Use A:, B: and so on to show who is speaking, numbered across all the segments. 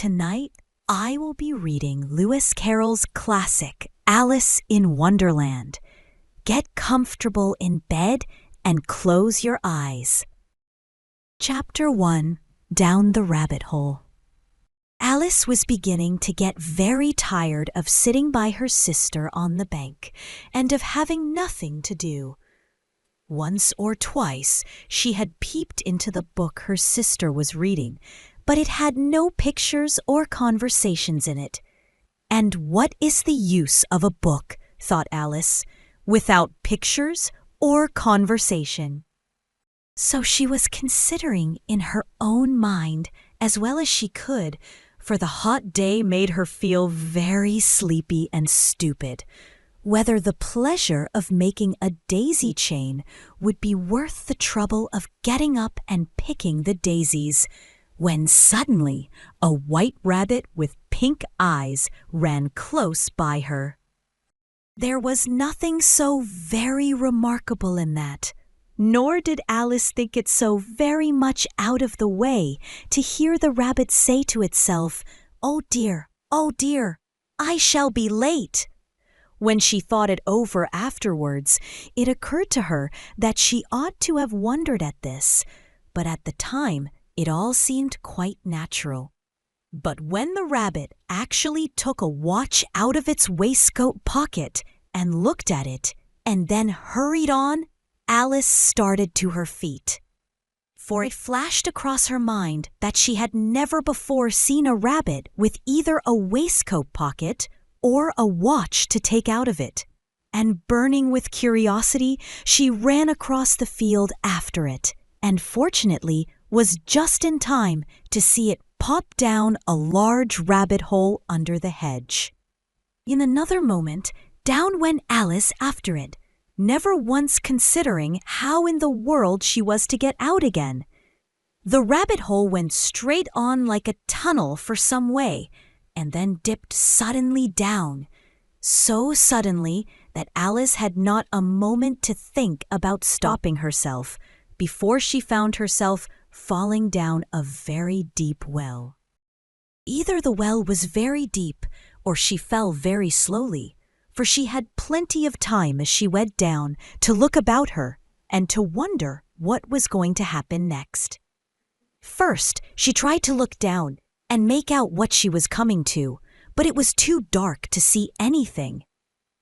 A: Tonight, I will be reading Lewis Carroll's classic, Alice in Wonderland. Get comfortable in bed and close your eyes. Chapter 1, Down the Rabbit Hole. Alice was beginning to get very tired of sitting by her sister on the bank and of having nothing to do. Once or twice she had peeped into the book her sister was reading, but it had no pictures or conversations in it. And what is the use of a book, thought Alice, without pictures or conversation? So she was considering in her own mind, as well as she could, for the hot day made her feel very sleepy and stupid, whether the pleasure of making a daisy chain would be worth the trouble of getting up and picking the daisies, when suddenly a white rabbit with pink eyes ran close by her. There was nothing so very remarkable in that, nor did Alice think it so very much out of the way to hear the rabbit say to itself, oh dear, I shall be late." When she thought it over afterwards, it occurred to her that she ought to have wondered at this, but at the time it all seemed quite natural. But when the rabbit actually took a watch out of its waistcoat pocket and looked at it, and then hurried on, Alice started to her feet. For it flashed across her mind that she had never before seen a rabbit with either a waistcoat pocket or a watch to take out of it. And burning with curiosity, she ran across the field after it, and fortunately was just in time to see it pop down a large rabbit hole under the hedge. In another moment, down went Alice after it, never once considering how in the world she was to get out again. The rabbit hole went straight on like a tunnel for some way, and then dipped suddenly down, so suddenly that Alice had not a moment to think about stopping herself before she found herself falling down a very deep well. Either the well was very deep or she fell very slowly, for she had plenty of time as she went down to look about her and to wonder what was going to happen next. First, she tried to look down and make out what she was coming to, but it was too dark to see anything.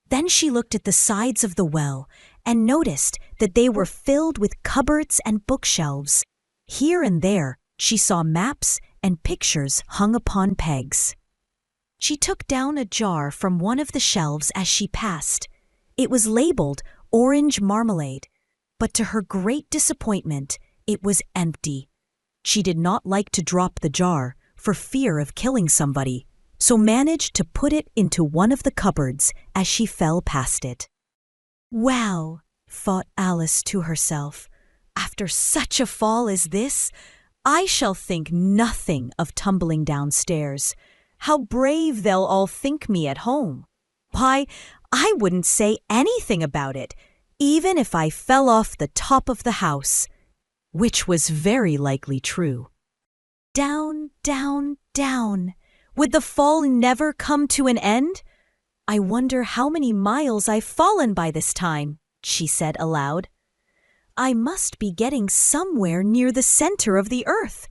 A: Then she looked at the sides of the well and noticed that they were filled with cupboards and bookshelves. Here and there, she saw maps and pictures hung upon pegs. She took down a jar from one of the shelves as she passed. It was labeled orange marmalade, but to her great disappointment, it was empty. She did not like to drop the jar for fear of killing somebody, so managed to put it into one of the cupboards as she fell past it. "Well," thought Alice to herself, "after such a fall as this, I shall think nothing of tumbling downstairs. How brave they'll all think me at home. Why, I wouldn't say anything about it, even if I fell off the top of the house," which was very likely true. Down, down, down. Would the fall never come to an end? "I wonder how many miles I've fallen by this time," she said aloud. "I must be getting somewhere near the center of the earth.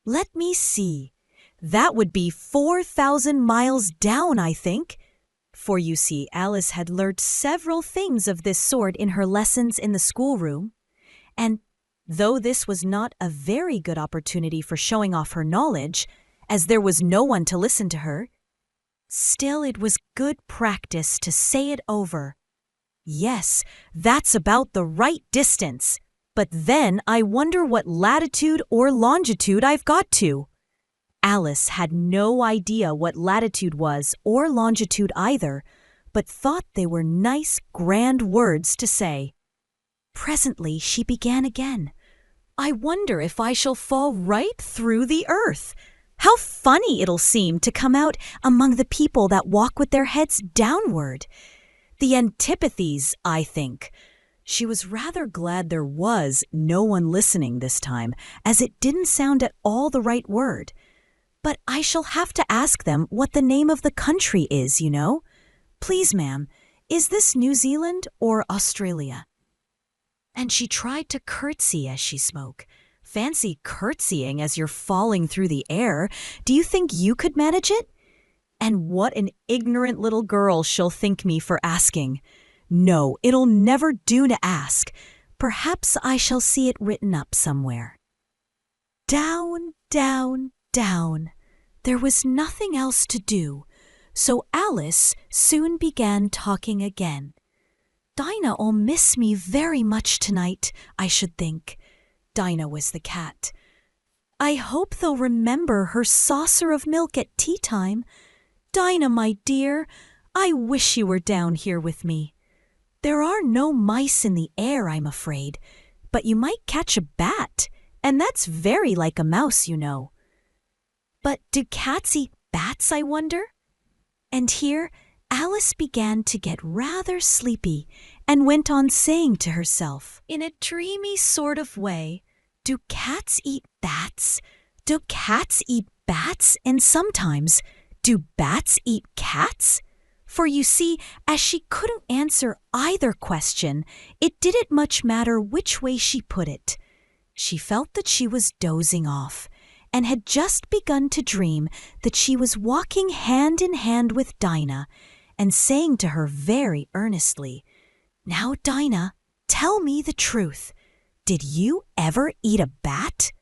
A: Let me see. That would be 4,000 miles down, I think." For you see, Alice had learnt several things of this sort in her lessons in the schoolroom, and though this was not a very good opportunity for showing off her knowledge, as there was no one to listen to her, still it was good practice to say it over. "Yes, that's about the right distance, but then I wonder what latitude or longitude I've got to." Alice had no idea what latitude was or longitude either, but thought they were nice, grand words to say. Presently she began again. "I wonder if I shall fall right through the earth. How funny it'll seem to come out among the people that walk with their heads downward. The antipathies, I think." She was rather glad there was no one listening this time, as it didn't sound at all the right word. But I shall have to ask them what the name of the country is, you know. Please, ma'am, is this New Zealand or Australia? And she tried to curtsy as she spoke. Fancy curtsying as you're falling through the air. Do you think you could manage it? And what an ignorant little girl she'll think me for asking. No, it'll never do to ask. Perhaps I shall see it written up somewhere. Down, down, down. There was nothing else to do, so Alice soon began talking again. Dinah'll miss me very much tonight, I should think. Dinah was the cat. I hope they'll remember her saucer of milk at tea time. Dinah, my dear, I wish you were down here with me. There are no mice in the air, I'm afraid, but you might catch a bat, and that's very like a mouse, you know. But do cats eat bats, I wonder? And here Alice began to get rather sleepy and went on saying to herself, in a dreamy sort of way, do cats eat bats? Do cats eat bats? And sometimes, do bats eat cats? For you see, as she couldn't answer either question, it didn't much matter which way she put it. She felt that she was dozing off, and had just begun to dream that she was walking hand in hand with Dinah, and saying to her very earnestly, Now, Dinah, tell me the truth. Did you ever eat a bat?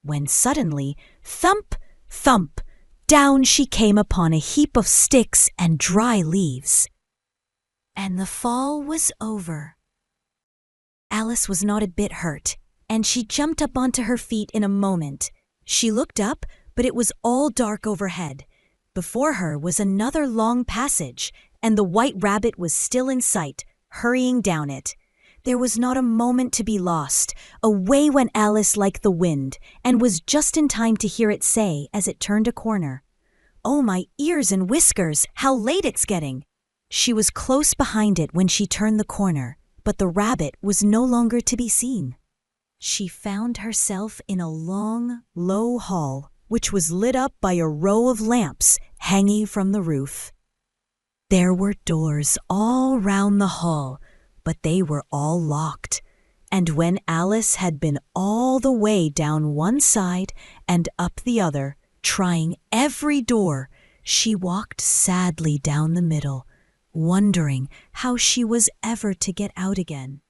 A: When suddenly, thump, thump, down she came upon a heap of sticks and dry leaves. And the fall was over. Alice was not a bit hurt, and she jumped up onto her feet in a moment. She looked up, but it was all dark overhead. Before her was another long passage, and the White Rabbit was still in sight, hurrying down it. There was not a moment to be lost. Away went Alice like the wind, and was just in time to hear it say as it turned a corner, Oh, my ears and whiskers, how late it's getting! She was close behind it when she turned the corner, but the rabbit was no longer to be seen. She found herself in a long, low hall, which was lit up by a row of lamps hanging from the roof. There were doors all round the hall, but they were all locked, and when Alice had been all the way down one side and up the other, trying every door, she walked sadly down the middle, wondering how she was ever to get out again.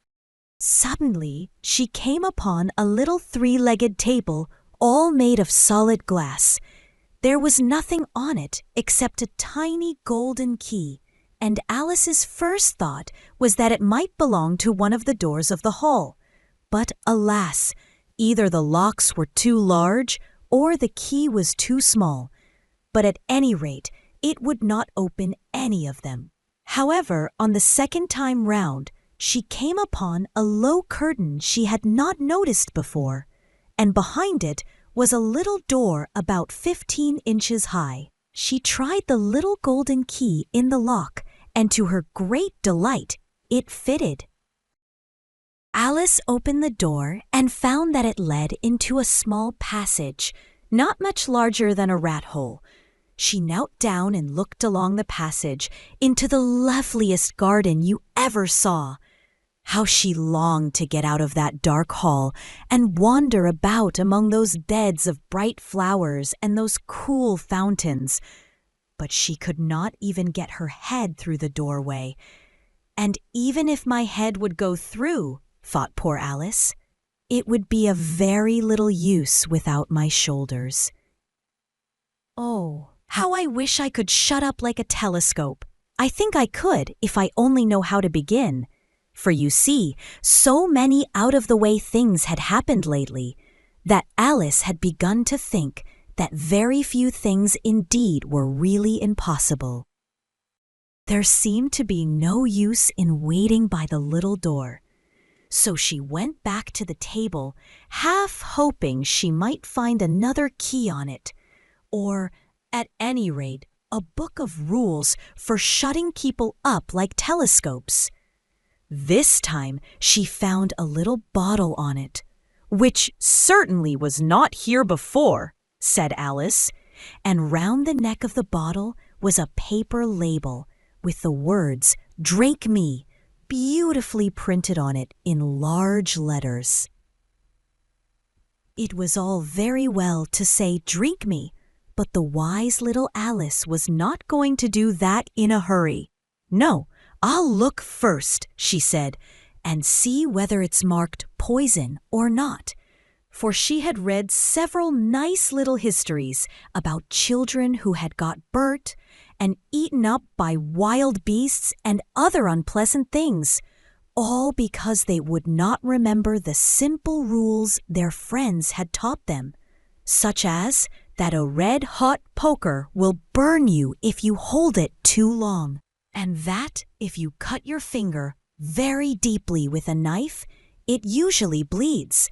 A: Suddenly, she came upon a little three-legged table, all made of solid glass. There was nothing on it except a tiny golden key, and Alice's first thought was that it might belong to one of the doors of the hall. But alas, either the locks were too large or the key was too small. But at any rate, it would not open any of them. However, on the second time round, she came upon a low curtain she had not noticed before, and behind it was a little door about 15 inches high. She tried the little golden key in the lock, and to her great delight, it fitted. Alice opened the door and found that it led into a small passage, not much larger than a rat hole. She knelt down and looked along the passage into the loveliest garden you ever saw. How she longed to get out of that dark hall and wander about among those beds of bright flowers and those cool fountains. But she could not even get her head through the doorway. And even if my head would go through, thought poor Alice, it would be of very little use without my shoulders. Oh, how I wish I could shut up like a telescope. I think I could if I only know how to begin. For you see, so many out-of-the-way things had happened lately that Alice had begun to think that very few things indeed were really impossible. There seemed to be no use in waiting by the little door, so she went back to the table, half hoping she might find another key on it, or, at any rate, a book of rules for shutting people up like telescopes. This time she found a little bottle on it, which certainly was not here before, said Alice. and round the neck of the bottle was a paper label with the words "Drink Me" beautifully printed on it in large letters. It was all very well to say "Drink me," but the wise little Alice was not going to do that in a hurry. "No, I'll look first," she said, "and see whether it's marked poison or not." For she had read several nice little histories about children who had got burnt and eaten up by wild beasts and other unpleasant things, all because they would not remember the simple rules their friends had taught them, such as that a red-hot poker will burn you if you hold it too long, and that if you cut your finger very deeply with a knife, it usually bleeds.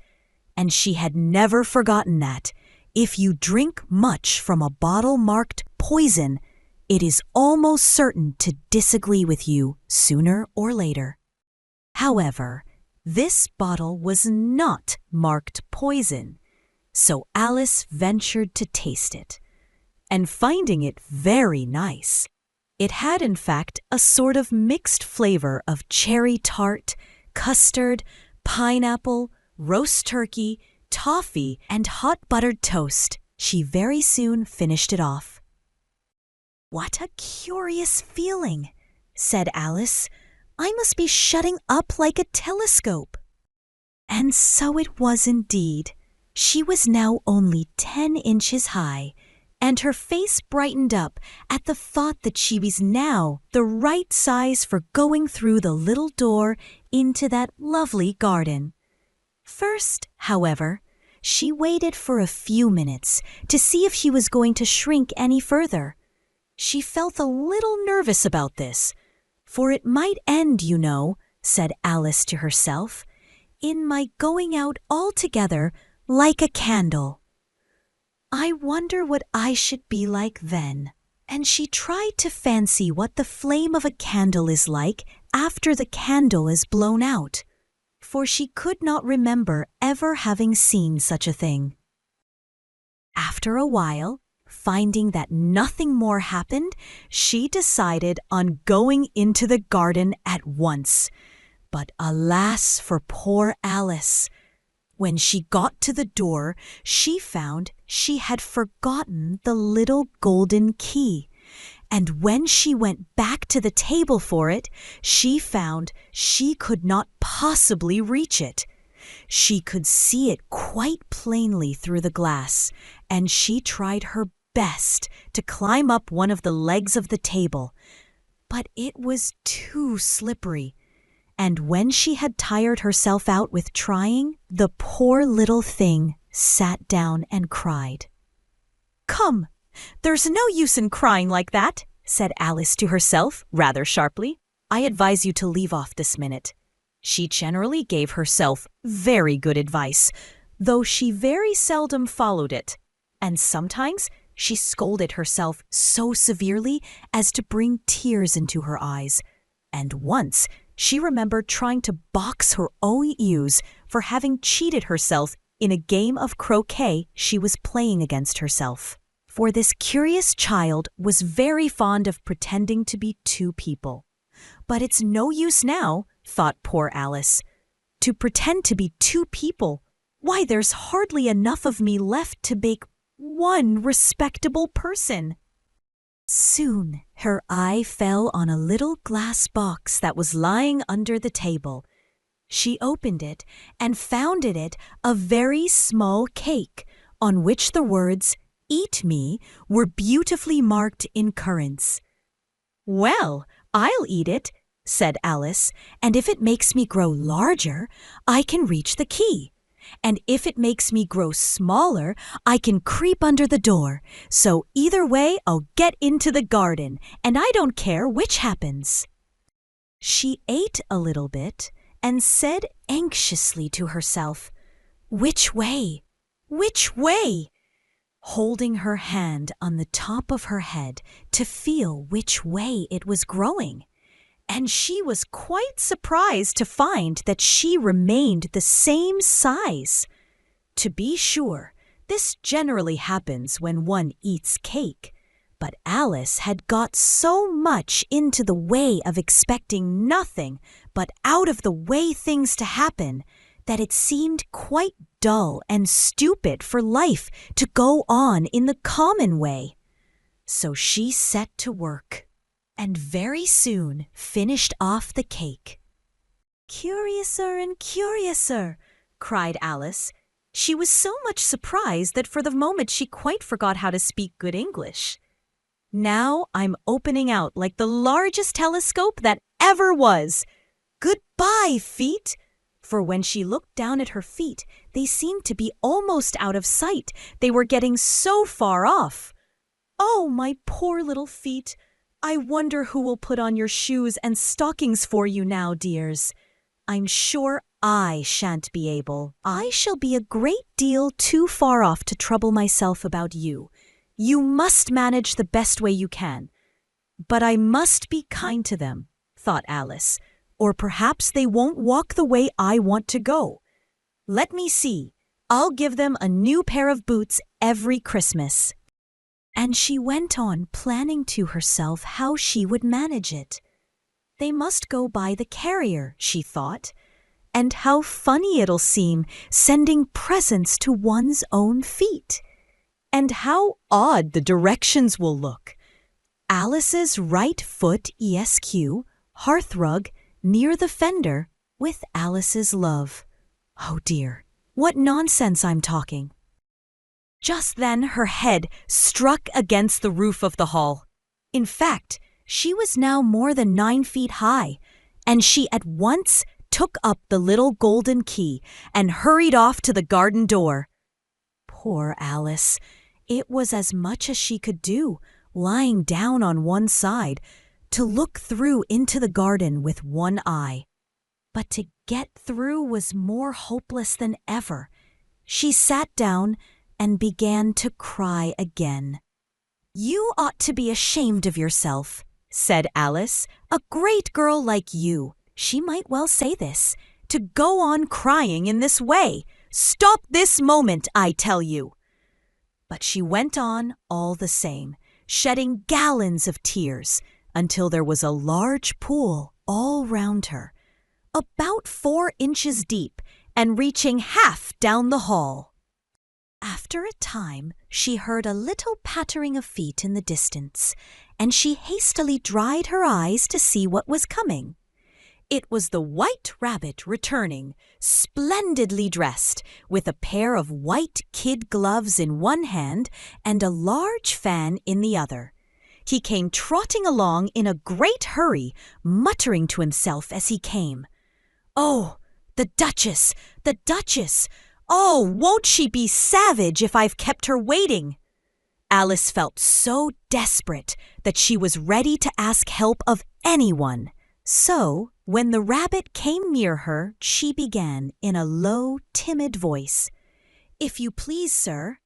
A: And she had never forgotten that if you drink much from a bottle marked poison, it is almost certain to disagree with you sooner or later. However, this bottle was not marked poison, so Alice ventured to taste it, and finding it very nice, it had in fact a sort of mixed flavor of cherry tart, custard, pineapple, roast turkey, toffee, and hot buttered toast. She very soon finished it off. "What a curious feeling," said Alice. "I must be shutting up like a telescope." And so it was indeed. She was now only 10 inches high, and her face brightened up at the thought that she was now the right size for going through the little door into that lovely garden. First, however, she waited for a few minutes to see if she was going to shrink any further. She felt a little nervous about this, for it might end, you know, said Alice to herself, in my going out altogether like a candle. I wonder what I should be like then. And she tried to fancy what the flame of a candle is like after the candle is blown out, for she could not remember ever having seen such a thing. After a while, finding that nothing more happened, she decided on going into the garden at once. But alas for poor Alice! When she got to the door, she found she had forgotten the little golden key. And when she went back to the table for it, she found she could not possibly reach it. She could see it quite plainly through the glass, and she tried her best to climb up one of the legs of the table. But it was too slippery, and when she had tired herself out with trying, the poor little thing sat down and cried. "Come! There's no use in crying like that," said Alice to herself, rather sharply. "I advise you to leave off this minute." She generally gave herself very good advice, though she very seldom followed it, and sometimes she scolded herself so severely as to bring tears into her eyes, and once she remembered trying to box her own ears for having cheated herself in a game of croquet she was playing against herself. For this curious child was very fond of pretending to be two people. But it's no use now, thought poor Alice, to pretend to be two people. Why, there's hardly enough of me left to make one respectable person. Soon her eye fell on a little glass box that was lying under the table. She opened it and found in it a very small cake on which the words "Eat me" were beautifully marked in currants. "Well, I'll eat it," said Alice, "and if it makes me grow larger, I can reach the key. And if it makes me grow smaller, I can creep under the door. So either way, I'll get into the garden, and I don't care which happens." She ate a little bit and said anxiously to herself, "Which way? Which way?" holding her hand on the top of her head to feel which way it was growing. And she was quite surprised to find that she remained the same size. To be sure, This generally happens when one eats cake. But Alice had got so much into the way of expecting nothing but out-of-the-way things to happen that it seemed quite dull and stupid for life to go on in the common way. So she set to work, and very soon finished off the cake. "Curiouser and curiouser," cried Alice. She was so much surprised that for the moment she quite forgot how to speak good English. "Now I'm opening out like the largest telescope that ever was. Goodbye, feet!" For when she looked down at her feet, they seemed to be almost out of sight. They were getting so far off. "Oh, my poor little feet! I wonder who will put on your shoes and stockings for you now, dears. I'm sure I shan't be able. I shall be a great deal too far off to trouble myself about you. You must manage the best way you can. But I must be kind to them," thought Alice, "or perhaps they won't walk the way I want to go. Let me see. I'll give them a new pair of boots every Christmas." And she went on planning to herself how she would manage it. They must go by the carrier, she thought, and how funny it'll seem sending presents to one's own feet. And how odd the directions will look. Alice's right foot ESQ, hearthrug, near the fender, with Alice's love. Oh dear, what nonsense I'm talking. Just then her head struck against the roof of the hall. In fact, she was now more than 9 feet high, and she at once took up the little golden key and hurried off to the garden door. Poor Alice! It was as much as she could do, lying down on one side, to look through into the garden with one eye. But to get through was more hopeless than ever. She sat down and began to cry again. "You ought to be ashamed of yourself," said Alice. "A great girl like you," she might well say this, "to go on crying in this way. Stop this moment, I tell you." But she went on all the same, shedding gallons of tears, until there was a large pool all round her, about 4 inches deep and reaching half down the hall. After a time, she heard a little pattering of feet in the distance, and she hastily dried her eyes to see what was coming. It was the White Rabbit returning, splendidly dressed, with a pair of white kid gloves in one hand and a large fan in the other. He came trotting along in a great hurry, muttering to himself as he came, "Oh, the Duchess! The Duchess! Oh, won't she be savage if I've kept her waiting?" Alice felt so desperate that she was ready to ask help of anyone. So, when the rabbit came near her, she began in a low, timid voice, "If you please, sir."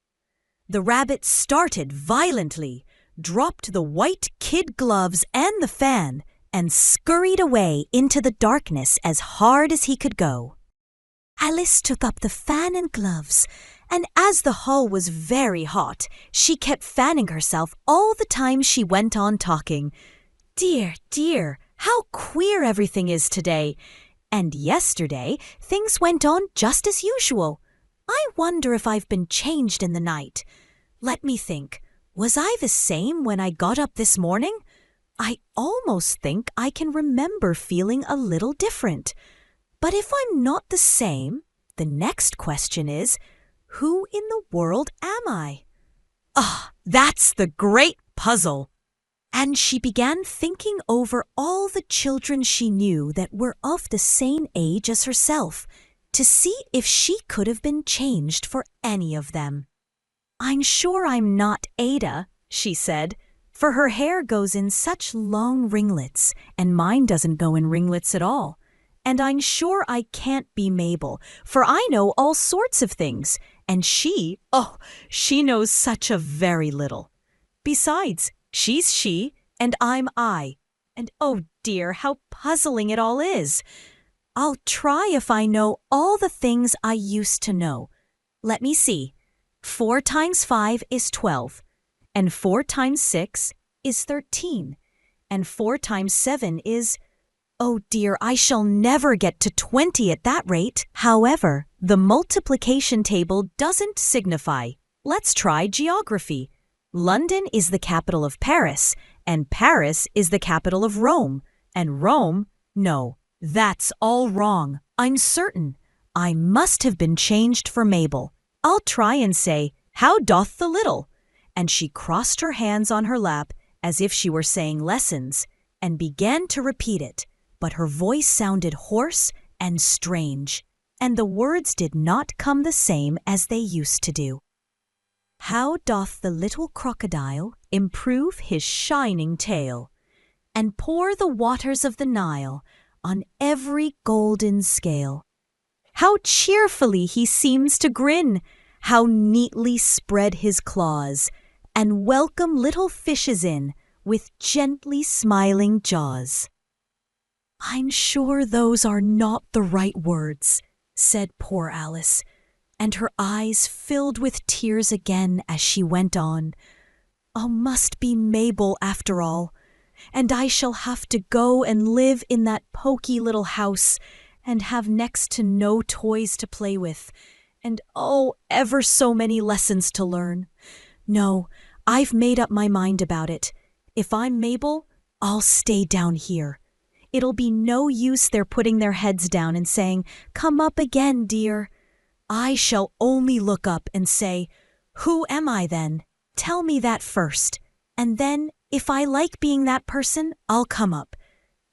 A: The rabbit started violently, dropped the white kid gloves and the fan, and scurried away into the darkness as hard as he could go. Alice took up the fan and gloves, and as the hall was very hot, she kept fanning herself all the time she went on talking. "Dear, dear, how queer everything is today. And yesterday, things went on just as usual. I wonder if I've been changed in the night. Let me think. Was I the same when I got up this morning? I almost think I can remember feeling a little different. But if I'm not the same, the next question is, who in the world am I? Ah, that's the great puzzle." And she began thinking over all the children she knew that were of the same age as herself, to see if she could have been changed for any of them. "I'm sure I'm not Ada," she said, "for her hair goes in such long ringlets, and mine doesn't go in ringlets at all. And I'm sure I can't be Mabel, for I know all sorts of things, and she knows such a very little. Besides, she's she, and I'm I, and oh dear, how puzzling it all is. I'll try if I know all the things I used to know. Let me see. 4 times 5 is 12, and 4 times 6 is 13, and 4 times 7 is... Oh dear, I shall never get to 20 at that rate. However, the multiplication table doesn't signify. Let's try geography. London is the capital of Paris, and Paris is the capital of Rome, and Rome... No, that's all wrong. I'm certain. I must have been changed for Mabel. I'll try and say, "How doth the little?" And she crossed her hands on her lap as if she were saying lessons, and began to repeat it. But her voice sounded hoarse and strange, and the words did not come the same as they used to do. How doth the little crocodile improve his shining tail, and pour the waters of the Nile on every golden scale? How cheerfully he seems to grin, how neatly spread his claws, and welcome little fishes in with gently smiling jaws. I'm sure those are not the right words, said poor Alice, and her eyes filled with tears again as she went on. Oh, must be Mabel after all, and I shall have to go and live in that poky little house and have next to no toys to play with, and oh, ever so many lessons to learn. No, I've made up my mind about it. If I'm Mabel, I'll stay down here. It'll be no use their putting their heads down and saying, "Come up again, dear." I shall only look up and say, "Who am I then? Tell me that first. And then, if I like being that person, I'll come up.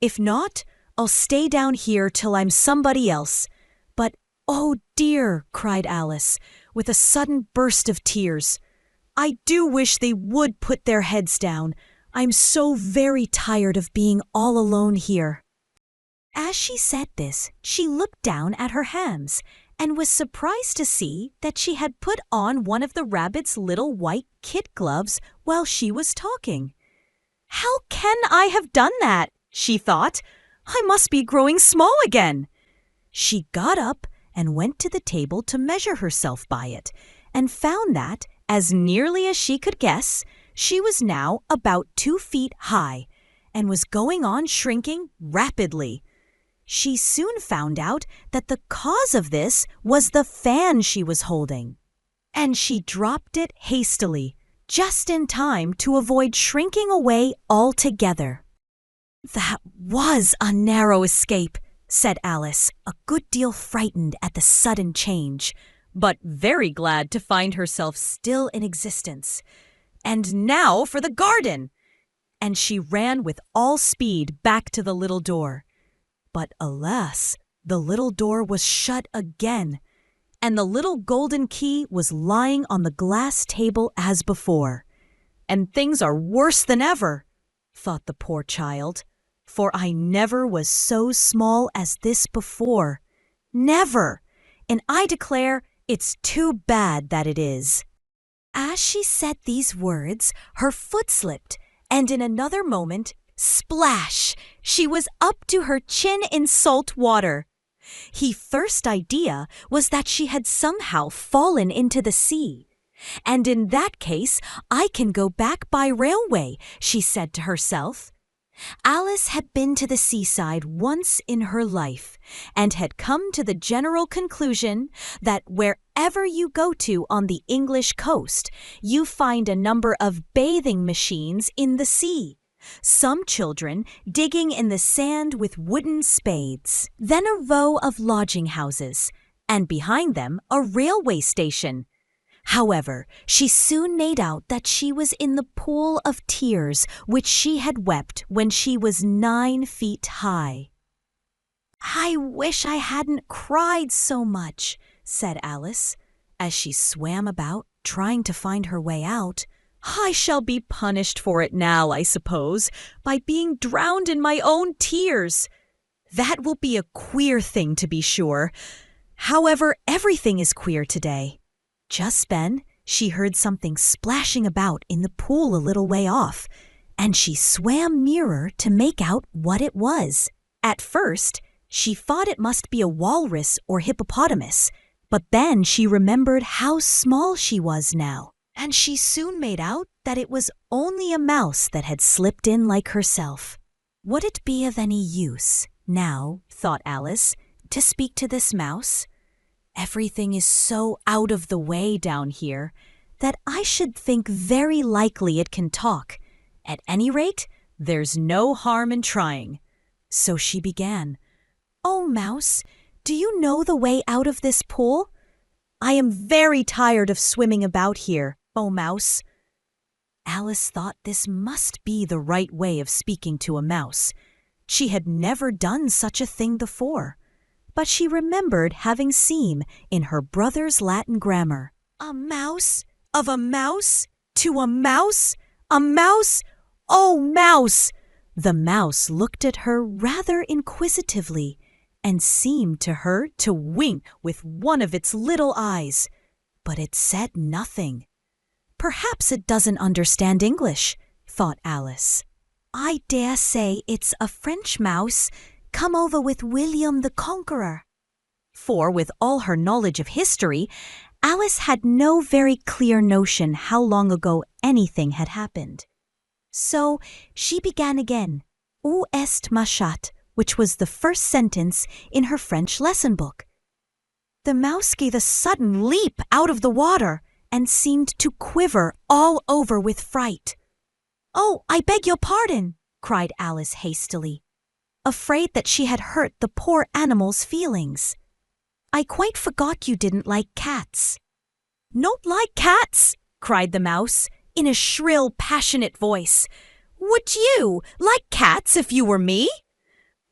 A: If not, I'll stay down here till I'm somebody else." But, oh dear, cried Alice, with a sudden burst of tears, I do wish they would put their heads down. I'm so very tired of being all alone here. As she said this, she looked down at her hands and was surprised to see that she had put on one of the rabbit's little white kid gloves while she was talking. How can I have done that? She thought. I must be growing small again. She got up and went to the table to measure herself by it, and found that, as nearly as she could guess, she was now about 2 feet high, and was going on shrinking rapidly. She soon found out that the cause of this was the fan she was holding, and she dropped it hastily, just in time to avoid shrinking away altogether. That was a narrow escape, said Alice, a good deal frightened at the sudden change, but very glad to find herself still in existence. And now for the garden! And she ran with all speed back to the little door. But alas, the little door was shut again, and the little golden key was lying on the glass table as before. And things are worse than ever, thought the poor child, for I never was so small as this before. Never! And I declare it's too bad that it is. As she said these words, her foot slipped, and in another moment, splash! She was up to her chin in salt water. Her first idea was that she had somehow fallen into the sea. And in that case, I can go back by railway, she said to herself. Alice had been to the seaside once in her life, and had come to the general conclusion that wherever you go to on the English coast, you find a number of bathing machines in the sea, some children digging in the sand with wooden spades, then a row of lodging houses, and behind them a railway station. However, she soon made out that she was in the pool of tears which she had wept when she was 9 feet high. I wish I hadn't cried so much, said Alice, as she swam about, trying to find her way out. I shall be punished for it now, I suppose, by being drowned in my own tears. That will be a queer thing, to be sure. However, everything is queer today. Just then, she heard something splashing about in the pool a little way off, and she swam nearer to make out what it was. At first, she thought it must be a walrus or hippopotamus, But then she remembered how small she was now, and she soon made out that it was only a mouse that had slipped in like herself. Would it be of any use, now, thought Alice, to speak to this mouse? Everything is so out of the way down here that I should think very likely it can talk. At any rate, there's no harm in trying. So she began. "Oh, Mouse, do you know the way out of this pool? I am very tired of swimming about here, oh Mouse." Alice thought this must be the right way of speaking to a mouse. She had never done such a thing before, but she remembered having seen in her brother's Latin grammar, "A mouse, of a mouse, to a mouse, a mouse, oh mouse." The mouse looked at her rather inquisitively and seemed to her to wink with one of its little eyes, but it said nothing. "Perhaps it doesn't understand English," thought Alice. "I dare say it's a French mouse come over with William the Conqueror." For with all her knowledge of history, Alice had no very clear notion how long ago anything had happened. So she began again, "Où est ma chatte?" which was the first sentence in her French lesson book. The mouse gave a sudden leap out of the water and seemed to quiver all over with fright. "Oh, I beg your pardon," cried Alice hastily, afraid that she had hurt the poor animal's feelings. "I quite forgot you didn't like cats." "Not like cats?" cried the mouse in a shrill, passionate voice. "Would you like cats if you were me?"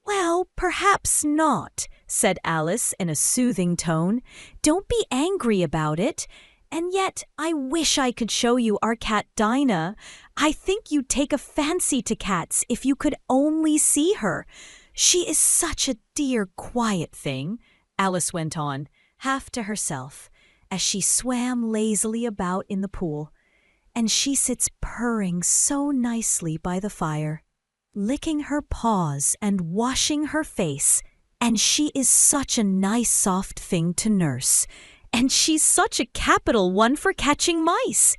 A: "Well, perhaps not," said Alice in a soothing tone. "Don't be angry about it. And yet I wish I could show you our cat Dinah. I think you'd take a fancy to cats if you could only see her. She is such a dear, quiet thing," Alice went on, half to herself, as she swam lazily about in the pool. "And she sits purring so nicely by the fire, licking her paws and washing her face, and she is such a nice soft thing to nurse, and she's such a capital one for catching mice."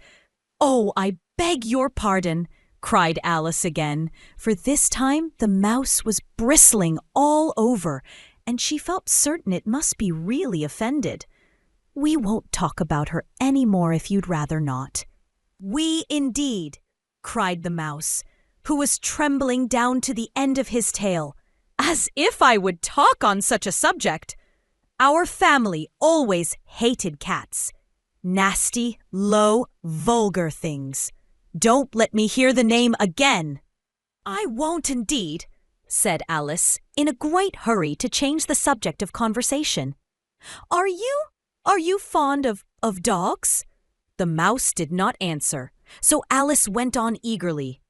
A: "Oh, I beg your pardon," cried Alice again, for this time the mouse was bristling all over, and she felt certain it must be really offended. "We won't talk about her any more if you'd rather not." "We indeed," cried the mouse, who was trembling down to the end of his tail. "As if I would talk on such a subject! Our family always hated cats. Nasty, low, vulgar things. Don't let me hear the name again." "I won't indeed," said Alice, in a great hurry to change the subject of conversation. Are you fond of dogs?" The mouse did not answer, so Alice went on eagerly.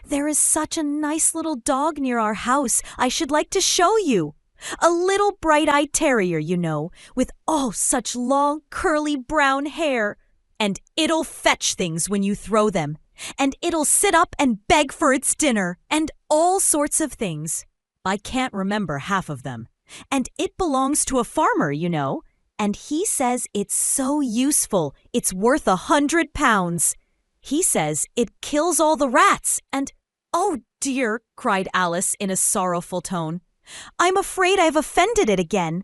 A: "There is such a nice little dog near our house I should like to show you. A little bright-eyed terrier, you know, with such long, curly brown hair. And it'll fetch things when you throw them. And it'll sit up and beg for its dinner, and all sorts of things. I can't remember half of them. And it belongs to a farmer, you know. And he says it's so useful, it's worth £100. He says it kills all the rats, and—" "Oh dear," cried Alice in a sorrowful tone. "I'm afraid I've offended it again."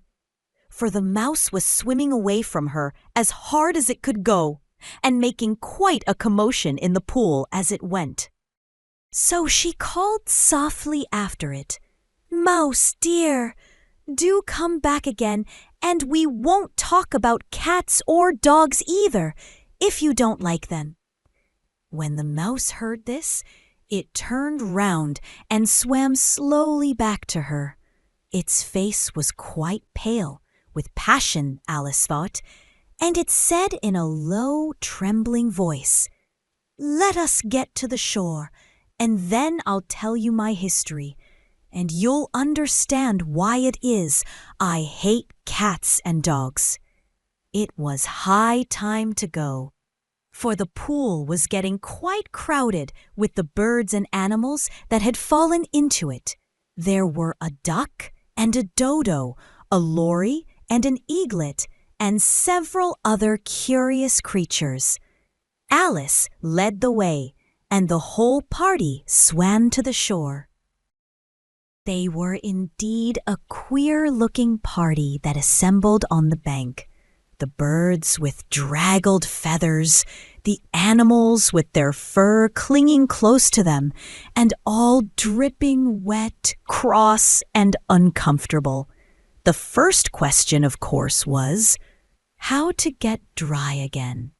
A: For the mouse was swimming away from her as hard as it could go, and making quite a commotion in the pool as it went. So she called softly after it, "Mouse dear, do come back again, and we won't talk about cats or dogs either, if you don't like them." When the mouse heard this, it turned round and swam slowly back to her. Its face was quite pale, with passion, Alice thought, and it said in a low, trembling voice, "Let us get to the shore, and then I'll tell you my history, and you'll understand why it is I hate cats and dogs." It was high time to go, for the pool was getting quite crowded with the birds and animals that had fallen into it. There were a duck and a dodo, a lory and an eaglet, and several other curious creatures. Alice led the way, and the whole party swam to the shore. They were indeed a queer-looking party that assembled on the bank. The birds with draggled feathers, the animals with their fur clinging close to them, and all dripping wet, cross, and uncomfortable. The first question, of course, was how to get dry again.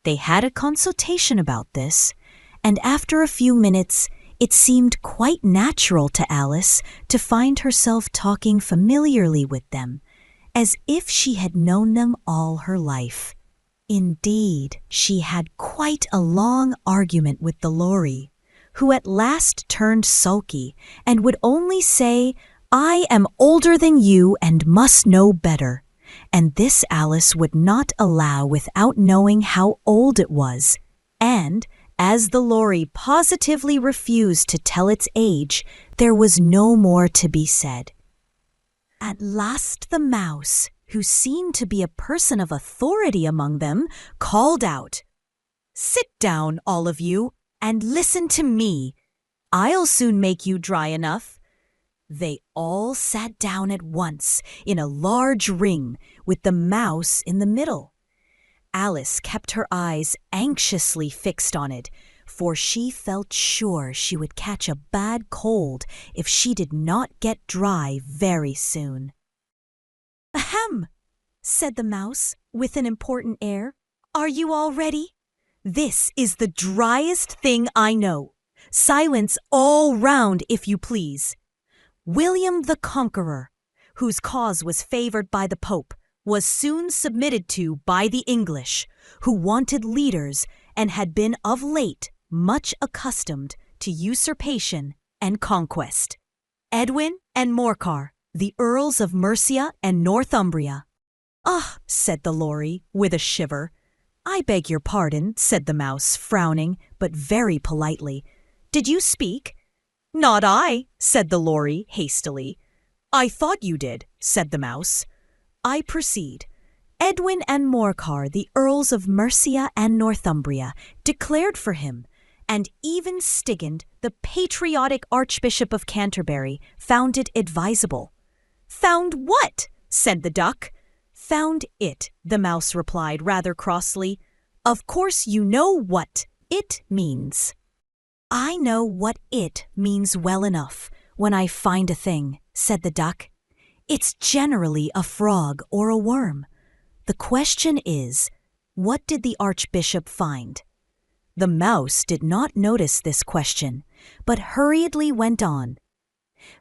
A: They had a consultation about this, and after a few minutes, it seemed quite natural to Alice to find herself talking familiarly with them, as if she had known them all her life. Indeed, she had quite a long argument with the Lory, who at last turned sulky and would only say, "I am older than you and must know better." And this Alice would not allow without knowing how old it was, and as the Lory positively refused to tell its age, there was no more to be said. At last the mouse, who seemed to be a person of authority among them, called out, "Sit down, all of you, and listen to me. I'll soon make you dry enough." They all sat down at once in a large ring, with the mouse in the middle. Alice kept her eyes anxiously fixed on it, for she felt sure she would catch a bad cold if she did not get dry very soon. "Ahem," said the mouse with an important air. "Are you all ready? This is the driest thing I know. Silence all round, if you please. William the Conqueror, whose cause was favored by the Pope, was soon submitted to by the English, who wanted leaders and had been of late much accustomed to usurpation and conquest. Edwin and Morcar, the Earls of Mercia and Northumbria." "Ah," said the Lory, with a shiver. "I beg your pardon," said the mouse, frowning, but very politely. "Did you speak?" "Not I," said the Lory hastily. "I thought you did," said the mouse. "I proceed. Edwin and Morcar, the Earls of Mercia and Northumbria, declared for him, and even Stigand, the patriotic Archbishop of Canterbury, found it advisable." "Found what?" said the duck. "Found it," the mouse replied rather crossly. "Of course you know what it means." "I know what it means well enough when I find a thing," said the duck. "It's generally a frog or a worm. The question is, what did the Archbishop find?" The mouse did not notice this question, but hurriedly went on.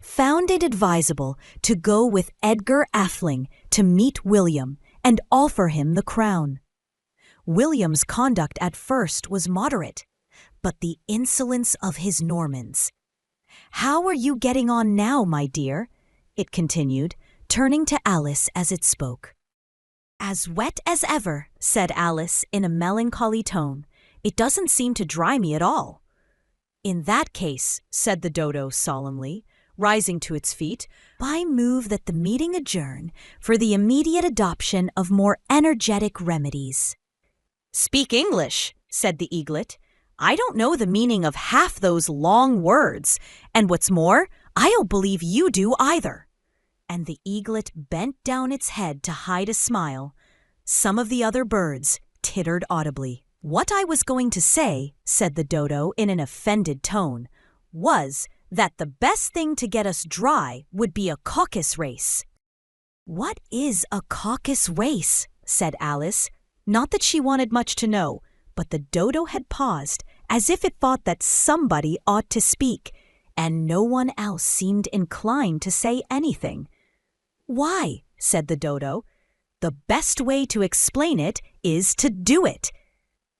A: "Found it advisable to go with Edgar Atheling to meet William and offer him the crown. William's conduct at first was moderate, but the insolence of his Normans. How are you getting on now, my dear?" it continued, turning to Alice as it spoke. "As wet as ever," said Alice in a melancholy tone. "It doesn't seem to dry me at all." "In that case," said the dodo solemnly, rising to its feet, "I move that the meeting adjourn for the immediate adoption of more energetic remedies." "Speak English," said the eaglet. "I don't know the meaning of half those long words, and what's more, I don't believe you do either." And the eaglet bent down its head to hide a smile. Some of the other birds tittered audibly. "What I was going to say," said the dodo in an offended tone, "was that the best thing to get us dry would be a caucus race." "What is a caucus race?" said Alice. Not that she wanted much to know, but the dodo had paused, as if it thought that somebody ought to speak, and no one else seemed inclined to say anything. "Why," said the dodo, "the best way to explain it is to do it.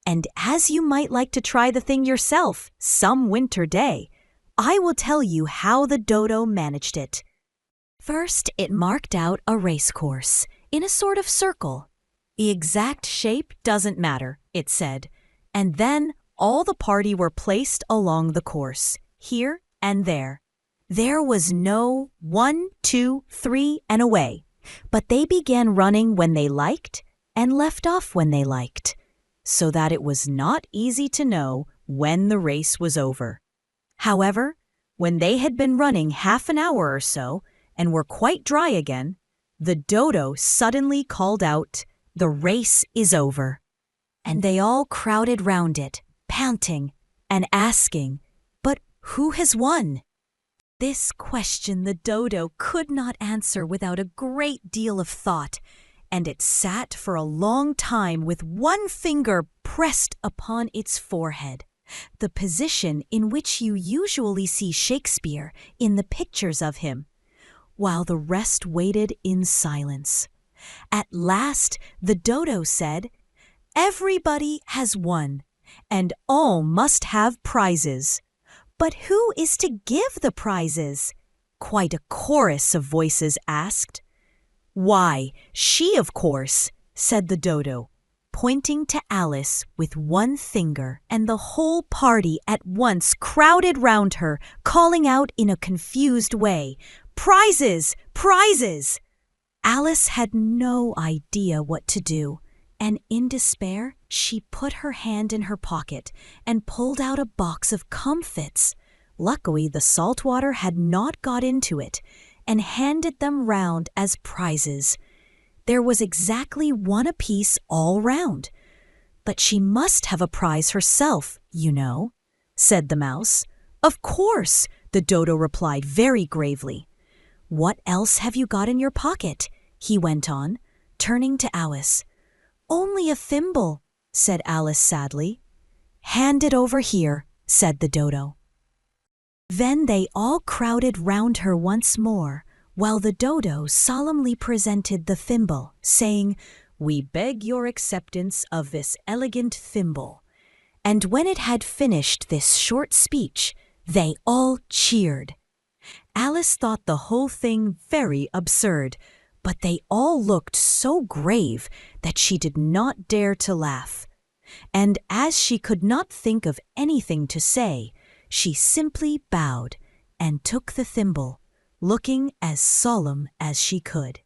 A: And as you might like to try the thing yourself some winter day, I will tell you how the dodo managed it." First, it marked out a race course in a sort of circle. The exact shape doesn't matter, it said, and then all the party were placed along the course, here and there. There was no 1, 2, 3, and away. But they began running when they liked and left off when they liked, so that it was not easy to know when the race was over. However, when they had been running half an hour or so and were quite dry again, the dodo suddenly called out, "The race is over." And they all crowded round it, panting and asking, "But who has won?" This question the dodo could not answer without a great deal of thought, and it sat for a long time with one finger pressed upon its forehead, the position in which you usually see Shakespeare in the pictures of him, while the rest waited in silence. At last the dodo said, "Everybody has won, and all must have prizes. But who is to give the prizes?" quite a chorus of voices asked. "Why, she, of course," said the dodo, pointing to Alice with one finger, and the whole party at once crowded round her, calling out in a confused way, "Prizes! Prizes!" Alice had no idea what to do, and in despair she put her hand in her pocket and pulled out a box of comfits. Luckily, the salt water had not got into it, and handed them round as prizes. There was exactly one apiece all round. "But she must have a prize herself, you know," said the mouse. "Of course," the dodo replied very gravely. "What else have you got in your pocket?" he went on, turning to Alice. "Only a thimble," said Alice sadly. "Hand it over here," said the dodo. Then they all crowded round her once more, while the dodo solemnly presented the thimble, saying, "We beg your acceptance of this elegant thimble." And when it had finished this short speech, they all cheered. Alice thought the whole thing very absurd, but they all looked so grave that she did not dare to laugh. And as she could not think of anything to say, she simply bowed and took the thimble, looking as solemn as she could.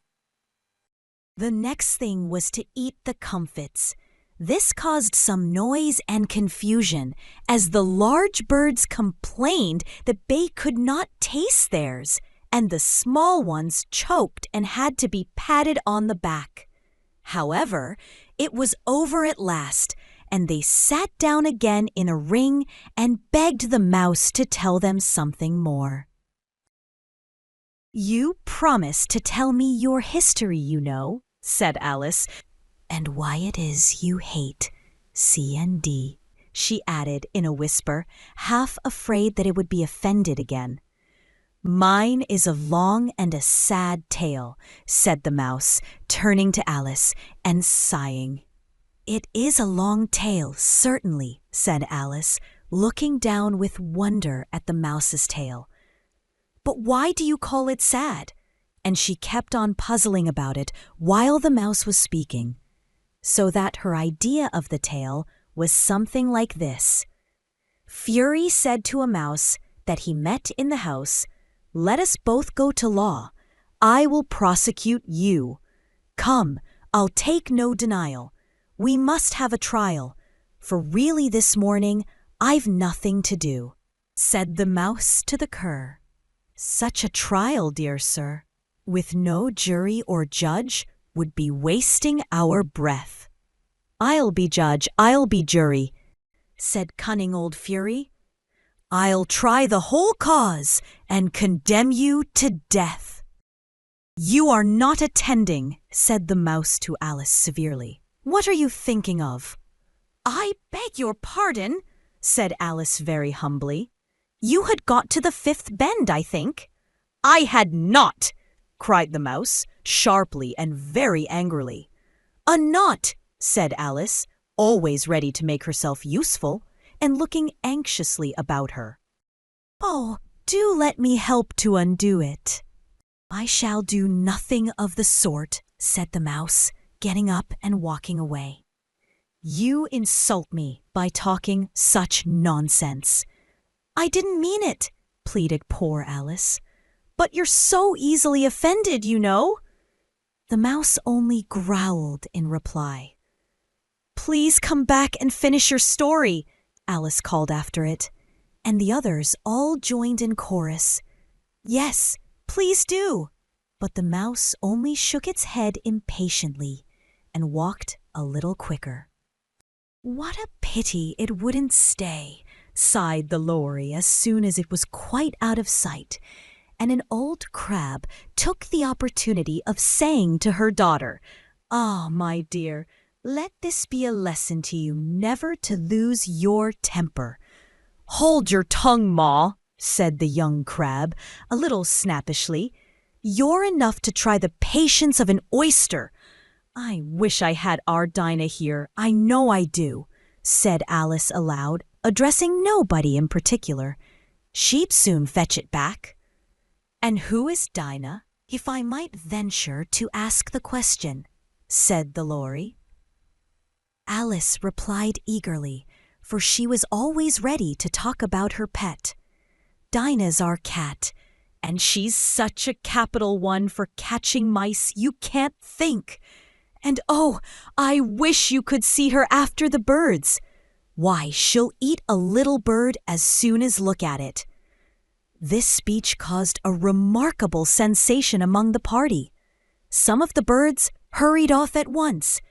A: The next thing was to eat the comfits. This caused some noise and confusion, as the large birds complained that they could not taste theirs, and the small ones choked and had to be patted on the back. However, it was over at last, and they sat down again in a ring and begged the mouse to tell them something more. "You promised to tell me your history, you know," said Alice, "and why it is you hate C and D," she added in a whisper, half afraid that it would be offended again. "Mine is a long and a sad tale," said the mouse, turning to Alice and sighing. "It is a long tale, certainly," said Alice, looking down with wonder at the mouse's tail. "But why do you call it sad?" And she kept on puzzling about it while the mouse was speaking, so that her idea of the tale was something like this. Fury said to a mouse that he met in the house, "Let us both go to law. I will prosecute you. Come, I'll take no denial. We must have a trial, for really this morning I've nothing to do." Said the mouse to the cur, "Such a trial, dear sir, with no jury or judge, would be wasting our breath." "I'll be judge, I'll be jury," said cunning old Fury. "I'll try the whole cause and condemn you to death." "You are not attending," said the mouse to Alice severely. "What are you thinking of?" "I beg your pardon," said Alice very humbly. "You had got to the fifth bend, I think." "I had not," cried the mouse, sharply and very angrily. "A knot," said Alice, always ready to make herself useful, and looking anxiously about her. "Oh, do let me help to undo it." "I shall do nothing of the sort," said the mouse, getting up and walking away. "You insult me by talking such nonsense." "I didn't mean it," pleaded poor Alice. "But you're so easily offended, you know." The mouse only growled in reply. "Please come back and finish your story," Alice called after it, and the others all joined in chorus. "Yes, please do." But the mouse only shook its head impatiently and walked a little quicker. "What a pity it wouldn't stay," sighed the lory as soon as it was quite out of sight, and an old crab took the opportunity of saying to her daughter, "Ah, my dear, let this be a lesson to you never to lose your temper." "Hold your tongue, Ma," said the young crab, a little snappishly. "You're enough to try the patience of an oyster." "I wish I had our Dinah here, I know I do," said Alice aloud, addressing nobody in particular. "She'd soon fetch it back." "And who is Dinah, if I might venture to ask the question?" said the lory. Alice replied eagerly, for she was always ready to talk about her pet. "Dinah's our cat, and she's such a capital one for catching mice you can't think. And oh, I wish you could see her after the birds. Why, she'll eat a little bird as soon as look at it." This speech caused a remarkable sensation among the party. Some of the birds hurried off at once.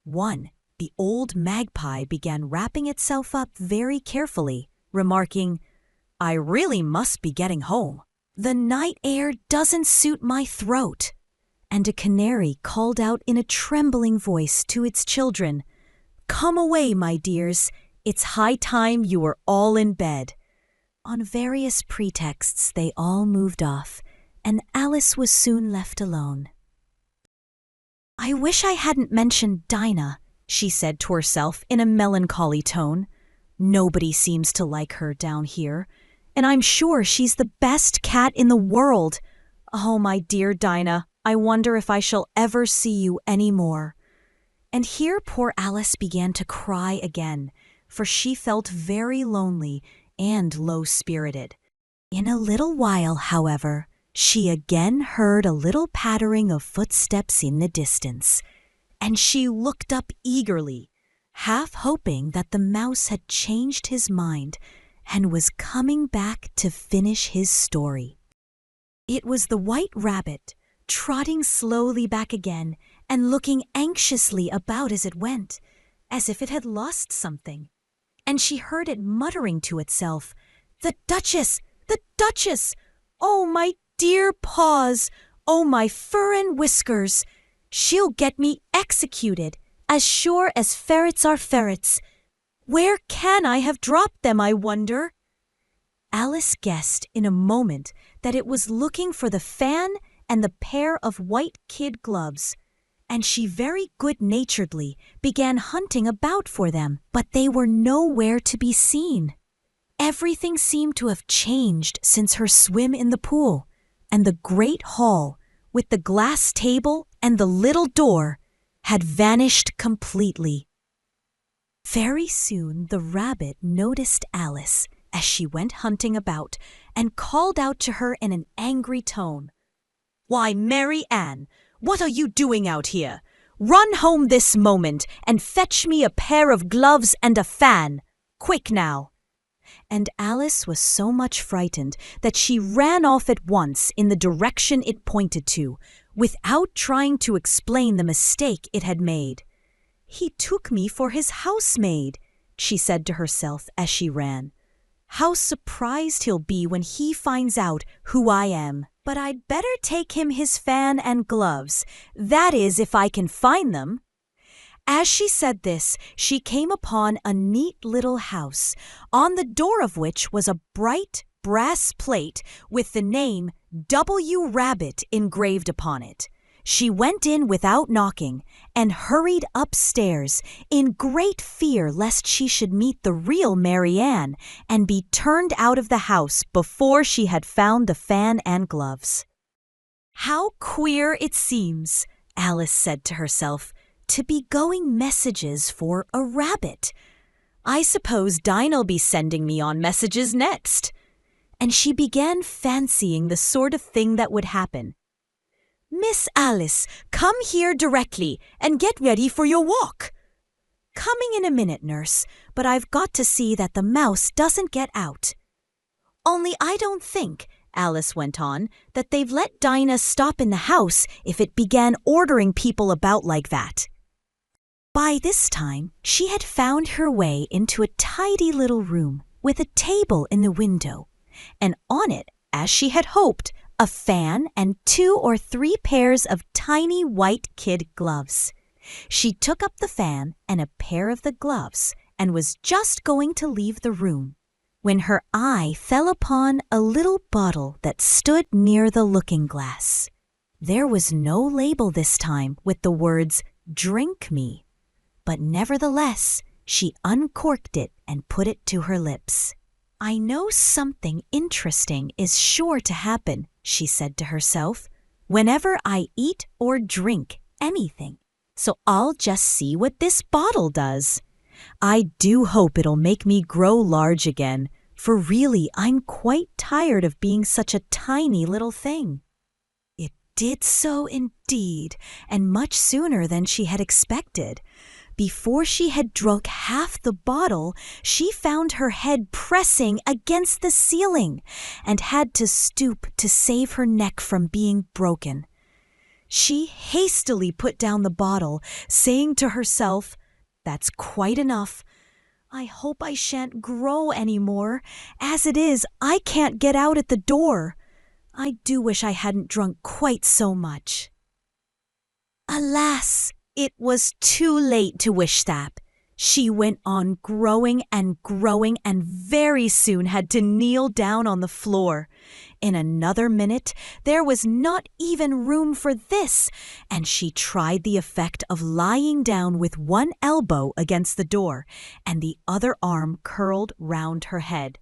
A: One, the old magpie, began wrapping itself up very carefully, remarking, "I really must be getting home. The night air doesn't suit my throat." And a canary called out in a trembling voice to its children, "Come away, my dears. It's high time you were all in bed." On various pretexts they all moved off, and Alice was soon left alone. "I wish I hadn't mentioned Dinah," she said to herself in a melancholy tone. "Nobody seems to like her down here, and I'm sure she's the best cat in the world. Oh, my dear Dinah, I wonder if I shall ever see you any more." And here poor Alice began to cry again, for she felt very lonely and low-spirited. In a little while, however, she again heard a little pattering of footsteps in the distance, and she looked up eagerly, half hoping that the mouse had changed his mind and was coming back to finish his story. It was the White Rabbit, trotting slowly back again and looking anxiously about as it went, as if it had lost something. And she heard it muttering to itself, "The Duchess! The Duchess! Oh, my dear paws! Oh, my fur and whiskers! She'll get me executed, as sure as ferrets are ferrets. Where can I have dropped them, I wonder?" Alice guessed in a moment that it was looking for the fan and the pair of white kid gloves, and she very good-naturedly began hunting about for them, but they were nowhere to be seen. Everything seemed to have changed since her swim in the pool, and the great hall, with the glass table and the little door, had vanished completely. Very soon the rabbit noticed Alice as she went hunting about, and called out to her in an angry tone, "Why, Mary Ann, what are you doing out here? Run home this moment and fetch me a pair of gloves and a fan. Quick now." And Alice was so much frightened that she ran off at once in the direction it pointed to, without trying to explain the mistake it had made. "He took me for his housemaid," she said to herself as she ran. "How surprised he'll be when he finds out who I am. But I'd better take him his fan and gloves, that is, if I can find them." As she said this, she came upon a neat little house, on the door of which was a bright brass plate with the name W. Rabbit engraved upon it. She went in without knocking and hurried upstairs in great fear lest she should meet the real Mary Ann and be turned out of the house before she had found the fan and gloves. "How queer it seems," Alice said to herself, "to be going messages for a rabbit. I suppose Dinah'll be sending me on messages next." And she began fancying the sort of thing that would happen. Miss Alice, come here directly and get ready for your walk. Coming in a minute, nurse, but I've got to see that the mouse doesn't get out. Only I don't think, Alice went on, that they've let Dinah stop in the house if it began ordering people about like that. By this time, she had found her way into a tidy little room with a table in the window, and on it, as she had hoped, a fan and 2 or 3 pairs of tiny white kid gloves. She took up the fan and a pair of the gloves and was just going to leave the room when her eye fell upon a little bottle that stood near the looking-glass. There was no label this time with the words, "Drink me," but nevertheless, she uncorked it and put it to her lips. "I know something interesting is sure to happen," she said to herself, "whenever I eat or drink anything. So I'll just see what this bottle does. I do hope it'll make me grow large again, for really I'm quite tired of being such a tiny little thing." It did so indeed, and much sooner than she had expected. Before she had drunk half the bottle, she found her head pressing against the ceiling and had to stoop to save her neck from being broken. She hastily put down the bottle, saying to herself, "That's quite enough. I hope I shan't grow any more. As it is, I can't get out at the door. I do wish I hadn't drunk quite so much." Alas! It was too late to wish that. She went on growing and very soon had to kneel down on the floor. In another minute, there was not even room for this, and she tried the effect of lying down with one elbow against the door and the other arm curled round her head.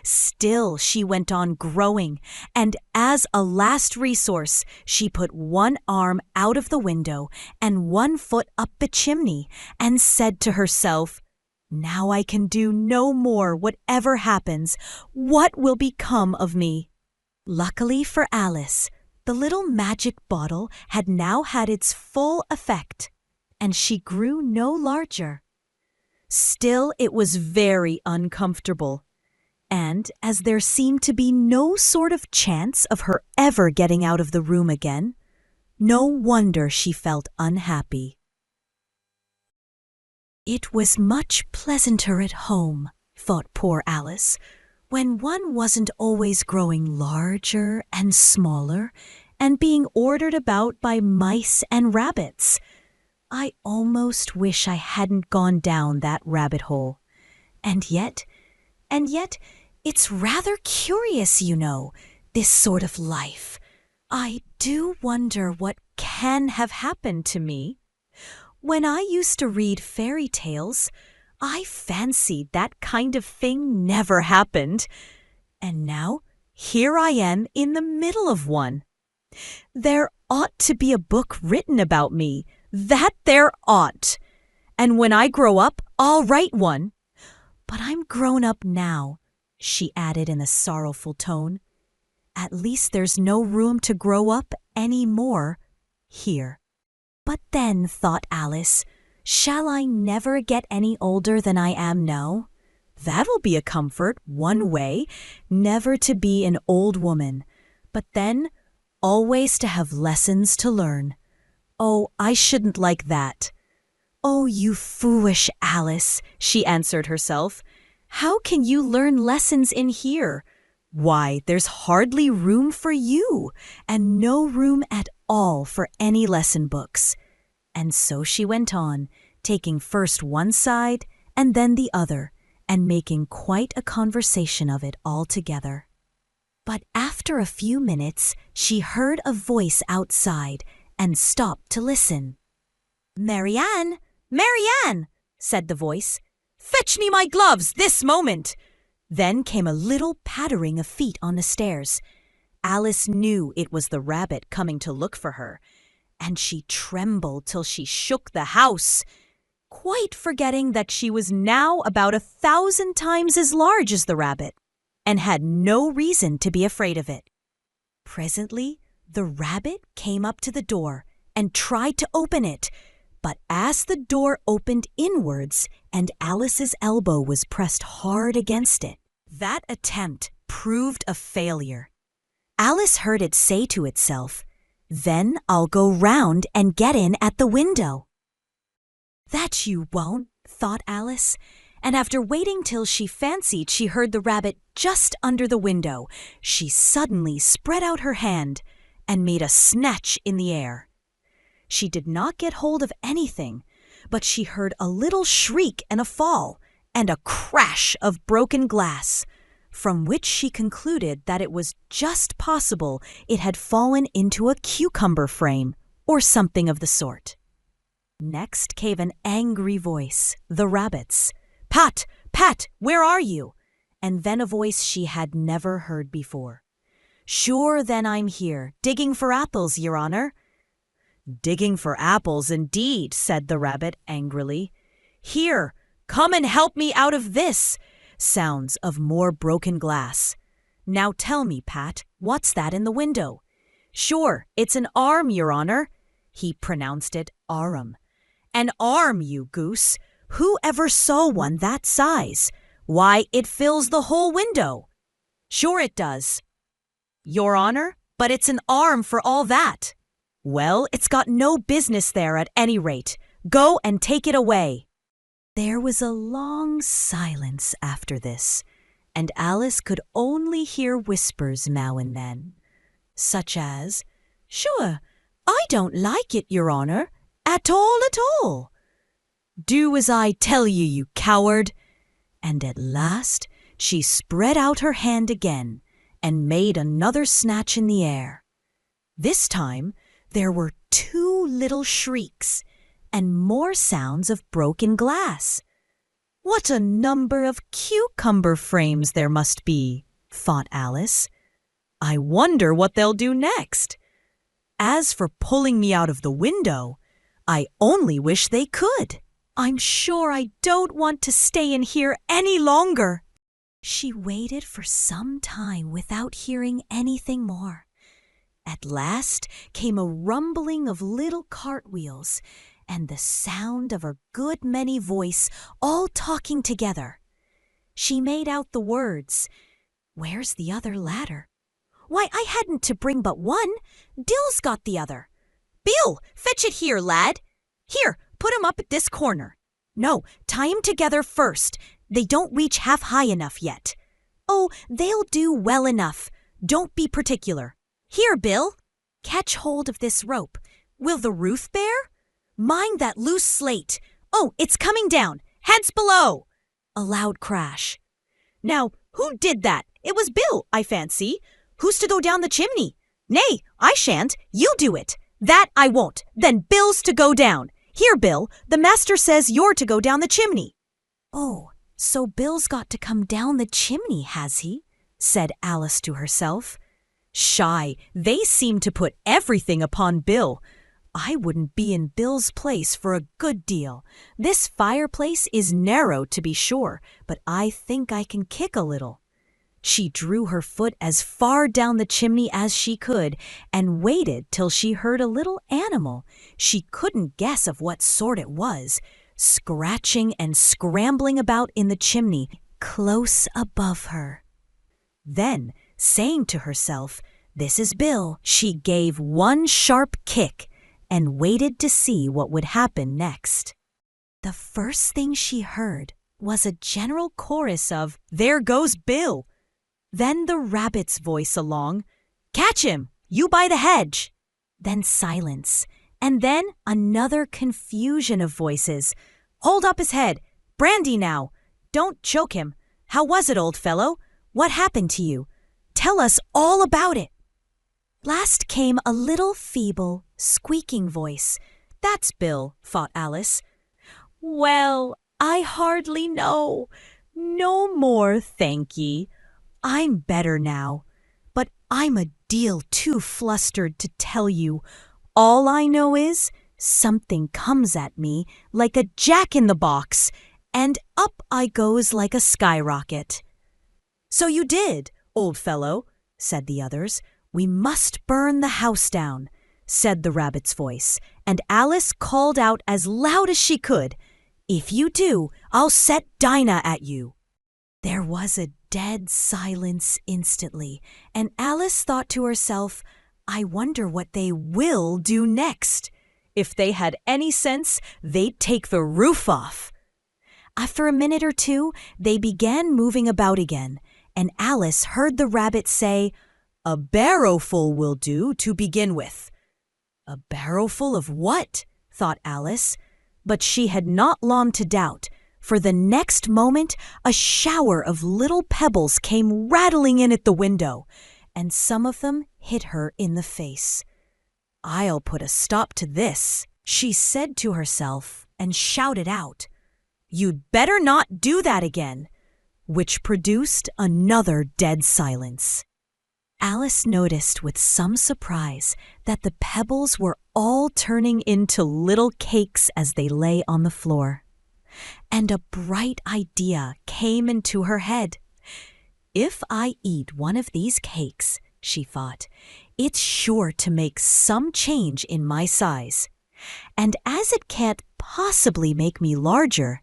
A: Still she went on growing, and as a last resource, she put one arm out of the window and one foot up the chimney and said to herself, "Now I can do no more, whatever happens. What will become of me?" Luckily for Alice, the little magic bottle had now had its full effect, and she grew no larger. Still, it was very uncomfortable. And as there seemed to be no sort of chance of her ever getting out of the room again, no wonder she felt unhappy. It was much pleasanter at home, thought poor Alice, when one wasn't always growing larger and smaller and being ordered about by mice and rabbits. I almost wish I hadn't gone down that rabbit hole. And yet, it's rather curious, you know, this sort of life. I do wonder what can have happened to me. When I used to read fairy tales, I fancied that kind of thing never happened. And now, here I am in the middle of one. There ought to be a book written about me. That there ought. And when I grow up, I'll write one. But I'm grown up now, she added in a sorrowful tone. At least there's no room to grow up any more here. But then, thought Alice, shall I never get any older than I am now? That'll be a comfort, one way, never to be an old woman, but then always to have lessons to learn. Oh, I shouldn't like that. Oh, you foolish Alice, she answered herself. How can you learn lessons in here? Why, there's hardly room for you, and no room at all for any lesson books. And so she went on, taking first one side and then the other, and making quite a conversation of it altogether. But after a few minutes, she heard a voice outside and stopped to listen. "Marianne! Marianne!" said the voice. "Fetch me my gloves this moment!" Then came a little pattering of feet on the stairs. Alice knew it was the rabbit coming to look for her, and she trembled till she shook the house, quite forgetting that she was now about 1,000 times as large as the rabbit, and had no reason to be afraid of it. Presently, The rabbit came up to the door and tried to open it, but as the door opened inwards and Alice's elbow was pressed hard against it, that attempt proved a failure. Alice heard it say to itself, "Then I'll go round and get in at the window." "That you won't," thought Alice, and after waiting till she fancied she heard the rabbit just under the window, she suddenly spread out her hand and made a snatch in the air. She did not get hold of anything, but she heard a little shriek and a fall, and a crash of broken glass, from which she concluded that it was just possible it had fallen into a cucumber frame, or something of the sort. Next came an angry voice, the rabbit's. "Pat, Pat, where are you?" And then a voice she had never heard before. "Sure, then I'm here, digging for apples, your honor." "Digging for apples, indeed," said the rabbit angrily. "Here, come and help me out of this." Sounds of more broken glass. "Now tell me, Pat, what's that in the window?" "Sure, it's an arm, your honor." He pronounced it arum. "An arm, you goose! Who ever saw one that size? Why, it fills the whole window." "Sure it does." "Your honor, but it's an arm for all that." "Well, it's got no business there at any rate. Go and take it away." There was a long silence after this, and Alice could only hear whispers now and then, such as, "Sure, I don't like it, your honor, at all. Do as I tell you, you coward." And at last she spread out her hand again and made another snatch in the air. This time there were 2 little shrieks and more sounds of broken glass. "What a number of cucumber frames there must be," thought Alice. "I wonder what they'll do next. As for pulling me out of the window, I only wish they could. I'm sure I don't want to stay in here any longer." She waited for some time without hearing anything more. At last came a rumbling of little cartwheels and the sound of a good many voices all talking together. She made out the words, "Where's the other ladder? Why, I hadn't to bring but one. Dill's got the other. Bill, fetch it here, lad. Here, put 'em up at this corner. No, tie 'em together first. They don't reach half high enough yet. Oh, they'll do well enough. Don't be particular. Here, Bill, catch hold of this rope. Will the roof bear? Mind that loose slate. Oh, it's coming down. Heads below." A loud crash. "Now, who did that? It was Bill, I fancy. Who's to go down the chimney?" "Nay, I shan't. You do it." "That I won't. Then Bill's to go down. Here, Bill, the master says you're to go down the chimney." "Oh, so Bill's got to come down the chimney, has he?" said Alice to herself. "Shy, they seem to put everything upon Bill. I wouldn't be in Bill's place for a good deal. This fireplace is narrow, to be sure, but I think I can kick a little." She drew her foot as far down the chimney as she could and waited till she heard a little animal, she couldn't guess of what sort it was, scratching and scrambling about in the chimney close above her. Then, saying to herself, "This is Bill," she gave one sharp kick and waited to see what would happen next. The first thing she heard was a general chorus of, "There goes Bill." Then the rabbit's voice along, "Catch him, you by the hedge." Then silence, and then another confusion of voices. "Hold up his head. Brandy now. Don't choke him. How was it, old fellow? What happened to you? Tell us all about it." Last came a little feeble, squeaking voice. "That's Bill," thought Alice. "Well, I hardly know. No more, thank ye. I'm better now, but I'm a deal too flustered to tell you. All I know is something comes at me like a jack-in-the-box, and up I goes like a skyrocket." "So you did, old fellow," said the others. "We must burn the house down," said the rabbit's voice, and Alice called out as loud as she could, "If you do, I'll set Dinah at you." There was a dead silence instantly, and Alice thought to herself, "I wonder what they will do next. If they had any sense, they'd take the roof off." After a minute or two, they began moving about again, and Alice heard the rabbit say, "A barrowful will do to begin with." A barrowful of what? thought Alice. But she had not long to doubt, for the next moment a shower of little pebbles came rattling in at the window, and some of them hit her in the face. "I'll put a stop to this," she said to herself, and shouted out, "You'd better not do that again," which produced another dead silence. Alice noticed with some surprise that the pebbles were all turning into little cakes as they lay on the floor. And a bright idea came into her head. "If I eat one of these cakes," she thought, "it's sure to make some change in my size. And as it can't possibly make me larger,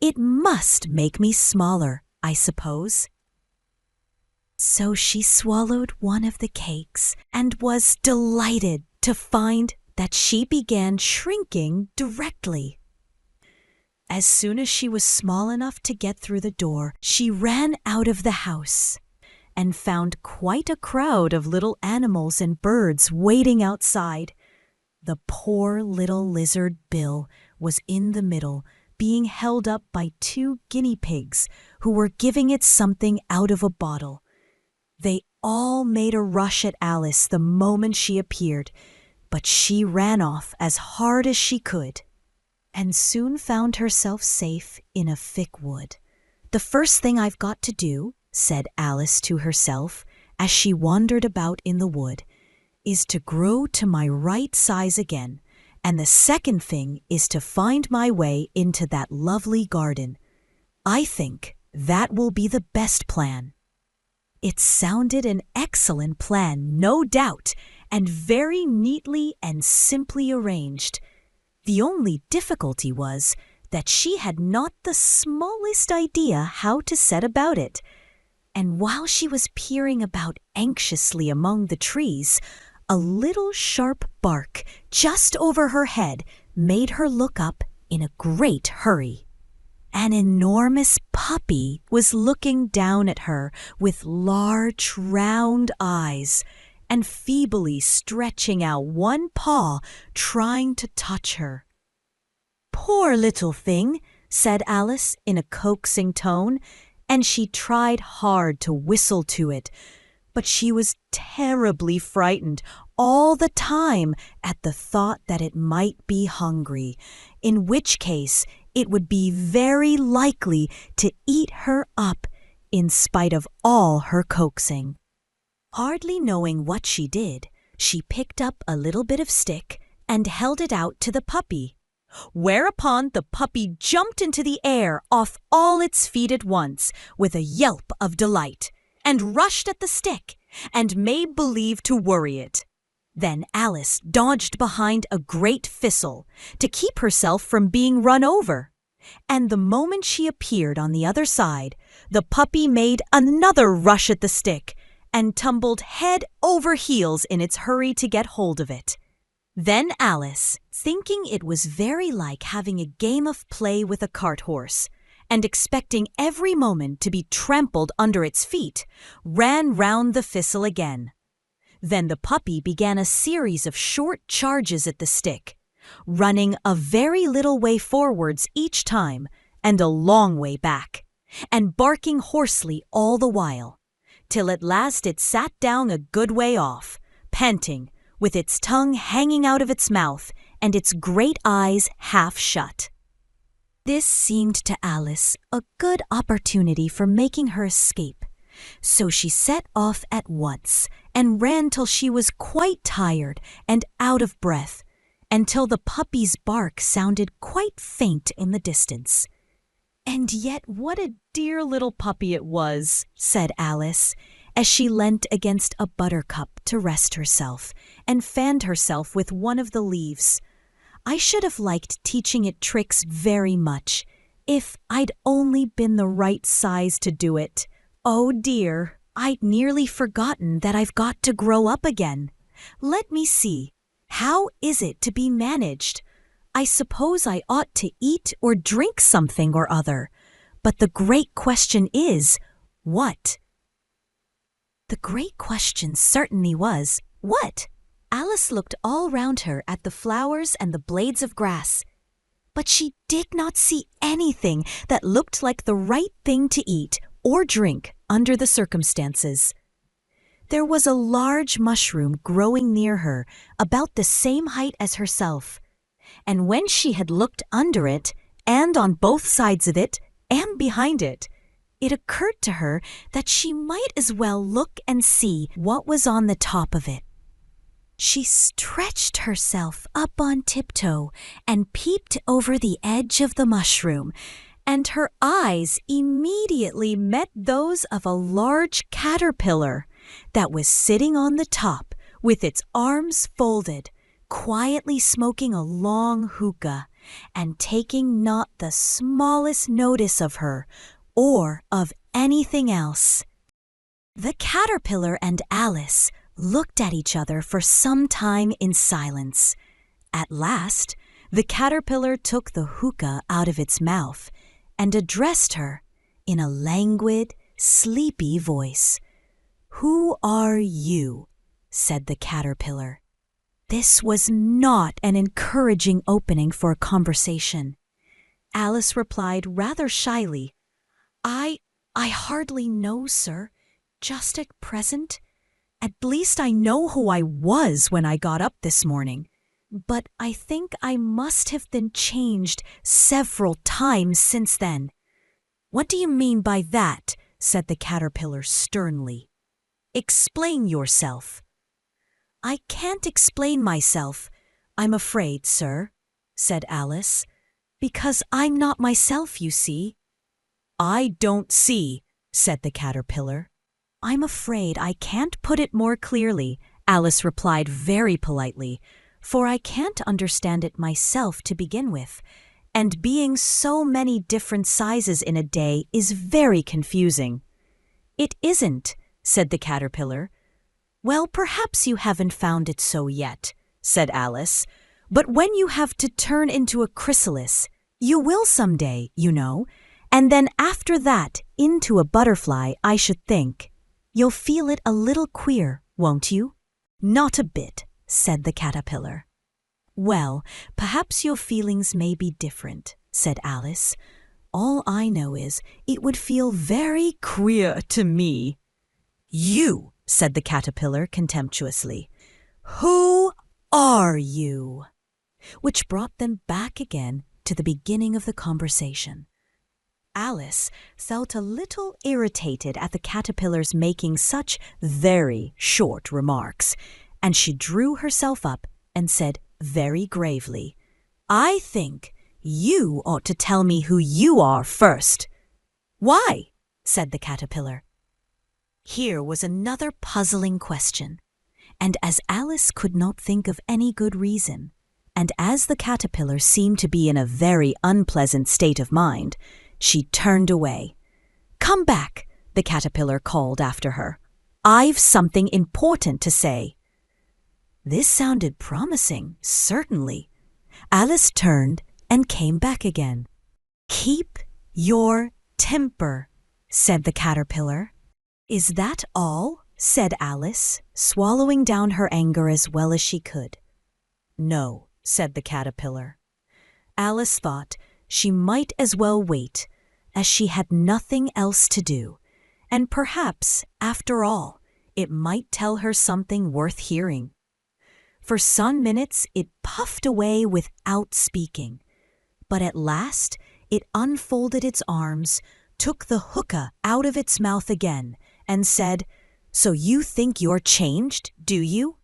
A: it must make me smaller, I suppose." So she swallowed one of the cakes and was delighted to find that she began shrinking directly. As soon as she was small enough to get through the door, she ran out of the house and found quite a crowd of little animals and birds waiting outside. The poor little lizard Bill was in the middle, being held up by 2 guinea pigs who were giving it something out of a bottle. They all made a rush at Alice the moment she appeared, but she ran off as hard as she could, and soon found herself safe in a thick wood. "The first thing I've got to do," said Alice to herself, as she wandered about in the wood, "is to grow to my right size again, and the second thing is to find my way into that lovely garden. I think that will be the best plan." It sounded an excellent plan, no doubt, and very neatly and simply arranged. The only difficulty was that she had not the smallest idea how to set about it. And while she was peering about anxiously among the trees, a little sharp bark just over her head made her look up in a great hurry. An enormous puppy was looking down at her with large, round eyes and feebly stretching out one paw, trying to touch her. "Poor little thing," said Alice in a coaxing tone, and she tried hard to whistle to it, but she was terribly frightened all the time at the thought that it might be hungry, in which case it would be very likely to eat her up in spite of all her coaxing. Hardly knowing what she did, she picked up a little bit of stick and held it out to the puppy, whereupon the puppy jumped into the air off all its feet at once with a yelp of delight, and rushed at the stick and made believe to worry it. Then Alice dodged behind a great thistle to keep herself from being run over. And the moment she appeared on the other side, the puppy made another rush at the stick and tumbled head over heels in its hurry to get hold of it. Then Alice, thinking it was very like having a game of play with a cart horse, and expecting every moment to be trampled under its feet, ran round the thistle again. Then the puppy began a series of short charges at the stick, running a very little way forwards each time and a long way back, and barking hoarsely all the while, till at last it sat down a good way off, panting, with its tongue hanging out of its mouth and its great eyes half shut. This seemed to Alice a good opportunity for making her escape, so she set off at once and ran till she was quite tired and out of breath, until the puppy's bark sounded quite faint in the distance. "And yet what a dear little puppy it was," said Alice, as she leant against a buttercup to rest herself and fanned herself with one of the leaves. "I should have liked teaching it tricks very much, if I'd only been the right size to do it. Oh dear, I'd nearly forgotten that I've got to grow up again. Let me see, how is it to be managed? I suppose I ought to eat or drink something or other, but the great question is, what?" The great question certainly was, what? Alice looked all round her at the flowers and the blades of grass, but she did not see anything that looked like the right thing to eat or drink under the circumstances. There was a large mushroom growing near her, about the same height as herself, and when she had looked under it, and on both sides of it, and behind it, it occurred to her that she might as well look and see what was on the top of it. She stretched herself up on tiptoe and peeped over the edge of the mushroom, and her eyes immediately met those of a large caterpillar that was sitting on the top with its arms folded, quietly smoking a long hookah and taking not the smallest notice of her or of anything else. The caterpillar and Alice looked at each other for some time in silence. At last, the caterpillar took the hookah out of its mouth and addressed her in a languid, sleepy voice. "Who are you?" said the caterpillar. This was not an encouraging opening for a conversation. Alice replied rather shyly, I hardly know, sir, just at present. At least I know who I was when I got up this morning, but I think I must have been changed several times since then." "What do you mean by that?" said the caterpillar sternly. "Explain yourself." "I can't explain myself, I'm afraid, sir," said Alice, "because I'm not myself, you see." "I don't see," said the caterpillar. "I'm afraid I can't put it more clearly," Alice replied very politely, "for I can't understand it myself to begin with, and being so many different sizes in a day is very confusing." "It isn't," said the caterpillar. "Well, perhaps you haven't found it so yet," said Alice, "but when you have to turn into a chrysalis, you will some day, you know, and then after that into a butterfly, I should think. You'll feel it a little queer, won't you?" "Not a bit," said the caterpillar. "Well, perhaps your feelings may be different," said Alice. "All I know is it would feel very queer to me." "You," said the caterpillar contemptuously. "Who are you?" Which brought them back again to the beginning of the conversation. Alice felt a little irritated at the caterpillar's making such very short remarks, and she drew herself up and said very gravely, "I think you ought to tell me who you are first." "Why?" said the caterpillar. Here was another puzzling question, and as Alice could not think of any good reason, and as the caterpillar seemed to be in a very unpleasant state of mind, she turned away. "Come back," the caterpillar called after her. "I've something important to say." This sounded promising, certainly. Alice turned and came back again. "Keep your temper," said the caterpillar. "Is that all?" said Alice, swallowing down her anger as well as she could. "No," said the caterpillar. Alice thought she might as well wait, as she had nothing else to do, and perhaps, after all, it might tell her something worth hearing. For some minutes it puffed away without speaking, but at last it unfolded its arms, took the hookah out of its mouth again, and said, "So you think you're changed, do you?"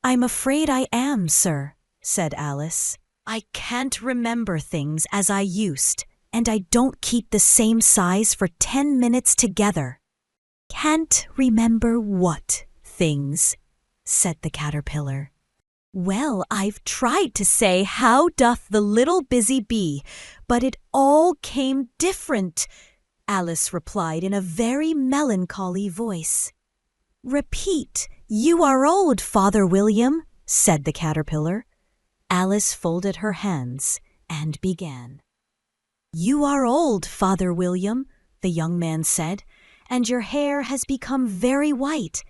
A: "I'm afraid I am, sir," said Alice. "I can't remember things as I used, and I don't keep the same size for 10 minutes together." Can't remember what things, said the caterpillar. Well, I've tried to say, how doth the little busy bee, but it all came different, Alice replied in a very melancholy voice. Repeat, you are old, Father William, said the caterpillar. Alice folded her hands and began. You are old, Father William, the young man said, and your hair has become very white,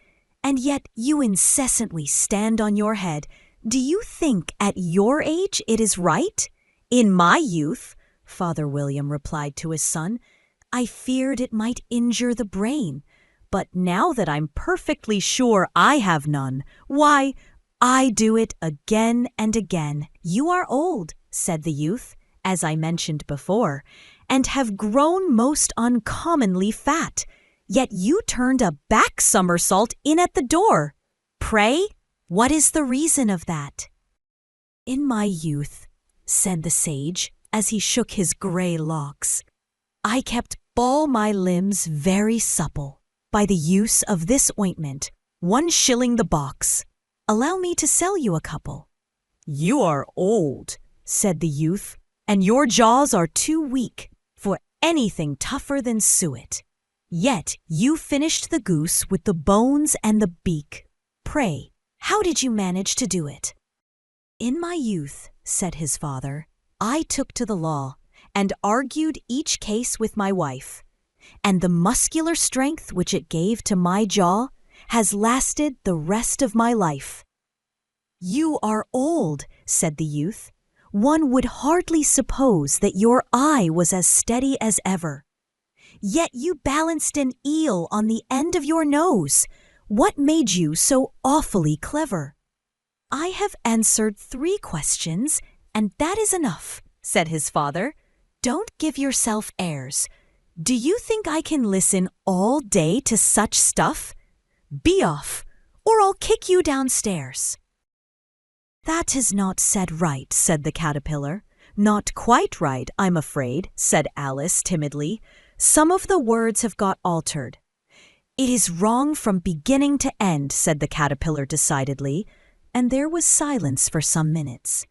A: and yet you incessantly stand on your head. Do you think at your age it is right? In my youth, Father William replied to his son, I feared it might injure the brain, but now that I'm perfectly sure I have none, why, I do it again and again. You are old, said the youth, as I mentioned before, and have grown most uncommonly fat. Yet you turned a back somersault in at the door. Pray, what is the reason of that? In my youth, said the sage, as he shook his grey locks, I kept all my limbs very supple by the use of this ointment, 1 shilling the box. Allow me to sell you a couple. You are old, said the youth, and your jaws are too weak for anything tougher than suet. Yet you finished the goose with the bones and the beak. Pray, how did you manage to do it? In my youth, said his father, I took to the law and argued each case with my wife, and the muscular strength which it gave to my jaw has lasted the rest of my life. You are old, said the youth. One would hardly suppose that your eye was as steady as ever. Yet you balanced an eel on the end of your nose. What made you so awfully clever? I have answered 3 questions, and that is enough, said his father. Don't give yourself airs. Do you think I can listen all day to such stuff? Be off, or I'll kick you downstairs. That is not said right, said the caterpillar. Not quite right, I'm afraid, said Alice timidly. Some of the words have got altered. It is wrong from beginning to end, said the caterpillar decidedly, and there was silence for some minutes.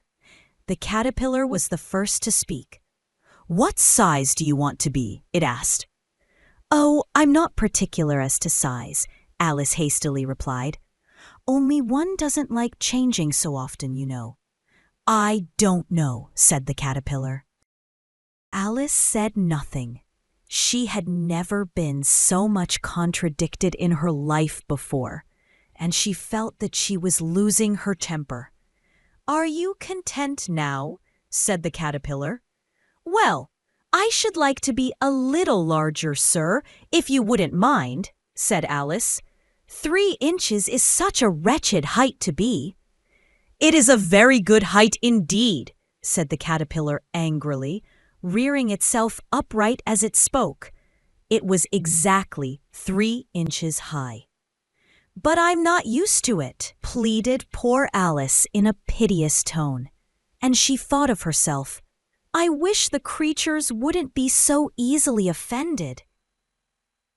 A: The caterpillar was the first to speak. What size do you want to be? It asked. Oh, I'm not particular as to size, Alice hastily replied. Only one doesn't like changing so often, you know. I don't know, said the caterpillar. Alice said nothing. She had never been so much contradicted in her life before, and she felt that she was losing her temper. Are you content now? Said the caterpillar. Well, I should like to be a little larger, sir, if you wouldn't mind, said Alice. 3 inches is such a wretched height to be. It is a very good height indeed, said the caterpillar angrily, rearing itself upright as it spoke. It was exactly 3 inches high. But I'm not used to it, pleaded poor Alice in a piteous tone. And she thought of herself, I wish the creatures wouldn't be so easily offended.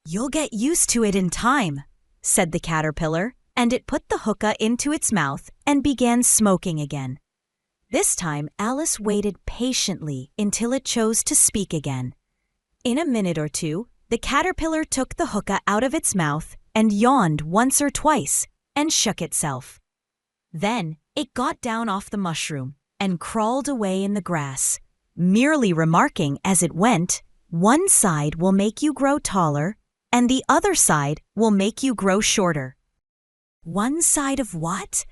A: You'll get used to it in time, said the caterpillar, and it put the hookah into its mouth and began smoking again. This time Alice waited patiently until it chose to speak again. In a minute or two, the caterpillar took the hookah out of its mouth and yawned once or twice and shook itself. Then it got down off the mushroom and crawled away in the grass, merely remarking as it went, one side will make you grow taller and the other side will make you grow shorter. One side of what?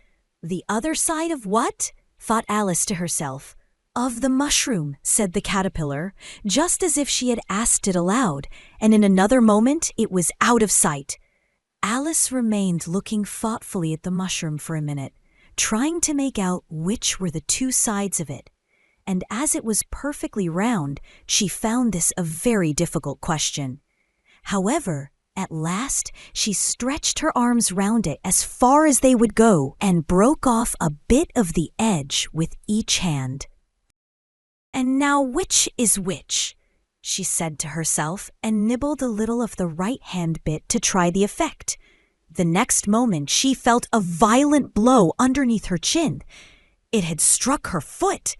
A: The other side of what? Thought Alice to herself. Of the mushroom, said the caterpillar, just as if she had asked it aloud, and in another moment it was out of sight. Alice remained looking thoughtfully at the mushroom for a minute, trying to make out which were the 2 sides of it. And as it was perfectly round, she found this a very difficult question. However, at last she stretched her arms round it as far as they would go and broke off a bit of the edge with each hand. And now which is which? she said to herself, and nibbled a little of the right hand bit to try the effect. The next moment she felt a violent blow underneath her chin. It had struck her foot.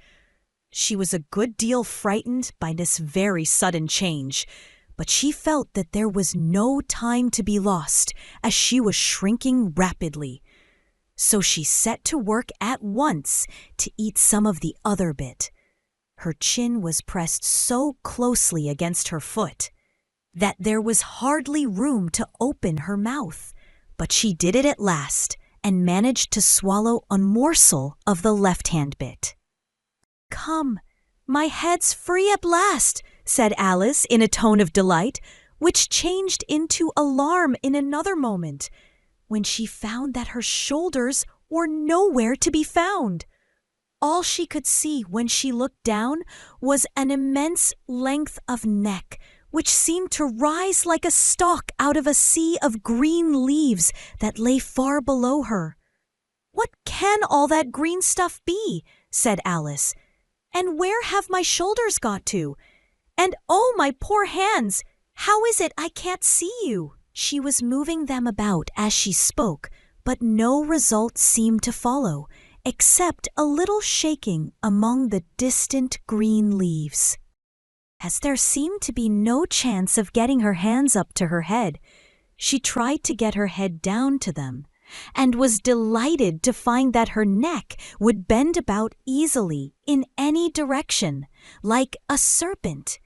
A: She was a good deal frightened by this very sudden change, but she felt that there was no time to be lost, as she was shrinking rapidly. So she set to work at once to eat some of the other bit. Her chin was pressed so closely against her foot that there was hardly room to open her mouth. But she did it at last and managed to swallow a morsel of the left-hand bit. "Come, my head's free at last," said Alice in a tone of delight, which changed into alarm in another moment, when she found that her shoulders were nowhere to be found. All she could see when she looked down was an immense length of neck, which seemed to rise like a stalk out of a sea of green leaves that lay far below her. "What can all that green stuff be?" said Alice. "And where have my shoulders got to? And oh, my poor hands, how is it I can't see you?" She was moving them about as she spoke, but no result seemed to follow, except a little shaking among the distant green leaves. As there seemed to be no chance of getting her hands up to her head, she tried to get her head down to them, and was delighted to find that her neck would bend about easily in any direction, like a serpent.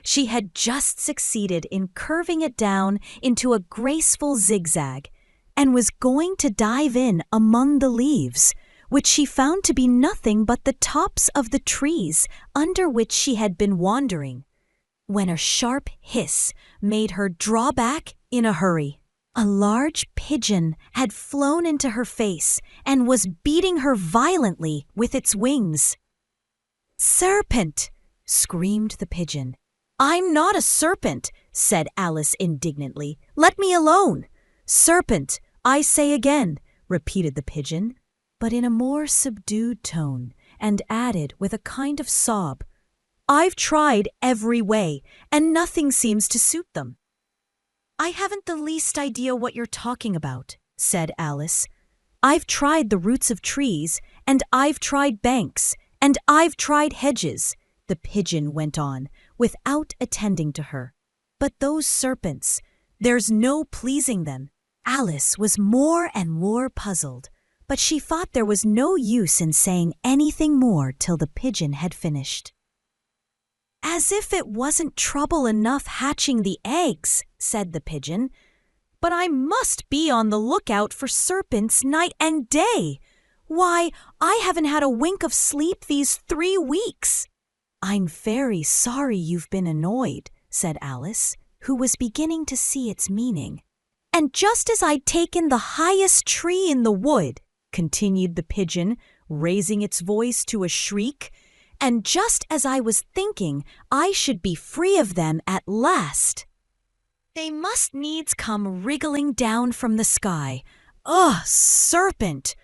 A: She had just succeeded in curving it down into a graceful zigzag, and was going to dive in among the leaves, which she found to be nothing but the tops of the trees under which she had been wandering, when a sharp hiss made her draw back in a hurry. A large pigeon had flown into her face and was beating her violently with its wings. "Serpent!" screamed the pigeon. "I'm not a serpent," said Alice indignantly. "Let me alone." "Serpent, I say again," repeated the pigeon, but in a more subdued tone, and added with a kind of sob, "I've tried every way, and nothing seems to suit them." "I haven't the least idea what you're talking about," said Alice. "I've tried the roots of trees, and I've tried banks, and I've tried hedges," the pigeon went on, without attending to her. "But those serpents, there's no pleasing them." Alice was more and more puzzled, but she thought there was no use in saying anything more till the pigeon had finished. "As if it wasn't trouble enough hatching the eggs," said the pigeon, "but I must be on the lookout for serpents night and day. Why, I haven't had a wink of sleep these 3 weeks." "I'm very sorry you've been annoyed," said Alice, who was beginning to see its meaning. "And just as I'd taken the highest tree in the wood," continued the pigeon, raising its voice to a shriek, "and just as I was thinking I should be free of them at last, they must needs come wriggling down from the sky. Ugh, serpent!"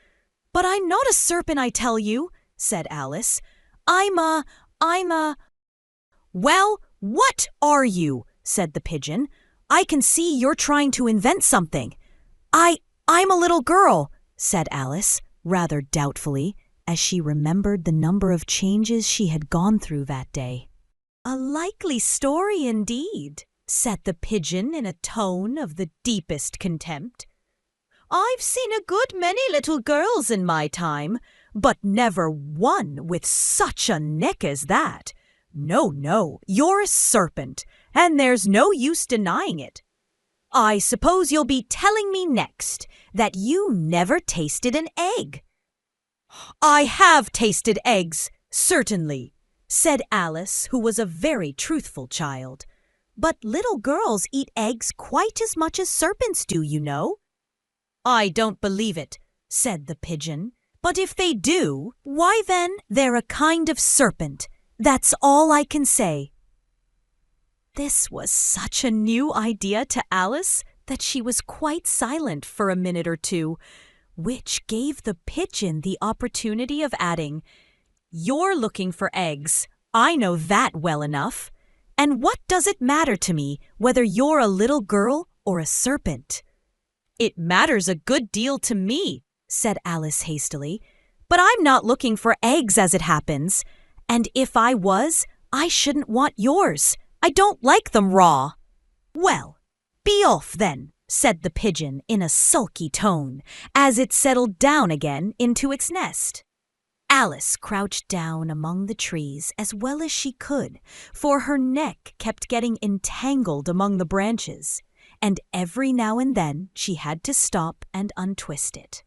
A: "But I'm not a serpent, I tell you," said Alice. I'm a... "Well, what are you?" said the pigeon. "I can see you're trying to invent something." I'm a little girl," said Alice, rather doubtfully, as she remembered the number of changes she had gone through that day. "A likely story indeed," said the pigeon in a tone of the deepest contempt. "I've seen a good many little girls in my time, but never one with such a neck as that. No, you're a serpent, and there's no use denying it. I suppose you'll be telling me next that you never tasted an egg." "I have tasted eggs, certainly," said Alice, who was a very truthful child. "But little girls eat eggs quite as much as serpents do, you know." "I don't believe it," said the pigeon. "But if they do, why then they're a kind of serpent. That's all I can say." This was such a new idea to Alice that she was quite silent for a minute or two, which gave the pigeon the opportunity of adding, "You're looking for eggs. I know that well enough. And what does it matter to me whether you're a little girl or a serpent?" "It matters a good deal to me," said Alice hastily. "But I'm not looking for eggs as it happens. And if I was, I shouldn't want yours. I don't like them raw." "Well, be off then," said the pigeon in a sulky tone, as it settled down again into its nest. Alice crouched down among the trees as well as she could, for her neck kept getting entangled among the branches, and every now and then she had to stop and untwist it.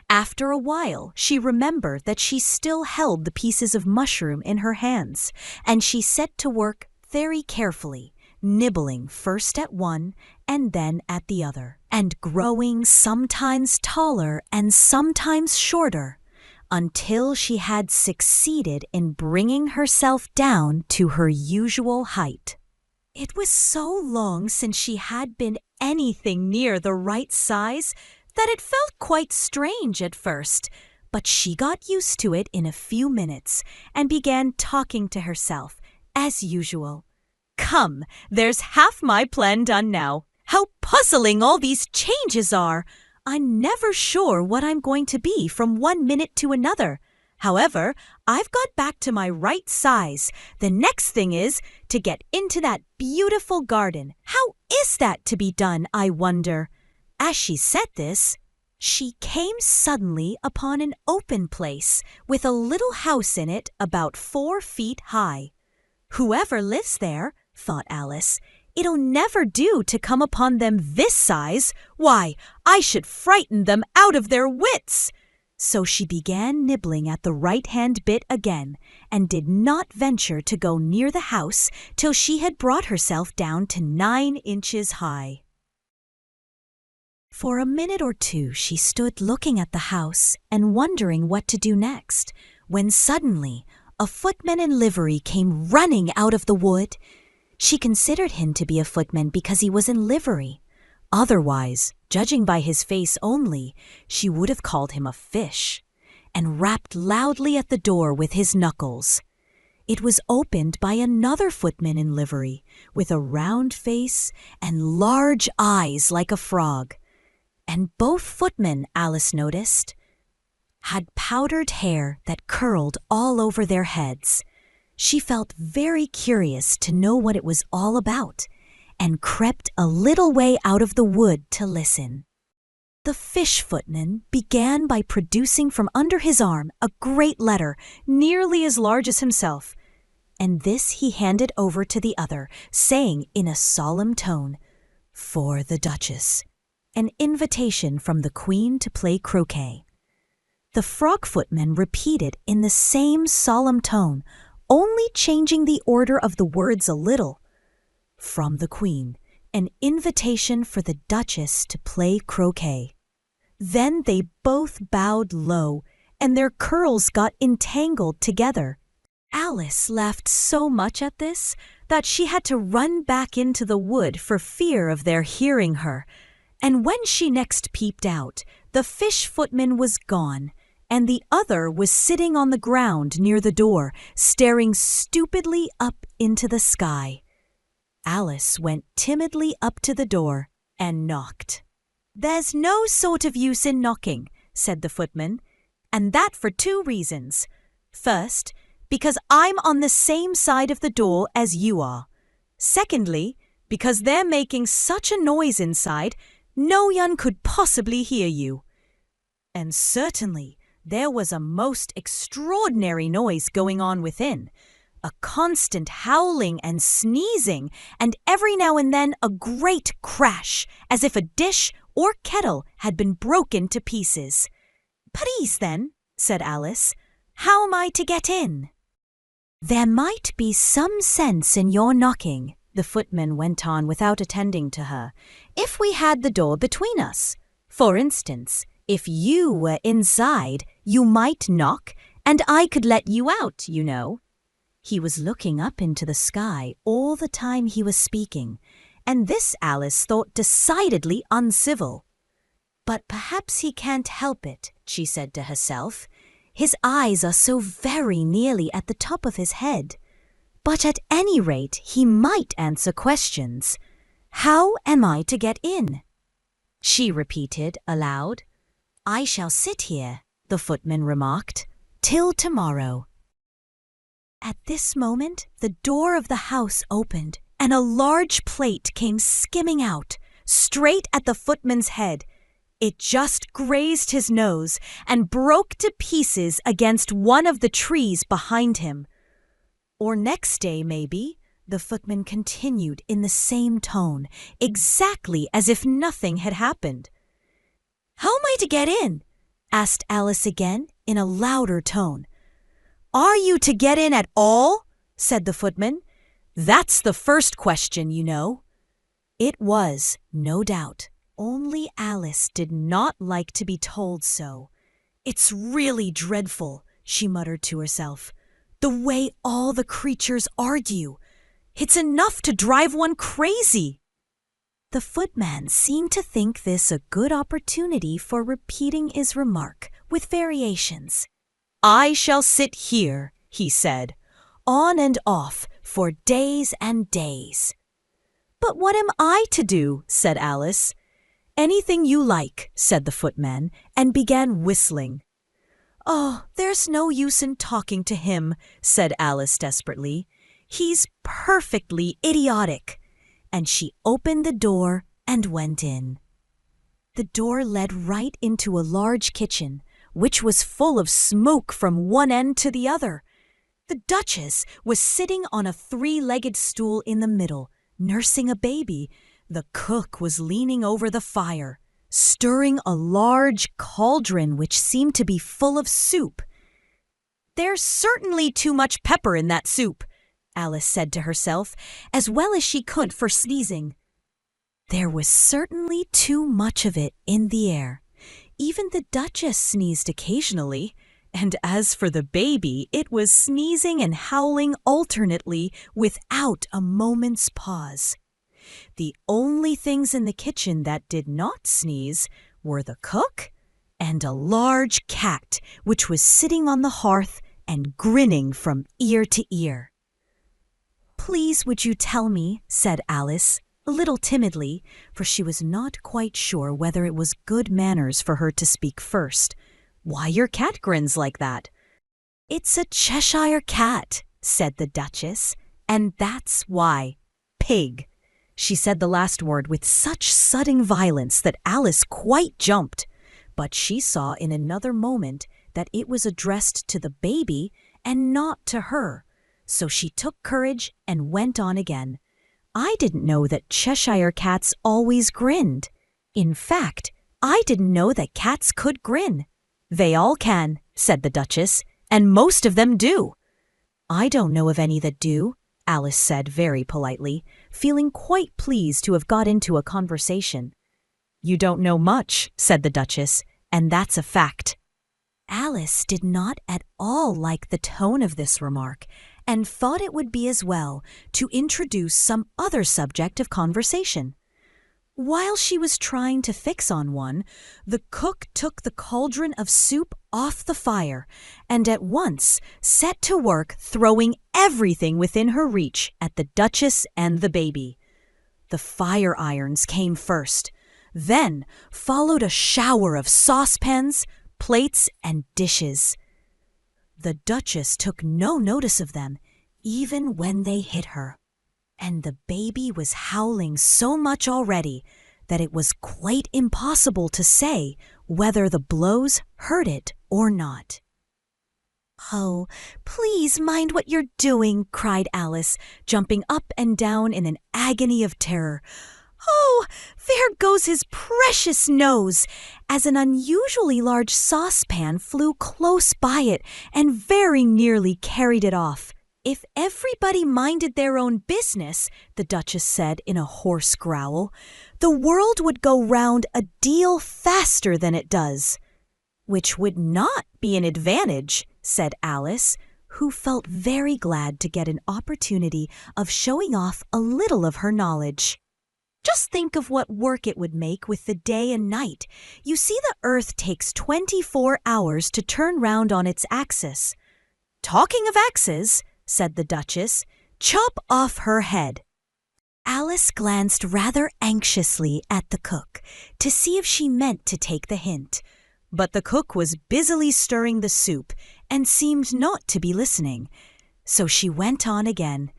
A: After a while, she remembered that she still held the pieces of mushroom in her hands, and she set to work very carefully, nibbling first at one and then at the other, and growing sometimes taller and sometimes shorter, until she had succeeded in bringing herself down to her usual height. It was so long since she had been anything near the right size that it felt quite strange at first, but she got used to it in a few minutes and began talking to herself, as usual. "Come, there's half my plan done now. How puzzling all these changes are! I'm never sure what I'm going to be from one minute to another. However, I've got back to my right size. The next thing is to get into that beautiful garden. How is that to be done, I wonder?" As she said this, she came suddenly upon an open place with a little house in it about 4 feet high. "Whoever lives there," thought Alice, "it'll never do to come upon them this size. Why, I should frighten them out of their wits." So she began nibbling at the right-hand bit again, and did not venture to go near the house till she had brought herself down to 9 inches high. For a minute or two she stood looking at the house and wondering what to do next, when suddenly a footman in livery came running out of the wood. She considered him to be a footman because he was in livery. Otherwise, judging by his face only, she would have called him a fish, and rapped loudly at the door with his knuckles. It was opened by another footman in livery, with a round face and large eyes like a frog. And both footmen, Alice noticed, had powdered hair that curled all over their heads. She felt very curious to know what it was all about, and crept a little way out of the wood to listen. The fish footman began by producing from under his arm a great letter nearly as large as himself, and this he handed over to the other, saying in a solemn tone, "For the Duchess," an invitation from the Queen to play croquet. The frog footman repeated in the same solemn tone, only changing the order of the words a little. "From the Queen, an invitation for the Duchess to play croquet." Then they both bowed low, and their curls got entangled together. Alice laughed so much at this that she had to run back into the wood for fear of their hearing her, and when she next peeped out, the fish footman was gone, and the other was sitting on the ground near the door, staring stupidly up into the sky. Alice went timidly up to the door and knocked. "There's no sort of use in knocking," said the footman, "and that for 2 reasons. First, because I'm on the same side of the door as you are. Secondly, because they're making such a noise inside, no one could possibly hear you." And certainly there was a most extraordinary noise going on within, a constant howling and sneezing, and every now and then a great crash, as if a dish or kettle had been broken to pieces. "Please then," said Alice, "how am I to get in?" "There might be some sense in your knocking," the footman went on without attending to her, "if we had the door between us. For instance, if you were inside, you might knock, and I could let you out, you know." He was looking up into the sky all the time he was speaking, and this Alice thought decidedly uncivil. "But perhaps he can't help it," she said to herself. "His eyes are so very nearly at the top of his head. but at any rate he might answer questions. "How am I to get in?" She repeated aloud. "I shall sit here," the footman remarked, "till tomorrow." At this moment, the door of the house opened, and a large plate came skimming out, straight at the footman's head. It just grazed his nose and broke to pieces against one of the trees behind him. "Or next day, maybe," the footman continued in the same tone, exactly as if nothing had happened. "How am I to get in?" asked Alice again in a louder tone. "Are you to get in at all?" said the footman. "That's the first question, you know." It was, no doubt, only Alice did not like to be told so. "It's really dreadful," she muttered to herself, "the way all the creatures argue. It's enough to drive one crazy." The footman seemed to think this a good opportunity for repeating his remark with variations. "I shall sit here," he said, "on and off for days and days." "But what am I to do?" said Alice. "Anything you like," said the footman, and began whistling. "Oh, there's no use in talking to him," said Alice desperately. "He's perfectly idiotic." And she opened the door and went in. The door led right into a large kitchen, which was full of smoke from one end to the other. The Duchess was sitting on a three-legged stool in the middle, nursing a baby. The cook was leaning over the fire, stirring a large cauldron which seemed to be full of soup. "There's certainly too much pepper in that soup," Alice said to herself, as well as she could for sneezing. There was certainly too much of it in the air. Even the Duchess sneezed occasionally, and as for the baby, it was sneezing and howling alternately without a moment's pause. The only things in the kitchen that did not sneeze were the cook and a large cat which was sitting on the hearth and grinning from ear to ear. "Please, would you tell me," said Alice, a little timidly, for she was not quite sure whether it was good manners for her to speak first, "why your cat grins like that?" "It's a Cheshire cat," said the Duchess, "and that's why. Pig." She said the last word with such sudden violence that Alice quite jumped, but she saw in another moment that it was addressed to the baby and not to her. So she took courage and went on again. "I didn't know that Cheshire cats always grinned. In fact, I didn't know that cats could grin." "They all can," said the Duchess, "and most of them do." "I don't know of any that do," Alice said very politely, feeling quite pleased to have got into a conversation. "You don't know much," said the Duchess, "and that's a fact." Alice did not at all like the tone of this remark, and thought it would be as well to introduce some other subject of conversation. While she was trying to fix on one, the cook took the cauldron of soup off the fire and at once set to work throwing everything within her reach at the Duchess and the baby. The fire irons came first. Then followed a shower of saucepans, plates, and dishes. The Duchess took no notice of them, even when they hit her. And the baby was howling so much already that it was quite impossible to say whether the blows hurt it or not. "Oh, please mind what you're doing," cried Alice, jumping up and down in an agony of terror. "Oh, there goes his precious nose!" as an unusually large saucepan flew close by it and very nearly carried it off. "If everybody minded their own business," the Duchess said in a hoarse growl, "the world would go round a deal faster than it does." "Which would not be an advantage," said Alice, who felt very glad to get an opportunity of showing off a little of her knowledge. "Just think of what work it would make with the day and night. You see, the Earth takes 24 hours to turn round on its axis." "Talking of axes," said the Duchess, Chop off her head." Alice glanced rather anxiously at the cook to see if she meant to take the hint, but the cook was busily stirring the soup and seemed not to be listening. So she went on again.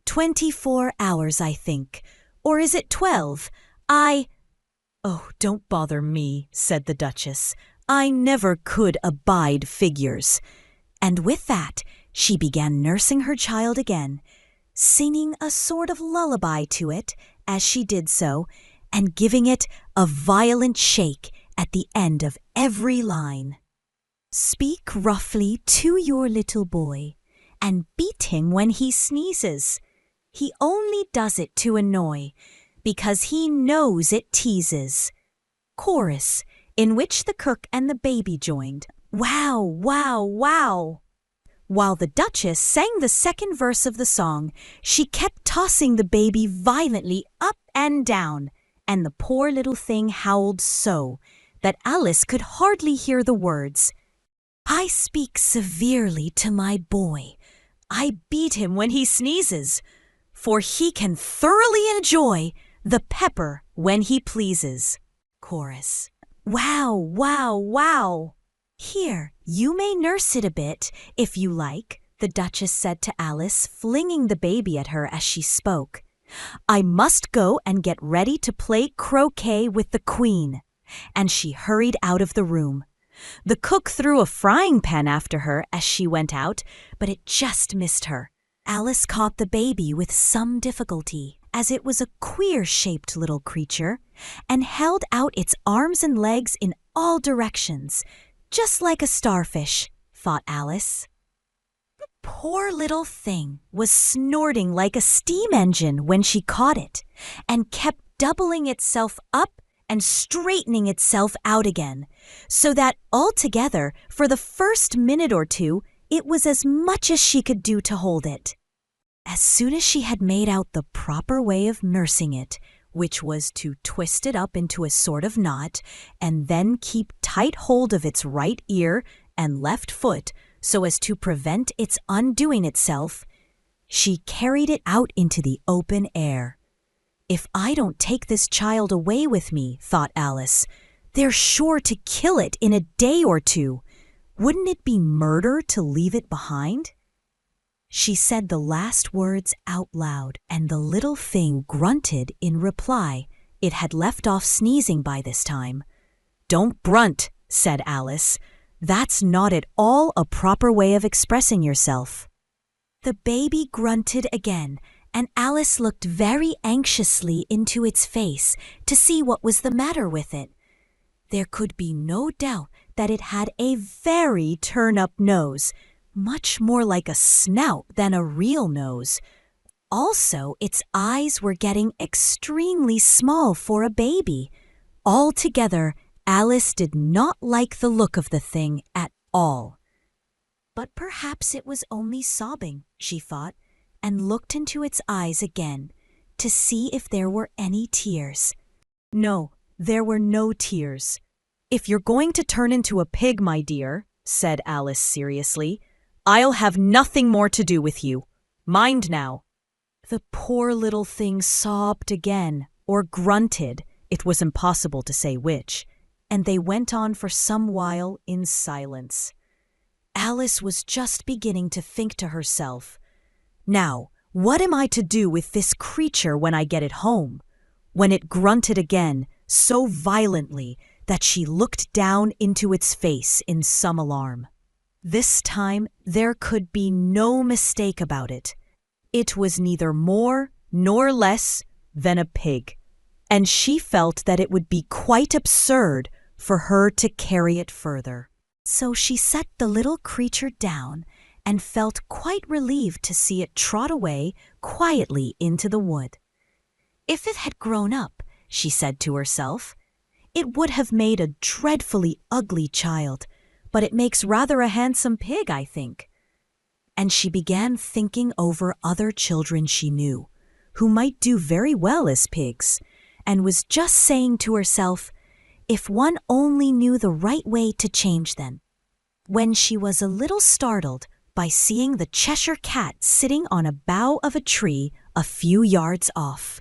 A: 24 hours, I think. Or is it 12? Oh, don't bother me," said the Duchess. "I never could abide figures." And with that, she began nursing her child again, singing a sort of lullaby to it as she did so, and giving it a violent shake at the end of every line. "Speak roughly to your little boy, and beat him when he sneezes. He only does it to annoy, because he knows it teases." Chorus, in which the cook and the baby joined. Wow, wow, wow! While the Duchess sang the second verse of the song, she kept tossing the baby violently up and down, and the poor little thing howled so that Alice could hardly hear the words. "I speak severely to my boy. I beat him when he sneezes, for he can thoroughly enjoy the pepper when he pleases." Chorus. Wow, wow, wow! "Here, you may nurse it a bit, if you like," the Duchess said to Alice, flinging the baby at her as she spoke. "I must go and get ready to play croquet with the Queen." And she hurried out of the room. The cook threw a frying pan after her as she went out, but it just missed her. Alice caught the baby with some difficulty, as it was a queer-shaped little creature, and held out its arms and legs in all directions, just like a starfish, thought Alice. The poor little thing was snorting like a steam engine when she caught it, and kept doubling itself up and straightening itself out again, so that altogether, for the first minute or two, it was as much as she could do to hold it. As soon as she had made out the proper way of nursing it, which was to twist it up into a sort of knot, and then keep tight hold of its right ear and left foot so as to prevent its undoing itself, she carried it out into the open air. "If I don't take this child away with me," thought Alice, "they're sure to kill it in a day or two. Wouldn't it be murder to leave it behind?" She said the last words out loud, and the little thing grunted in reply. It had left off sneezing by this time. "Don't grunt," said Alice. "That's not at all a proper way of expressing yourself." The baby grunted again, and Alice looked very anxiously into its face to see what was the matter with it. There could be no doubt that it had a very turn-up nose, much more like a snout than a real nose. Also, its eyes were getting extremely small for a baby. Altogether, Alice did not like the look of the thing at all. But perhaps it was only sobbing, she thought, and looked into its eyes again to see if there were any tears. No, there were no tears. "If you're going to turn into a pig, my dear," said Alice seriously, "I'll have nothing more to do with you. Mind now." The poor little thing sobbed again, or grunted, it was impossible to say which, and they went on for some while in silence. Alice was just beginning to think to herself, "Now, what am I to do with this creature when I get it home?" when it grunted again so violently that she looked down into its face in some alarm. This time there could be no mistake about it. It was neither more nor less than a pig, and she felt that it would be quite absurd for her to carry it further. So she set the little creature down and felt quite relieved to see it trot away quietly into the wood. If it had grown up, she said to herself, it would have made a dreadfully ugly child, but it makes rather a handsome pig, I think. And she began thinking over other children she knew, who might do very well as pigs, and was just saying to herself, if one only knew the right way to change them, when she was a little startled by seeing the Cheshire Cat sitting on a bough of a tree a few yards off.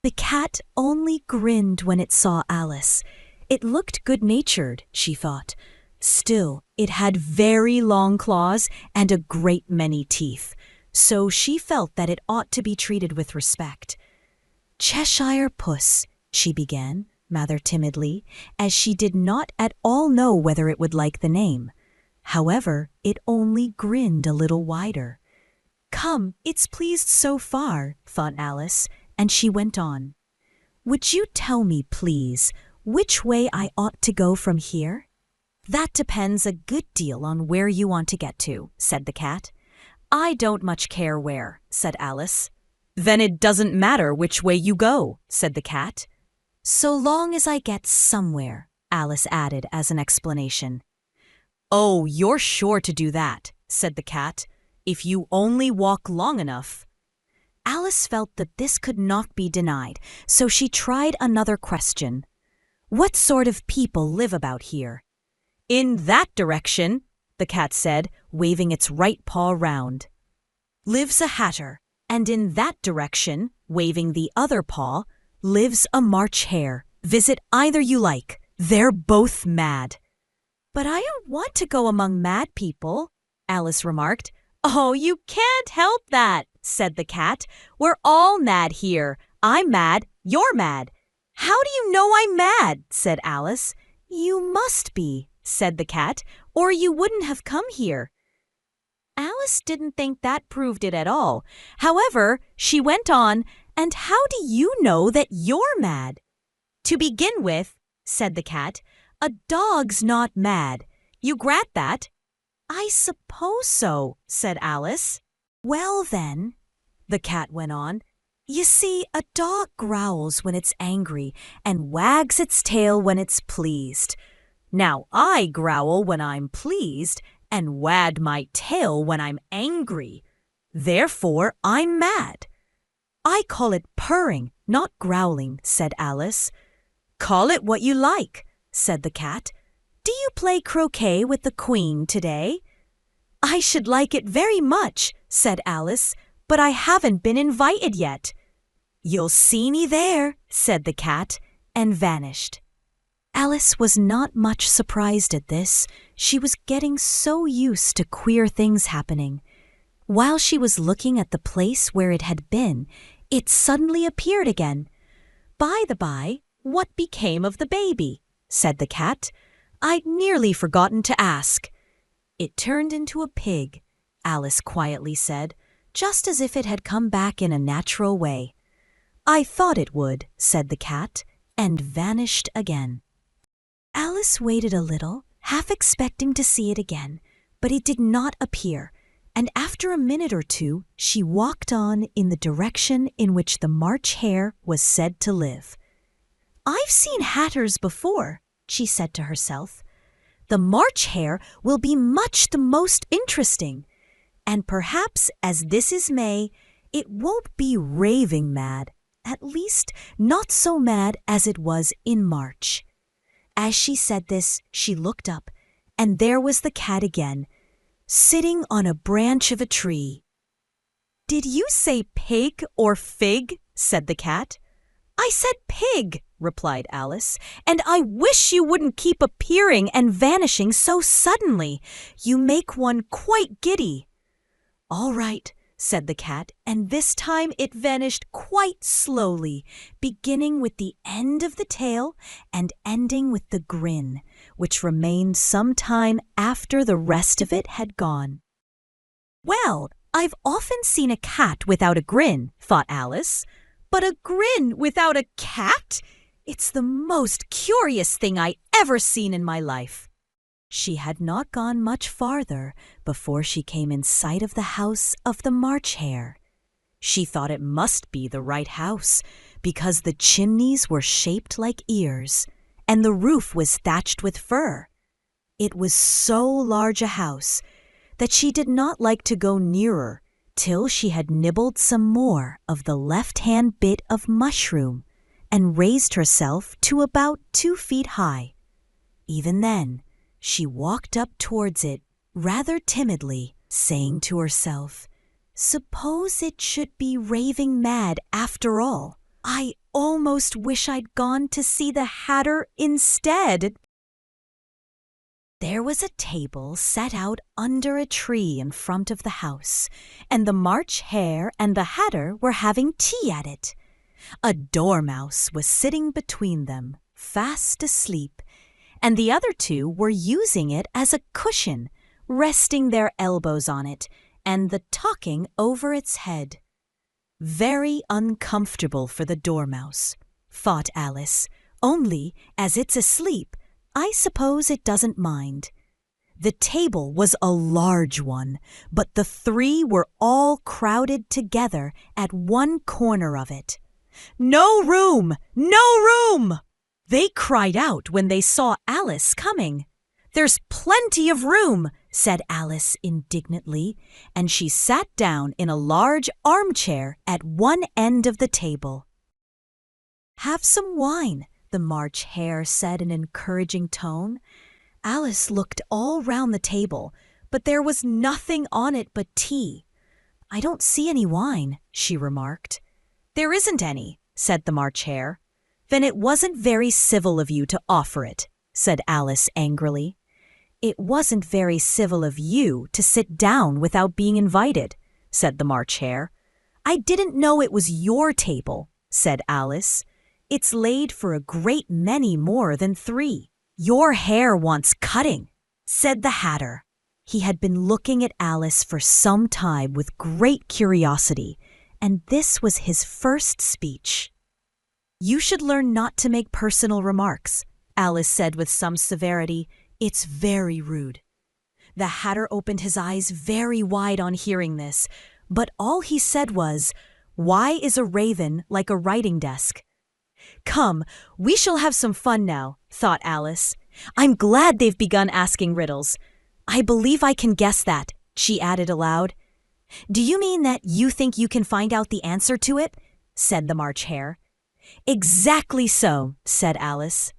A: The cat only grinned when it saw Alice. It looked good-natured, she thought. Still, it had very long claws and a great many teeth, so she felt that it ought to be treated with respect. "Cheshire Puss," she began, rather timidly, as she did not at all know whether it would like the name. However, it only grinned a little wider. "Come, it's pleased so far," thought Alice, and she went on. "Would you tell me, please, which way I ought to go from here?" "That depends a good deal on where you want to get to," said the cat. "I don't much care where," said Alice. "Then it doesn't matter which way you go," said the cat. "So long as I get somewhere," Alice added as an explanation. "Oh, you're sure to do that," said the cat, "if you only walk long enough." Alice felt that this could not be denied, so she tried another question. "What sort of people live about here?" "In that direction," the cat said, waving its right paw round, "lives a hatter, and in that direction, waving the other paw, lives a March hare. Visit either you like. They're both mad." "But I don't want to go among mad people," Alice remarked. "Oh, you can't help that," said the cat. "We're all mad here. I'm mad, you're mad." "How do you know I'm mad?" said Alice. "You must be," said the cat, "or you wouldn't have come here." Alice didn't think that proved it at all. However, she went on, "And how do you know that you're mad?" "To begin with," said the cat, "a dog's not mad. You grant that?" "I suppose so," said Alice. "Well then," the cat went on, "you see, a dog growls when it's angry and wags its tail when it's pleased. Now, I growl when I'm pleased and wag my tail when I'm angry. Therefore, I'm mad." "I call it purring, not growling," said Alice. "Call it what you like," said the cat. "Do you play croquet with the Queen today?" "I should like it very much," said Alice, "but I haven't been invited yet." "You'll see me there," said the cat, and vanished. Alice was not much surprised at this. She was getting so used to queer things happening. While she was looking at the place where it had been, it suddenly appeared again. "By the by, what became of the baby?" said the cat. "I'd nearly forgotten to ask." "It turned into a pig," Alice quietly said, just as if it had come back in a natural way. "I thought it would," said the cat, and vanished again. Alice waited a little, half expecting to see it again, but it did not appear, and after a minute or two she walked on in the direction in which the March hare was said to live. "I've seen hatters before," she said to herself. "The March hare will be much the most interesting, and perhaps as this is May, it won't be raving mad, at least not so mad as it was in March." As she said this, she looked up, and there was the cat again, sitting on a branch of a tree. "Did you say pig or fig?" said the cat. "I said pig," replied Alice, "and I wish you wouldn't keep appearing and vanishing so suddenly. You make one quite giddy." "All right," said the cat, and this time it vanished quite slowly, beginning with the end of the tail and ending with the grin, which remained some time after the rest of it had gone. "Well, I've often seen a cat without a grin," thought Alice, "but a grin without a cat? It's the most curious thing I ever seen in my life." She had not gone much farther before she came in sight of the house of the March hare. She thought it must be the right house, because the chimneys were shaped like ears, and the roof was thatched with fur. It was so large a house that she did not like to go nearer till she had nibbled some more of the left-hand bit of mushroom and raised herself to about 2 feet high. Even then, she walked up towards it rather timidly, saying to herself, "Suppose it should be raving mad after all. I almost wish I'd gone to see the Hatter instead." There was a table set out under a tree in front of the house, and the March Hare and the Hatter were having tea at it. A dormouse was sitting between them, fast asleep, and the other two were using it as a cushion, resting their elbows on it, and talking over its head. Very uncomfortable for the dormouse, thought Alice, only, as it's asleep, I suppose it doesn't mind. The table was a large one, but the three were all crowded together at one corner of it. "No room! No room!" they cried out when they saw Alice coming. "There's plenty of room," said Alice indignantly, and she sat down in a large armchair at one end of the table. "Have some wine," the March Hare said in an encouraging tone. Alice looked all round the table, but there was nothing on it but tea. "I don't see any wine," she remarked. "There isn't any," said the March Hare. "Then it wasn't very civil of you to offer it," said Alice angrily. "It wasn't very civil of you to sit down without being invited," said the March Hare. "I didn't know it was your table," said Alice. "It's laid for a great many more than 3. "Your hair wants cutting," said the Hatter. He had been looking at Alice for some time with great curiosity, and this was his first speech. "You should learn not to make personal remarks," Alice said with some severity. "It's very rude." The Hatter opened his eyes very wide on hearing this, but all he said was, "Why is a raven like a writing desk?" "Come, we shall have some fun now," thought Alice. "I'm glad they've begun asking riddles. I believe I can guess that," she added aloud. "Do you mean that you think you can find out the answer to it?" said the March Hare. "Exactly so," said Alice.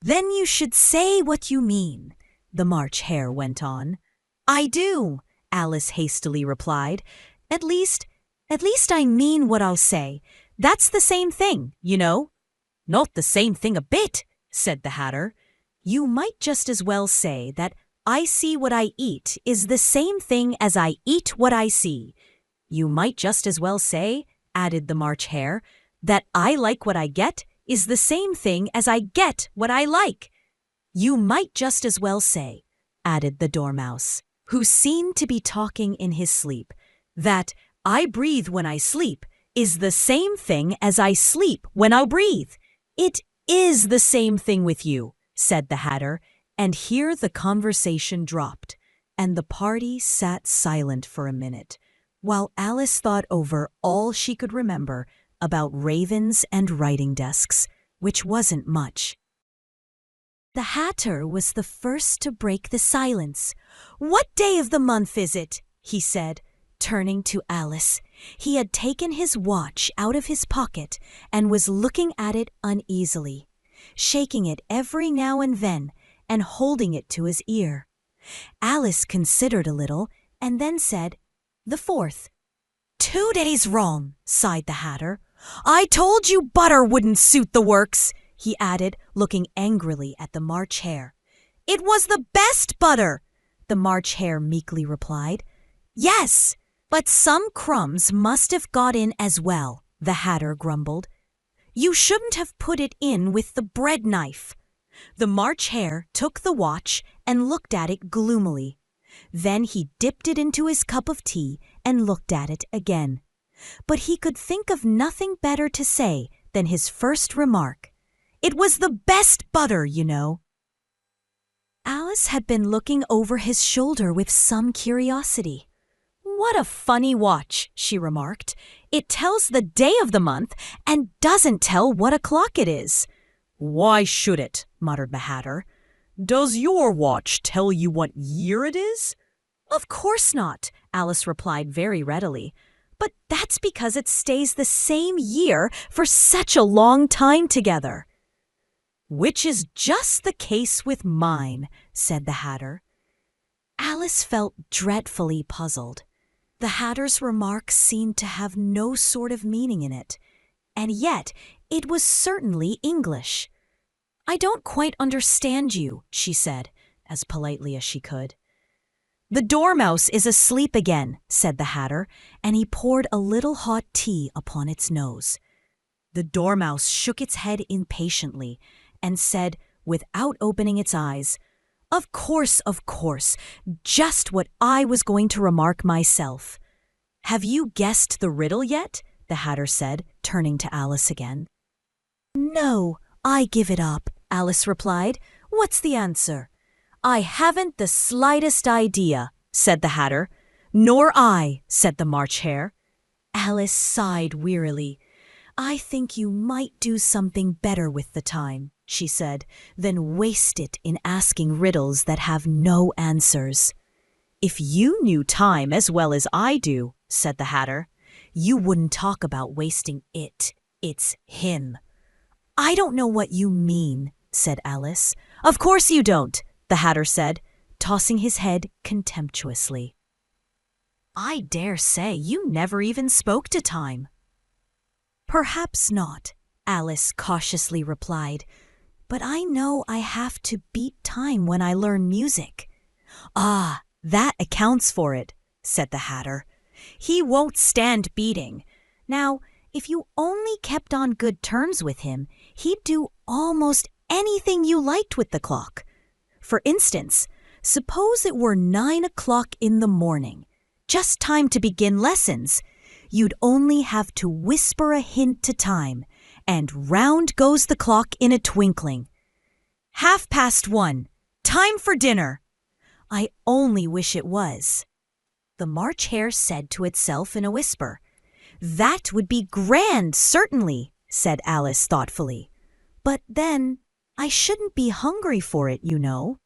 A: "Then you should say what you mean," the March Hare went on. "I do," Alice hastily replied. At least I mean what I'll say. That's the same thing, you know." "Not the same thing a bit," said the Hatter. "You might just as well say that I see what I eat is the same thing as I eat what I see. You might just as well say," added the March Hare, "that I like what I get is the same thing as I get what I like. You might just as well say," added the Dormouse, who seemed to be talking in his sleep, "that I breathe when I sleep is the same thing as I sleep when I breathe." "It is the same thing with you," said the Hatter, and here the conversation dropped, and the party sat silent for a minute, while Alice thought over all she could remember about ravens and writing desks, which wasn't much. The Hatter was the first to break the silence. "What day of the month is it?" he said, turning to Alice. He had taken his watch out of his pocket and was looking at it uneasily, shaking it every now and then and holding it to his ear. Alice considered a little and then said, "The 4th. "2 days wrong," sighed the Hatter. "I told you butter wouldn't suit the works," he added, looking angrily at the March Hare. "It was the best butter," the March Hare meekly replied. "Yes, but some crumbs must have got in as well," the Hatter grumbled. "You shouldn't have put it in with the bread knife." The March Hare took the watch and looked at it gloomily. Then he dipped it into his cup of tea and looked at it again. But he could think of nothing better to say than his first remark. "It was the best butter, you know." Alice had been looking over his shoulder with some curiosity. "What a funny watch," she remarked. "It tells the day of the month and doesn't tell what o'clock it is." "Why should it?" muttered the Hatter. "Does your watch tell you what year it is?" "Of course not," Alice replied very readily. "But that's because it stays the same year for such a long time together." "Which is just the case with mine," said the Hatter. Alice felt dreadfully puzzled. The Hatter's remarks seemed to have no sort of meaning in it, and yet it was certainly English. "I don't quite understand you," she said, as politely as she could. "The Dormouse is asleep again," said the Hatter, and he poured a little hot tea upon its nose. The Dormouse shook its head impatiently and said, without opening its eyes, of course, just what I was going to remark myself." "Have you guessed the riddle yet?" the Hatter said, turning to Alice again. "No, I give it up," Alice replied. "What's the answer?" "I haven't the slightest idea," said the Hatter. "Nor I," said the March Hare. Alice sighed wearily. "I think you might do something better with the time," she said, "than waste it in asking riddles that have no answers." "If you knew time as well as I do," said the Hatter, "you wouldn't talk about wasting it. It's him." "I don't know what you mean," said Alice. "Of course you don't," the Hatter said, tossing his head contemptuously. "I dare say you never even spoke to time." "Perhaps not," Alice cautiously replied, "but I know I have to beat time when I learn music." "Ah, that accounts for it," said the Hatter. "He won't stand beating. Now, if you only kept on good terms with him, he'd do almost anything you liked with the clock. For instance, suppose it were 9 o'clock in the morning, just time to begin lessons. You'd only have to whisper a hint to time, and round goes the clock in a twinkling. 1:30, time for dinner. I only wish it was." The March Hare said to itself in a whisper. "That would be grand, certainly," said Alice thoughtfully. "But then, I shouldn't be hungry for it, you know."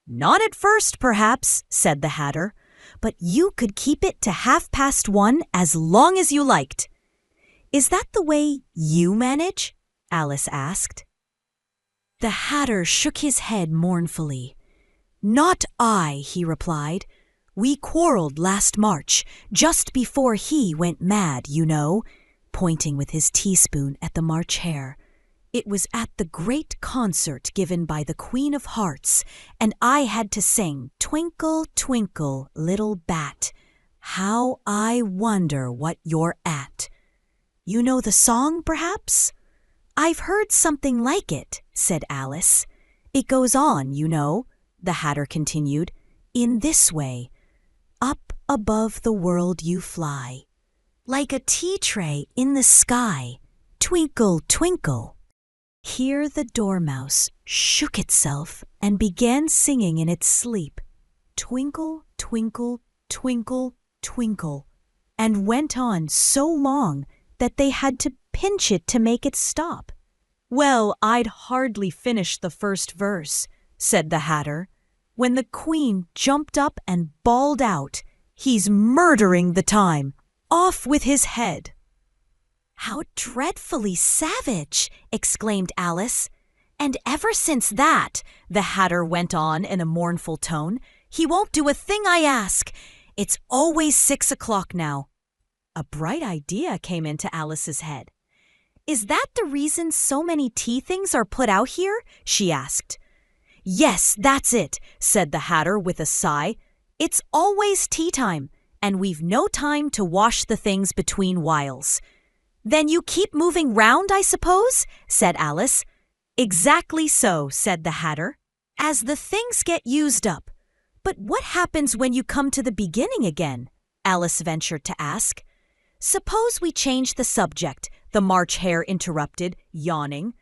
A: "Not at first, perhaps," said the Hatter, "but you could keep it to 1:30 as long as you liked." "Is that the way you manage?" Alice asked. The Hatter shook his head mournfully. "Not I," he replied. "We quarreled last March, just before he went mad, you know," pointing with his teaspoon at the March Hare. "It was at the great concert given by the Queen of Hearts, and I had to sing 'Twinkle, twinkle, little bat, how I wonder what you're at.' You know the song, perhaps?" "I've heard something like it," said Alice. "It goes on, you know," the Hatter continued, "in this way. Up above the world you fly, like a tea tray in the sky. Twinkle, twinkle." Here the Dormouse shook itself and began singing in its sleep, "Twinkle, twinkle, twinkle, twinkle," and went on so long that they had to pinch it to make it stop. "Well, I'd hardly finished the first verse," said the Hatter, when the Queen jumped up and bawled out, "He's murdering the time! Off with his head!" "How dreadfully savage!" exclaimed Alice. "And ever since that," the Hatter went on in a mournful tone, "he won't do a thing I ask. It's always 6 o'clock now." A bright idea came into Alice's head. "Is that the reason so many tea things are put out here?" she asked. "Yes, that's it," said the Hatter with a sigh. "It's always tea time, and we've no time to wash the things between whiles." "Then you keep moving round, I suppose?" said Alice. "Exactly so," said the Hatter, "as the things get used up." "But what happens when you come to the beginning again?" Alice ventured to ask. "Suppose we change the subject," the March Hare interrupted, yawning.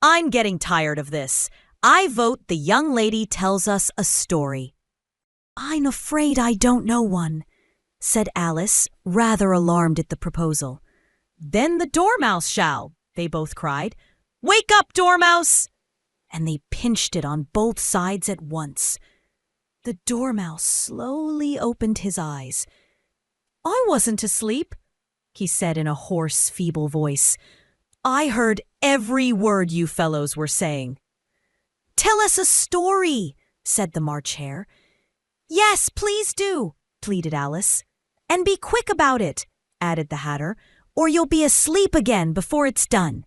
A: "I'm getting tired of this. I vote the young lady tells us a story." "I'm afraid I don't know one," said Alice, rather alarmed at the proposal. "Then the Dormouse shall," they both cried. "Wake up, Dormouse!" And they pinched it on both sides at once. The Dormouse slowly opened his eyes. "I wasn't asleep," he said in a hoarse, feeble voice. "I heard every word you fellows were saying." "Tell us a story," said the March Hare. Yes, please do, pleaded Alice. And be quick about it, added the Hatter, or you'll be asleep again before it's done.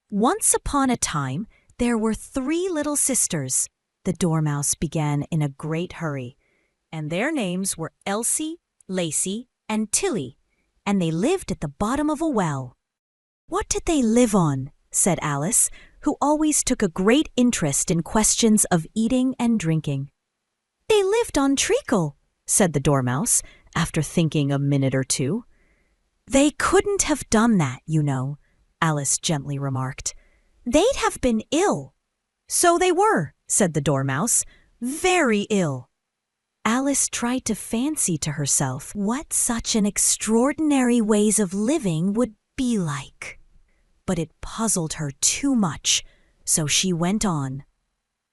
A: Once upon a time, there were 3 little sisters. The Dormouse began in a great hurry, and their names were Elsie, Lacey, and Tilly, and they lived at the bottom of a well. What did they live on? Said Alice, who always took a great interest in questions of eating and drinking. They lived on treacle, said the Dormouse, after thinking a minute or two. They couldn't have done that, you know, Alice gently remarked. They'd have been ill. So they were, said the Dormouse, very ill. Alice tried to fancy to herself what such an extraordinary ways of living would be like. But it puzzled her too much, so she went on.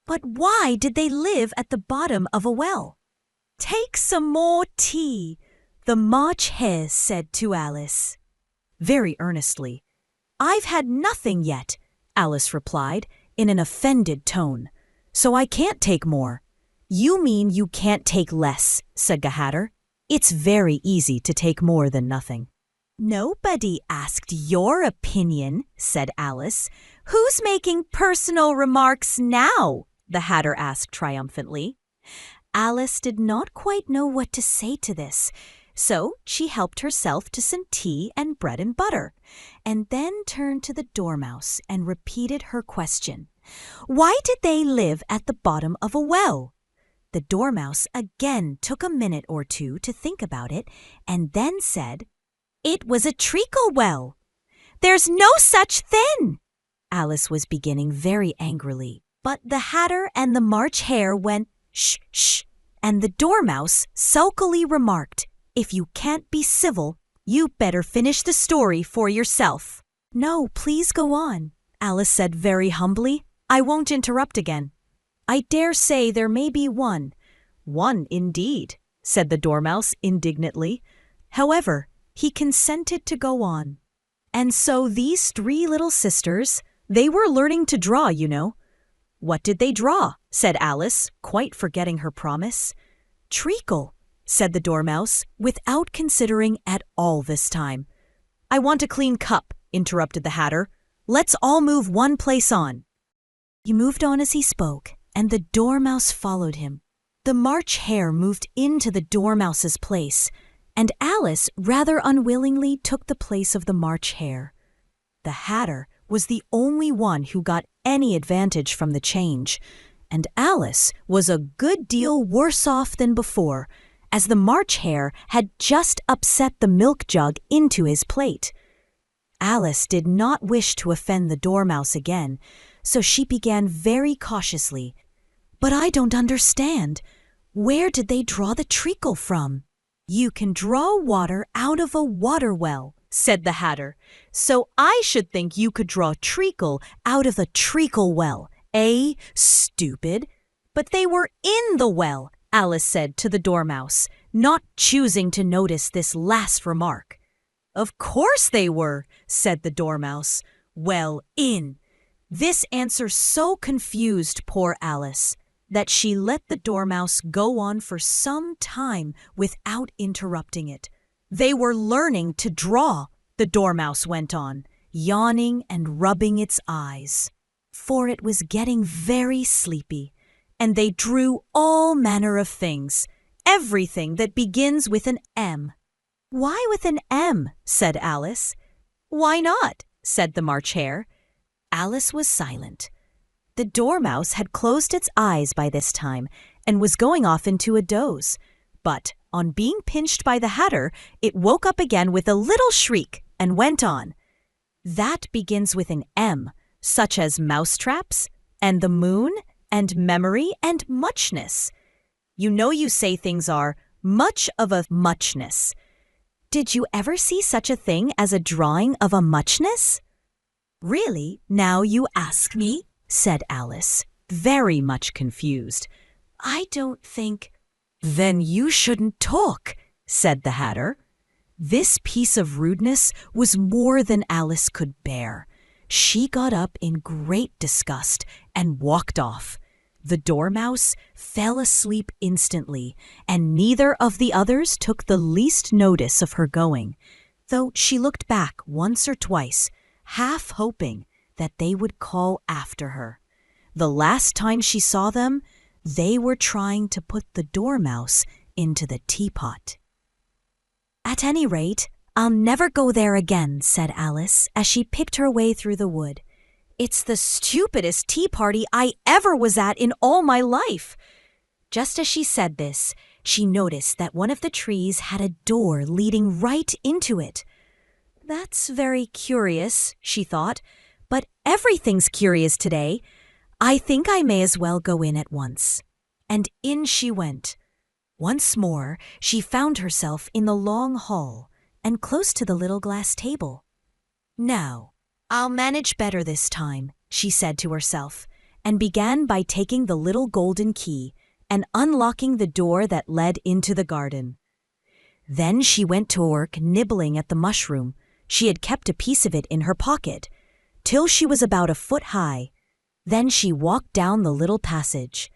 A: But why did they live at the bottom of a well? Take some more tea, the March Hare said to Alice. Very earnestly. I've had nothing yet, Alice replied in an offended tone, so I can't take more. You mean you can't take less, said the Hatter. It's very easy to take more than nothing. Nobody asked your opinion, said Alice. Who's making personal remarks now? The Hatter asked triumphantly. Alice did not quite know what to say to this, so she helped herself to some tea and bread and butter, and then turned to the Dormouse and repeated her question. Why did they live at the bottom of a well? The Dormouse again took a minute or two to think about it, and then said, It was a treacle well. There's no such thing. Alice was beginning very angrily, but the Hatter and the March Hare went, Shh, shh, and the Dormouse sulkily remarked, If you can't be civil, you better finish the story for yourself. No, please go on, Alice said very humbly. I won't interrupt again. I dare say there may be one. One indeed, said the Dormouse indignantly. However, he consented to go on. And so these 3 little sisters, they were learning to draw, you know. What did they draw? Said Alice, quite forgetting her promise. Treacle, said the Dormouse, without considering at all this time. I want a clean cup, interrupted the Hatter. Let's all move one place on. He moved on as he spoke, and the Dormouse followed him. The March Hare moved into the Dormouse's place, and Alice rather unwillingly took the place of the March Hare. The Hatter was the only one who got any advantage from the change, and Alice was a good deal worse off than before, as the March Hare had just upset the milk jug into his plate. Alice did not wish to offend the Dormouse again, so she began very cautiously. But I don't understand. Where did they draw the treacle from? You can draw water out of a water well, said the Hatter. So I should think you could draw treacle out of a treacle well, eh, stupid? But they were in the well, Alice said to the Dormouse, not choosing to notice this last remark. Of course they were, said the Dormouse. Well, in. This answer so confused poor Alice that she let the Dormouse go on for some time without interrupting it. They were learning to draw, the Dormouse went on, yawning and rubbing its eyes. For it was getting very sleepy, and they drew all manner of things, everything that begins with an M. Why with an M? Said Alice. Why not? Said the March Hare. Alice was silent. The Dormouse had closed its eyes by this time and was going off into a doze. But on being pinched by the Hatter, it woke up again with a little shriek and went on. That begins with an M, such as mousetraps, and the moon, and memory, and muchness. You know you say things are much of a muchness. Did you ever see such a thing as a drawing of a muchness? Really, now you ask me, said Alice, very much confused. I don't think. Then you shouldn't talk, said the Hatter. This piece of rudeness was more than Alice could bear. She got up in great disgust and walked off. The dormouse fell asleep instantly, and neither of the others took the least notice of her going, though she looked back once or twice, half hoping that they would call after her. The last time she saw them, they were trying to put the dormouse into the teapot. "At any rate, I'll never go there again," said Alice as she picked her way through the wood. "It's the stupidest tea party I ever was at in all my life." Just as she said this, she noticed that one of the trees had a door leading right into it. "That's very curious," she thought, "but everything's curious today. I think I may as well go in at once." And in she went. Once more, she found herself in the long hall and close to the little glass table. "Now, I'll manage better this time," she said to herself, and began by taking the little golden key and unlocking the door that led into the garden. Then she went to work nibbling at the mushroom. She had kept a piece of it in her pocket, till she was about a foot high. Then she walked down the little passage.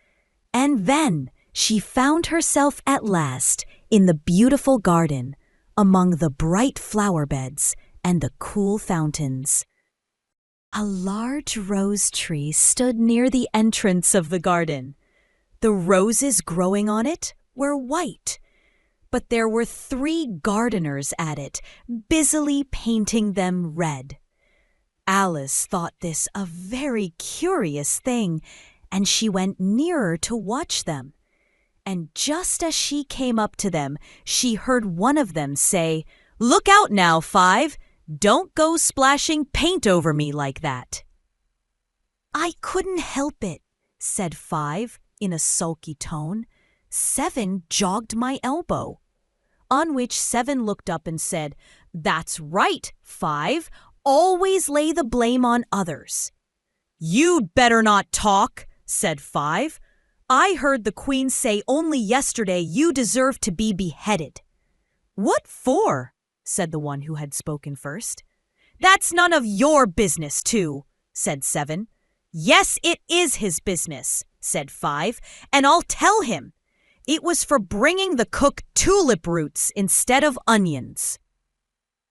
A: And then she found herself at last in the beautiful garden, among the bright flower beds and the cool fountains. A large rose tree stood near the entrance of the garden. The roses growing on it were white, but there were 3 gardeners at it, busily painting them red. Alice thought this a very curious thing, and she went nearer to watch them. And just as she came up to them, she heard one of them say, "Look out now, 5! Don't go splashing paint over me like that." "I couldn't help it," said 5 in a sulky tone. 7 jogged my elbow. On which 7 looked up and said, "That's right, 5. Always lay the blame on others." "You'd better not talk," said 5. "I heard the Queen say only yesterday you deserve to be beheaded." "What for?" said the one who had spoken first. "That's none of your business, too," said 7. "Yes, it is his business," said 5, "and I'll tell him. It was for bringing the cook tulip roots instead of onions."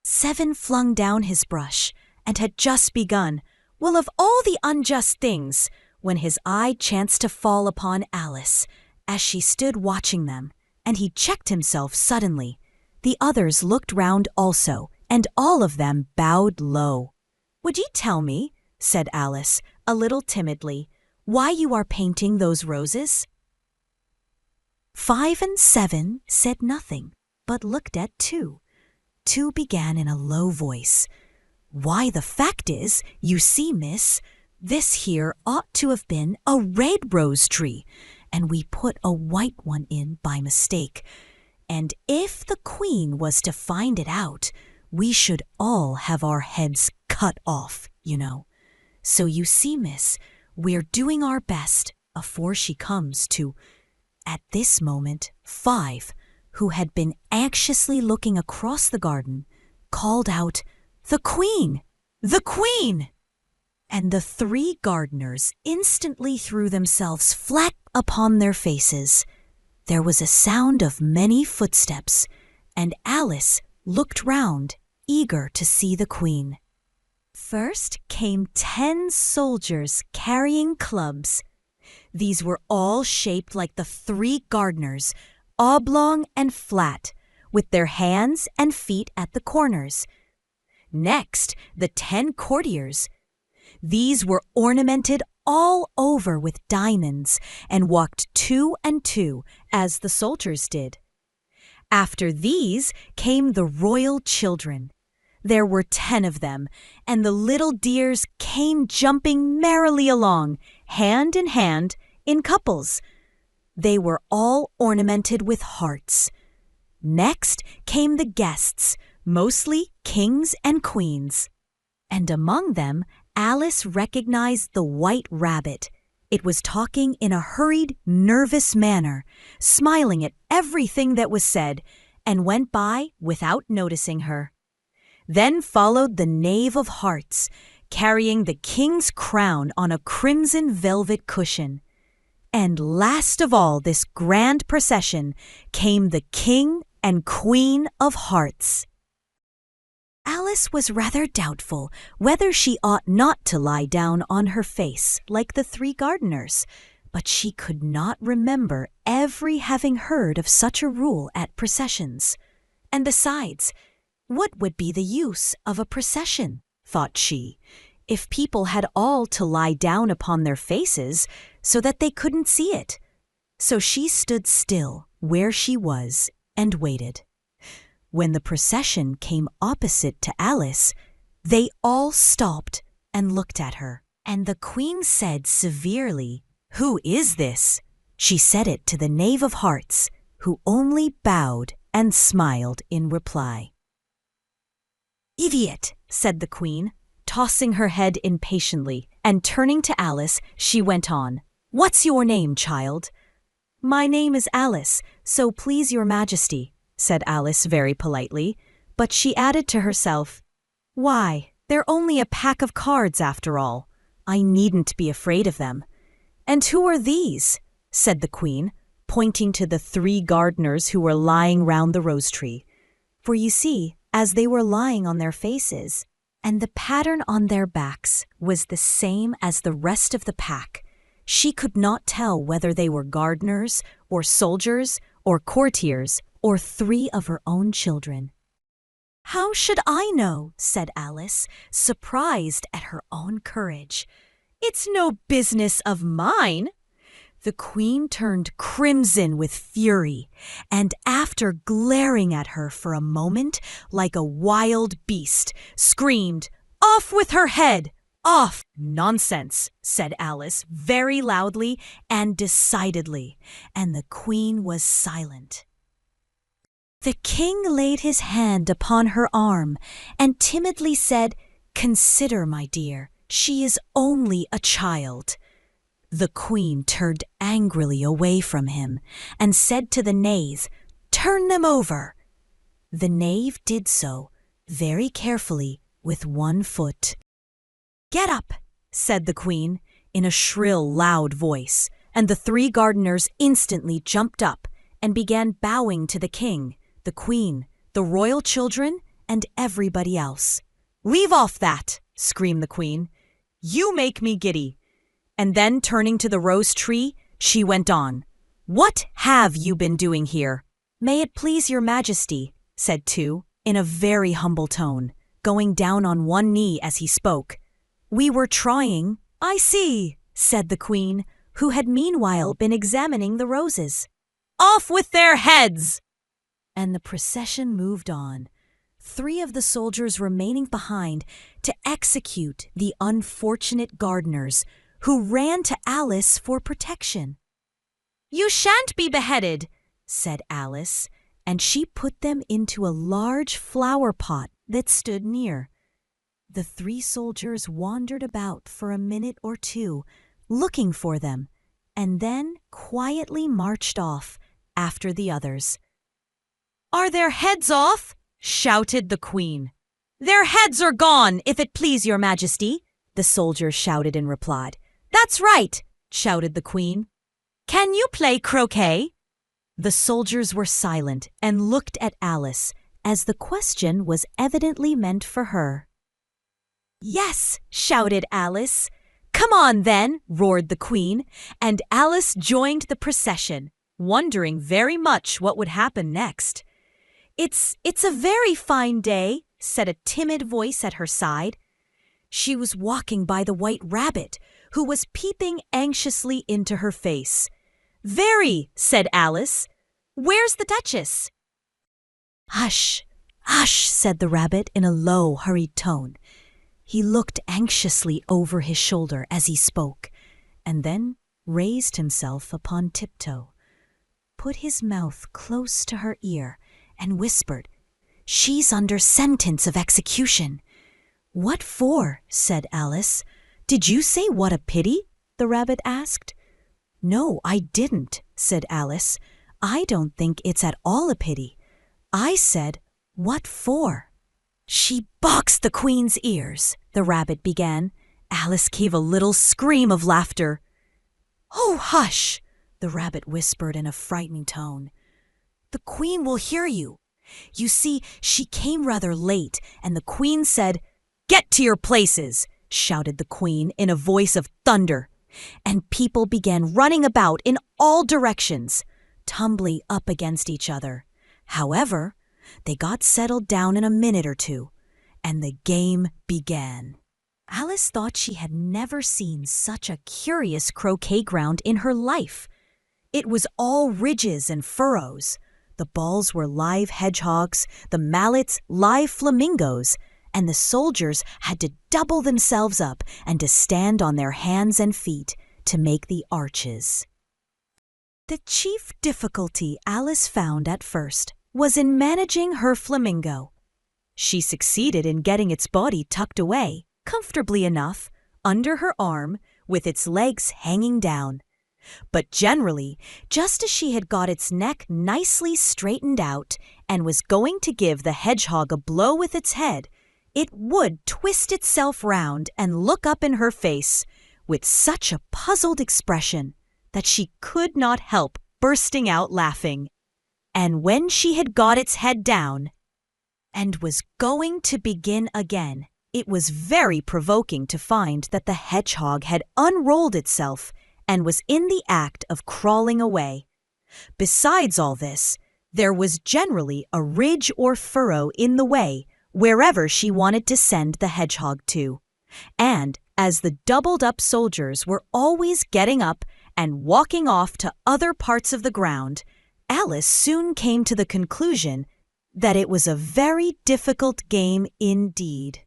A: 7 flung down his brush and had just begun, well, of all the unjust things, when his eye chanced to fall upon Alice as she stood watching them, and he checked himself suddenly. The others looked round also, and all of them bowed low. "Would you tell me," said Alice, a little timidly, "why you are painting those roses?" 5 and 7 said nothing, but looked at 2. 2 began in a low voice. "Why, the fact is, you see, miss, this here ought to have been a red rose tree, and we put a white one in by mistake. And if the Queen was to find it out, we should all have our heads cut off, you know. So you see, miss, we're doing our best afore she comes to—" At this moment, 5, who had been anxiously looking across the garden, called out, "The Queen! The Queen!" And the 3 gardeners instantly threw themselves flat upon their faces. There was a sound of many footsteps, and Alice looked round, eager to see the Queen. First came 10 soldiers carrying clubs. These were all shaped like the 3 gardeners, oblong and flat, with their hands and feet at the corners. Next, the 10 courtiers. These were ornamented all over with diamonds and walked 2 and 2, as the soldiers did. After these came the royal children. There were 10 of them, and the little dears came jumping merrily along, hand in hand, in couples. They were all ornamented with hearts. Next came the guests, mostly kings and queens. And among them, Alice recognized the white rabbit. It was talking in a hurried, nervous manner, smiling at everything that was said, and went by without noticing her. Then followed the Knave of Hearts, carrying the king's crown on a crimson velvet cushion. And last of all this grand procession came the King and Queen of Hearts. Alice was rather doubtful whether she ought not to lie down on her face like the three gardeners, but she could not remember ever having heard of such a rule at processions. And besides, what would be the use of a procession, thought she, if people had all to lie down upon their faces so that they couldn't see it? So she stood still where she was and waited. When the procession came opposite to Alice, they all stopped and looked at her. And the Queen said severely, "Who is this?" She said it to the Knave of Hearts, who only bowed and smiled in reply. "Idiot," said the Queen, tossing her head impatiently, and turning to Alice, she went on, "What's your name, child?" "My name is Alice, so please your Majesty," said Alice very politely, but she added to herself, "Why, they're only a pack of cards after all. I needn't be afraid of them." "And who are these?" said the Queen, pointing to the three gardeners who were lying round the rose tree. For you see, as they were lying on their faces, and the pattern on their backs was the same as the rest of the pack, she could not tell whether they were gardeners, or soldiers, or courtiers, or three of her own children. "How should I know?" said Alice, surprised at her own courage. "It's no business of mine." The Queen turned crimson with fury, and after glaring at her for a moment like a wild beast, screamed, "Off with her head! Off!" "Nonsense," said Alice very loudly and decidedly, and the Queen was silent. The King laid his hand upon her arm and timidly said, "Consider, my dear, she is only a child." The Queen turned angrily away from him and said to the Knave, "Turn them over." The Knave did so, very carefully, with one foot. "Get up," said the Queen, in a shrill, loud voice, and the three gardeners instantly jumped up and began bowing to the King, the Queen, the royal children, and everybody else. "Leave off that!" screamed the Queen. "You make me giddy." And then, turning to the rose tree, she went on, "What have you been doing here?" "May it please your Majesty," said two, in a very humble tone, going down on one knee as he spoke. "We were trying—" "I see," said the Queen, who had meanwhile been examining the roses. "Off with their heads!" And the procession moved on, three of the soldiers remaining behind to execute the unfortunate gardeners, who ran to Alice for protection. "You shan't be beheaded," said Alice, and she put them into a large flower pot that stood near. The three soldiers wandered about for a minute or two, looking for them, and then quietly marched off after the others. "Are their heads off?" shouted the Queen. "Their heads are gone, if it please your Majesty," the soldiers shouted in reply. "That's right," shouted the Queen. "Can you play croquet?" The soldiers were silent and looked at Alice, as the question was evidently meant for her. "Yes," shouted Alice. "Come on, then," roared the Queen, and Alice joined the procession, wondering very much what would happen next. It's a very fine day," said a timid voice at her side. She was walking by the White Rabbit, who was peeping anxiously into her face. "Very," said Alice. "Where's the Duchess?" "Hush, hush," said the Rabbit in a low, hurried tone. He looked anxiously over his shoulder as he spoke, and then raised himself upon tiptoe, put his mouth close to her ear, and whispered, "She's under sentence of execution." "What for?" said Alice. "Did you say what a pity?" the Rabbit asked. "No, I didn't," said Alice. "I don't think it's at all a pity. I said, what for?" "She boxed the Queen's ears," the Rabbit began. Alice gave a little scream of laughter. "Oh, hush!" the rabbit whispered in a frightened tone. "The queen will hear you. You see, she came rather late, and the queen said—" "Get to your places!" shouted the queen in a voice of thunder, and people began running about in all directions, tumbling up against each other. However, they got settled down in a minute or two, and the game began. Alice thought she had never seen such a curious croquet ground in her life. It was all ridges and furrows. The balls were live hedgehogs, the mallets live flamingos, and the soldiers had to double themselves up and to stand on their hands and feet to make the arches. The chief difficulty Alice found at first was in managing her flamingo. She succeeded in getting its body tucked away, comfortably enough, under her arm, with its legs hanging down. But generally, just as she had got its neck nicely straightened out and was going to give the hedgehog a blow with its head, it would twist itself round and look up in her face with such a puzzled expression that she could not help bursting out laughing. And when she had got its head down and was going to begin again, it was very provoking to find that the hedgehog had unrolled itself and was in the act of crawling away. Besides all this, there was generally a ridge or furrow in the way wherever she wanted to send the hedgehog to. And as the doubled-up soldiers were always getting up and walking off to other parts of the ground, Alice soon came to the conclusion that it was a very difficult game indeed.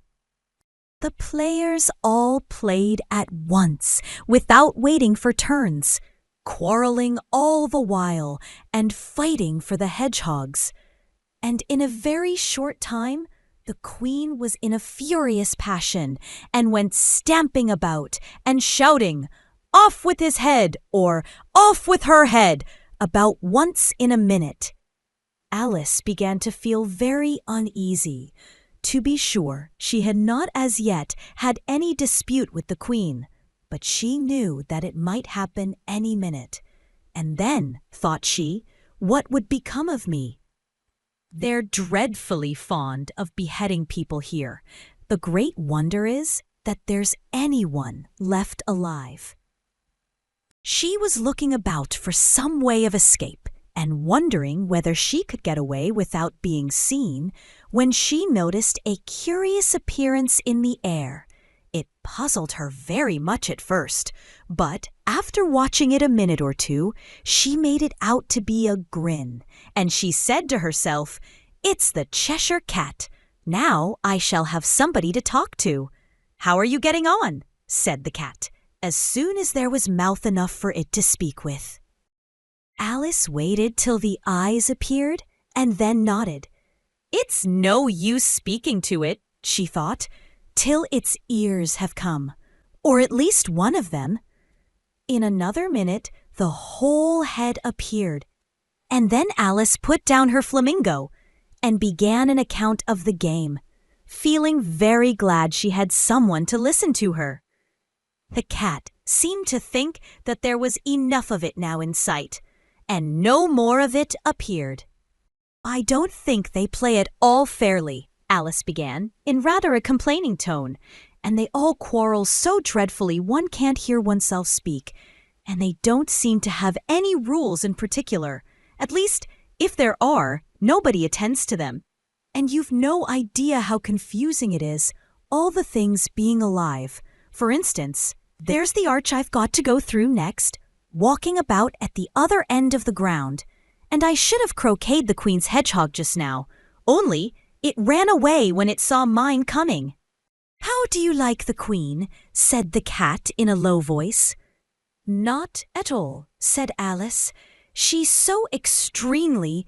A: The players all played at once, without waiting for turns, quarreling all the while and fighting for the hedgehogs. And in a very short time, the queen was in a furious passion and went stamping about and shouting, "Off with his head!" or "Off with her head!" about once in a minute. Alice began to feel very uneasy. To be sure, she had not as yet had any dispute with the queen, but she knew that it might happen any minute. And then, thought she, what would become of me? They're dreadfully fond of beheading people here. The great wonder is that there's anyone left alive. She was looking about for some way of escape and wondering whether she could get away without being seen, when she noticed a curious appearance in the air. It puzzled her very much at first, but after watching it a minute or two, she made it out to be a grin, and she said to herself, "It's the Cheshire Cat. Now I shall have somebody to talk to." "How are you getting on?" said the cat, as soon as there was mouth enough for it to speak with. Alice waited till the eyes appeared and then nodded. "It's no use speaking to it," she thought, "till its ears have come, or at least one of them." In another minute, the whole head appeared, and then Alice put down her flamingo and began an account of the game, feeling very glad she had someone to listen to her. The cat seemed to think that there was enough of it now in sight, and no more of it appeared. "I don't think they play it all fairly," Alice began, in rather a complaining tone, "and they all quarrel so dreadfully one can't hear oneself speak, and they don't seem to have any rules in particular. At least, if there are, nobody attends to them. And you've no idea how confusing it is, all the things being alive. For instance, there's the arch I've got to go through next, walking about at the other end of the ground, and I should have croqueted the queen's hedgehog just now, only it ran away when it saw mine coming." "How do you like the queen?" said the cat in a low voice. "Not at all," said Alice. "She's so extremely—"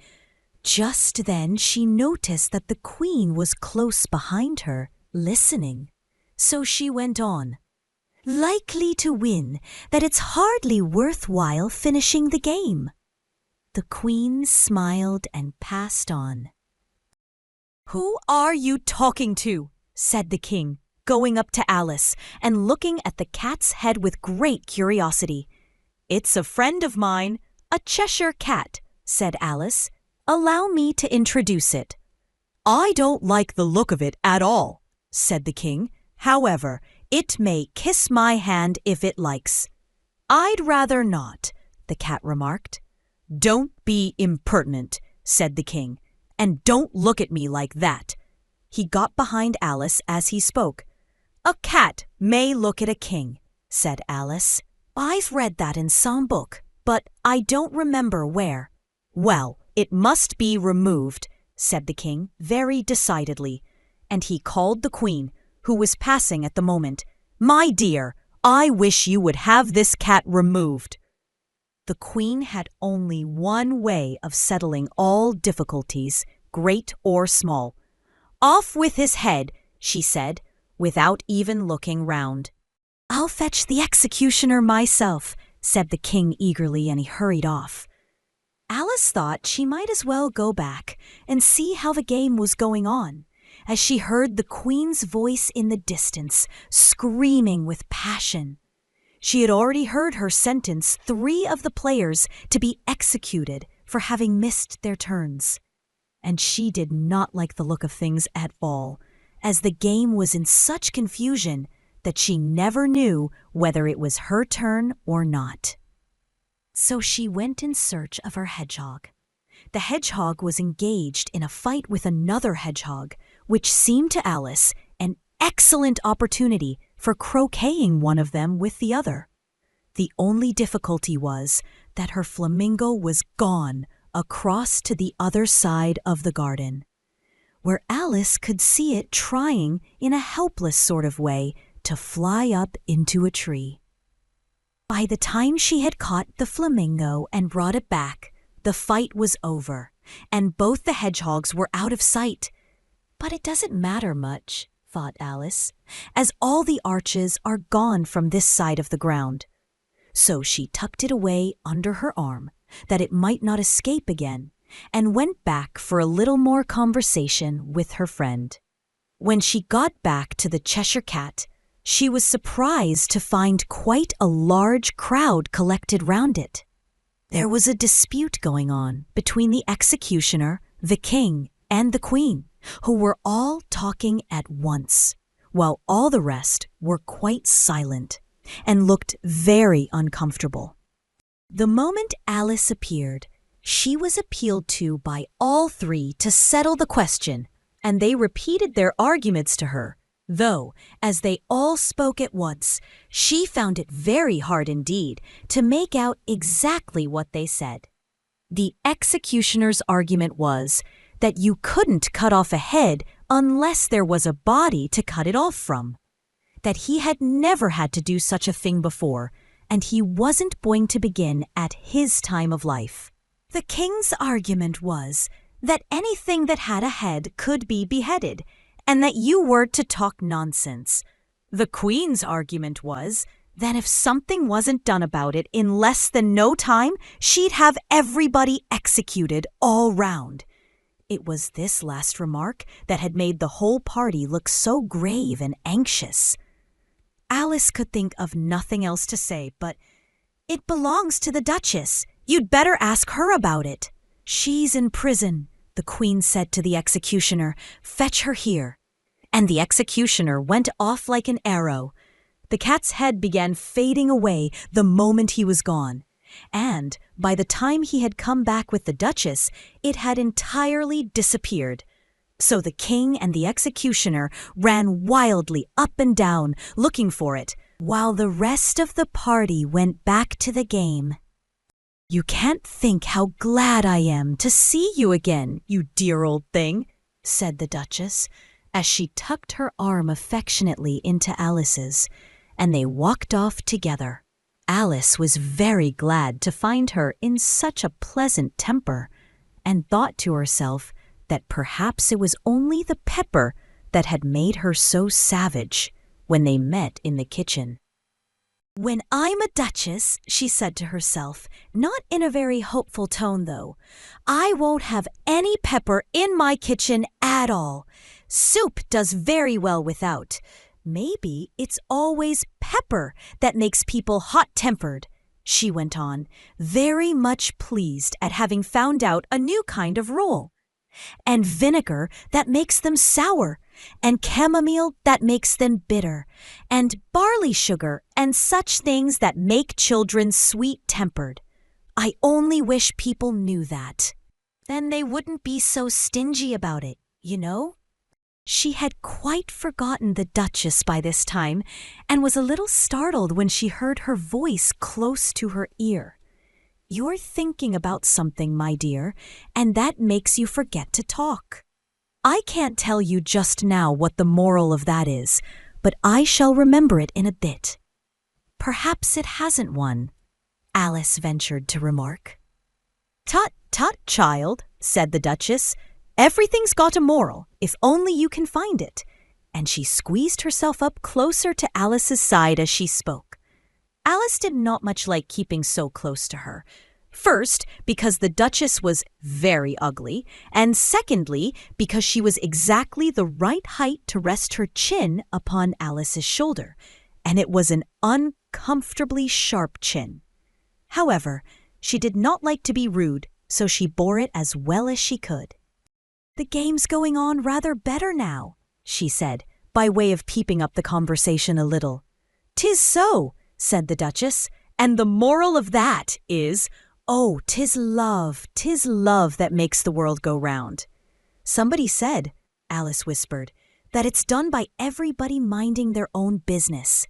A: Just then she noticed that the queen was close behind her, listening. So she went on, "Likely to win, that it's hardly worthwhile finishing the game." The queen smiled and passed on. "Who are you talking to?" said the king, going up to Alice and looking at the cat's head with great curiosity. "It's a friend of mine, a Cheshire cat," said Alice. "Allow me to introduce it." "I don't like the look of it at all," said the king. "However, it may kiss my hand if it likes." "I'd rather not," the cat remarked. "Don't be impertinent," said the king, "and don't look at me like that." He got behind Alice as he spoke. "A cat may look at a king," said Alice. "I've read that in some book, but I don't remember where." "Well, it must be removed," said the king very decidedly, and he called the queen, who was passing at the moment. "My dear, I wish you would have this cat removed." The queen had only one way of settling all difficulties, great or small. "Off with his head," she said, without even looking round. "I'll fetch the executioner myself," said the king eagerly, and he hurried off. Alice thought she might as well go back and see how the game was going on, as she heard the queen's voice in the distance, screaming with passion. She had already heard her sentence 3 of the players to be executed for having missed their turns. And she did not like the look of things at all, as the game was in such confusion that she never knew whether it was her turn or not. So she went in search of her hedgehog. The hedgehog was engaged in a fight with another hedgehog, which seemed to Alice an excellent opportunity for croqueting one of them with the other. The only difficulty was that her flamingo was gone across to the other side of the garden, where Alice could see it trying in a helpless sort of way to fly up into a tree. By the time she had caught the flamingo and brought it back, the fight was over, and both the hedgehogs were out of sight. "But it doesn't matter much," thought Alice, "as all the arches are gone from this side of the ground." So she tucked it away under her arm, that it might not escape again, and went back for a little more conversation with her friend. When she got back to the Cheshire Cat, she was surprised to find quite a large crowd collected round it. There was a dispute going on between the executioner, the king, and the queen, who were all talking at once, while all the rest were quite silent and looked very uncomfortable. The moment Alice appeared, she was appealed to by all 3 to settle the question, and they repeated their arguments to her, though, as they all spoke at once, she found it very hard indeed to make out exactly what they said. The executioner's argument was that you couldn't cut off a head unless there was a body to cut it off from, that he had never had to do such a thing before, and he wasn't going to begin at his time of life. The king's argument was that anything that had a head could be beheaded, and that you were to talk nonsense. The queen's argument was that if something wasn't done about it in less than no time, she'd have everybody executed all round. It was this last remark that had made the whole party look so grave and anxious. Alice could think of nothing else to say but, "It belongs to the Duchess. You'd better ask her about it." "She's in prison," the queen said to the executioner. "Fetch her here." And the executioner went off like an arrow. The cat's head began fading away the moment he was gone, and by the time he had come back with the Duchess, it had entirely disappeared. So the king and the executioner ran wildly up and down looking for it, while the rest of the party went back to the game. "You can't think how glad I am to see you again, you dear old thing," said the Duchess, as she tucked her arm affectionately into Alice's, and they walked off together. Alice was very glad to find her in such a pleasant temper, and thought to herself that perhaps it was only the pepper that had made her so savage when they met in the kitchen. "When I'm a duchess," she said to herself, not in a very hopeful tone though, "I won't have any pepper in my kitchen at all. Soup does very well without. Maybe it's always pepper that makes people hot-tempered. she went on, very much pleased at having found out a new kind of roll. And vinegar that makes them sour, and chamomile that makes them bitter, and barley sugar and such things that make children sweet-tempered. I only wish people knew that. Then they wouldn't be so stingy about it, you know? She had quite forgotten the Duchess by this time and was a little startled when she heard her voice close to her ear. You're thinking about something, my dear, and that makes you forget to talk. I can't tell you just now what the moral of that is, but I shall remember it in a bit. Perhaps it hasn't one, Alice ventured to remark. Tut, tut, child, said the Duchess. Everything's got a moral, if only you can find it. And she squeezed herself up closer to Alice's side as she spoke. Alice did not much like keeping so close to her. First, because the Duchess was very ugly, and secondly, because she was exactly the right height to rest her chin upon Alice's shoulder, and it was an uncomfortably sharp chin. However, she did not like to be rude, so she bore it as well as she could. The game's going on rather better now, she said, by way of peeping up the conversation a little. 'Tis so, said the Duchess, and the moral of that is, oh, 'tis love that makes the world go round. Somebody said, Alice whispered, that it's done by everybody minding their own business.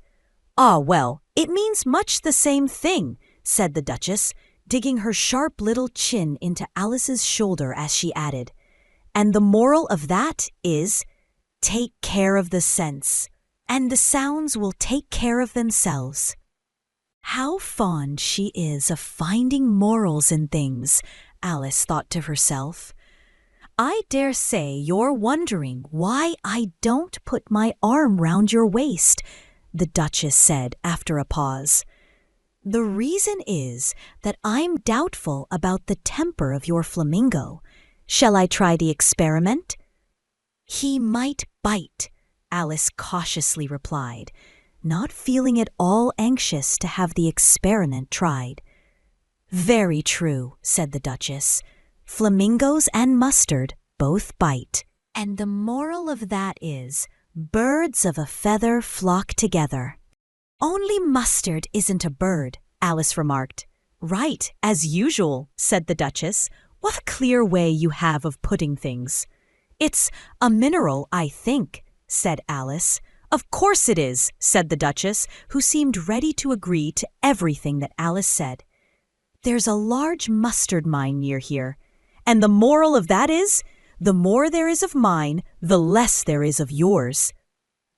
A: Ah, well, it means much the same thing, said the Duchess, digging her sharp little chin into Alice's shoulder as she added, and the moral of that is, take care of the sense, and the sounds will take care of themselves. How fond she is of finding morals in things, Alice thought to herself. I dare say you're wondering why I don't put my arm round your waist, the Duchess said after a pause. The reason is that I'm doubtful about the temper of your flamingo. Shall I try the experiment? He might bite, Alice cautiously replied, not feeling at all anxious to have the experiment tried. Very true, said the Duchess. Flamingos and mustard both bite. And the moral of that is, birds of a feather flock together. Only mustard isn't a bird, Alice remarked. Right, as usual, said the Duchess. What a clear way you have of putting things. It's a mineral, I think, said Alice. Of course it is, said the Duchess, who seemed ready to agree to everything that Alice said. There's a large mustard mine near here, and the moral of that is, the more there is of mine, the less there is of yours.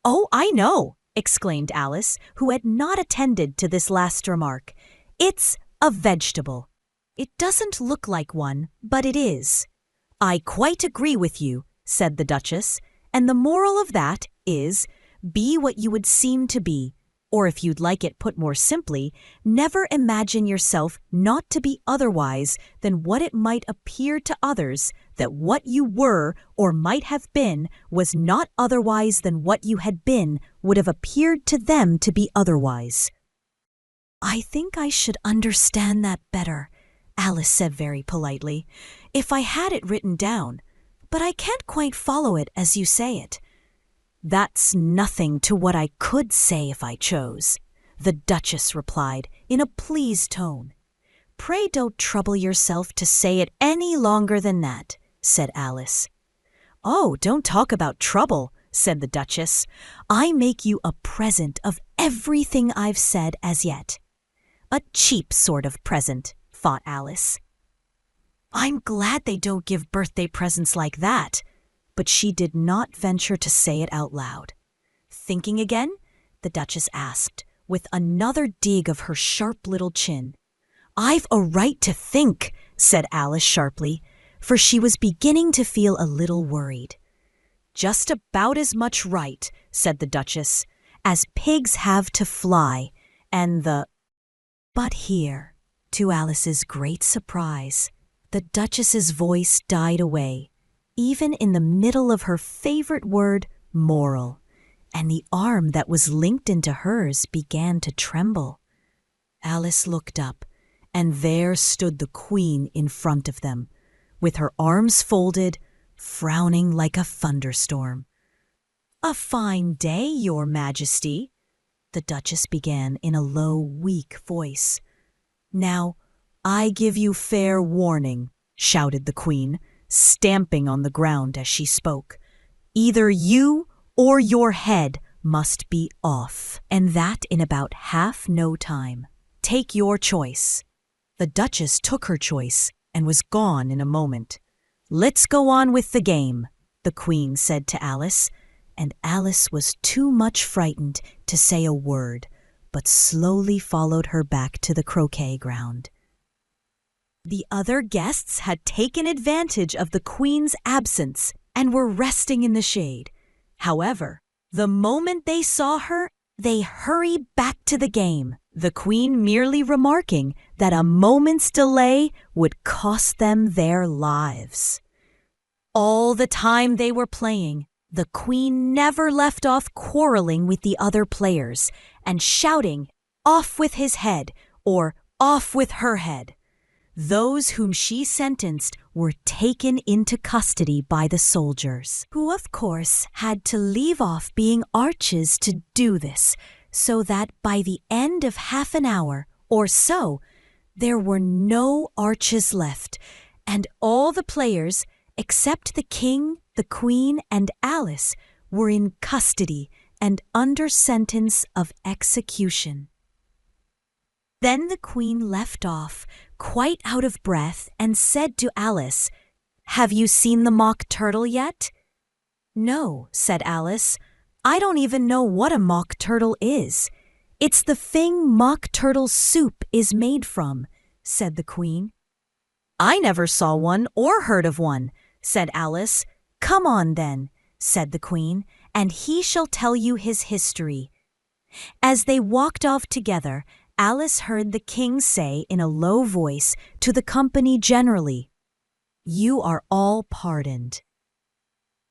A: Oh, I know, exclaimed Alice, who had not attended to this last remark. It's a vegetable. It doesn't look like one, but it is. I quite agree with you, said the Duchess, and the moral of that is, be what you would seem to be, or if you'd like it put more simply, never imagine yourself not to be otherwise than what it might appear to others that what you were or might have been was not otherwise than what you had been would have appeared to them to be otherwise. I think I should understand that better, Alice said very politely, if I had it written down, but I can't quite follow it as you say it. That's nothing to what I could say if I chose, the Duchess replied in a pleased tone. Pray don't trouble yourself to say it any longer than that, said Alice. Oh, don't talk about trouble, said the Duchess. I make you a present of everything I've said as yet. A cheap sort of present, thought Alice. I'm glad they don't give birthday presents like that, but she did not venture to say it out loud. Thinking again, the Duchess asked, with another dig of her sharp little chin. I've a right to think, said Alice sharply, for she was beginning to feel a little worried. Just about as much right, said the Duchess, as pigs have to fly, and the... But here, to Alice's great surprise, the Duchess's voice died away, even in the middle of her favorite word, moral, and the arm that was linked into hers began to tremble. Alice looked up, and there stood the Queen in front of them, with her arms folded, frowning like a thunderstorm. "A fine day, Your Majesty," the Duchess began in a low, weak voice. "Now, I give you fair warning," shouted the Queen, stamping on the ground as she spoke. "Either you or your head must be off, and that in about half no time. Take your choice." The Duchess took her choice and was gone in a moment. "Let's go on with the game," the Queen said to Alice, and Alice was too much frightened to say a word, but slowly followed her back to the croquet ground. The other guests had taken advantage of the Queen's absence and were resting in the shade. However, the moment they saw her, they hurried back to the game, the Queen merely remarking that a moment's delay would cost them their lives. All the time they were playing, the Queen never left off quarreling with the other players and shouting, "Off with his head," or "Off with her head." Those whom she sentenced were taken into custody by the soldiers, who of course had to leave off being arches to do this, so that by the end of half an hour or so, there were no arches left, and all the players, except the King, the Queen, and Alice, were in custody and under sentence of execution. Then the Queen left off, quite out of breath, and said to Alice, "Have you seen the mock turtle yet?" "No," said Alice. "I don't even know what a mock turtle is." "It's the thing mock turtle soup is made from," said the Queen. "I never saw one or heard of one," said Alice. "Come on then," said the Queen, "and he shall tell you his history." As they walked off together, Alice heard the King say in a low voice to the company generally, "You are all pardoned."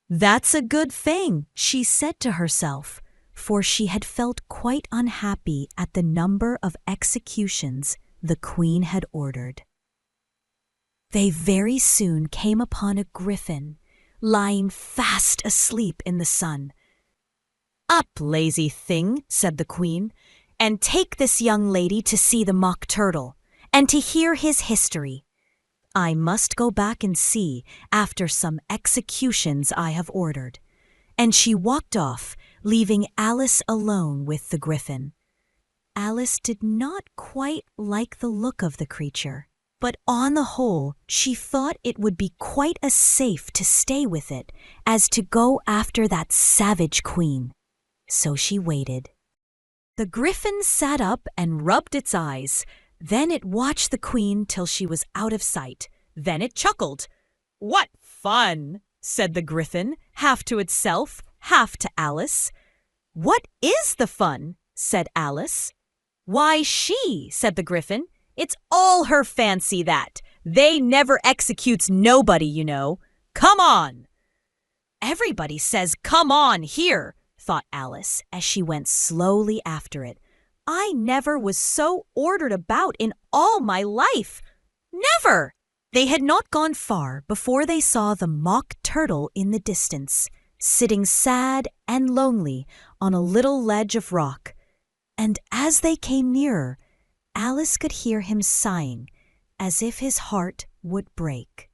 A: "That's a good thing," she said to herself, for she had felt quite unhappy at the number of executions the Queen had ordered. They very soon came upon a griffin, lying fast asleep in the sun. "Up, lazy thing," said the Queen, "and take this young lady to see the mock turtle, and to hear his history. I must go back and see after some executions I have ordered." And she walked off, leaving Alice alone with the griffin. Alice did not quite like the look of the creature, but on the whole she thought it would be quite as safe to stay with it as to go after that savage Queen. So she waited. The griffin sat up and rubbed its eyes. Then it watched the Queen till she was out of sight. Then it chuckled. "What fun!" said the griffin, half to itself, half to Alice. "What is the fun?" said Alice. "Why, she," said the griffin. "It's all her fancy, that. They never executes nobody, you know. Come on!" "Everybody says 'come on' here," thought Alice as she went slowly after it. "I never was so ordered about in all my life. Never!" They had not gone far before they saw the mock turtle in the distance, sitting sad and lonely on a little ledge of rock. And as they came nearer, Alice could hear him sighing, as if his heart would break.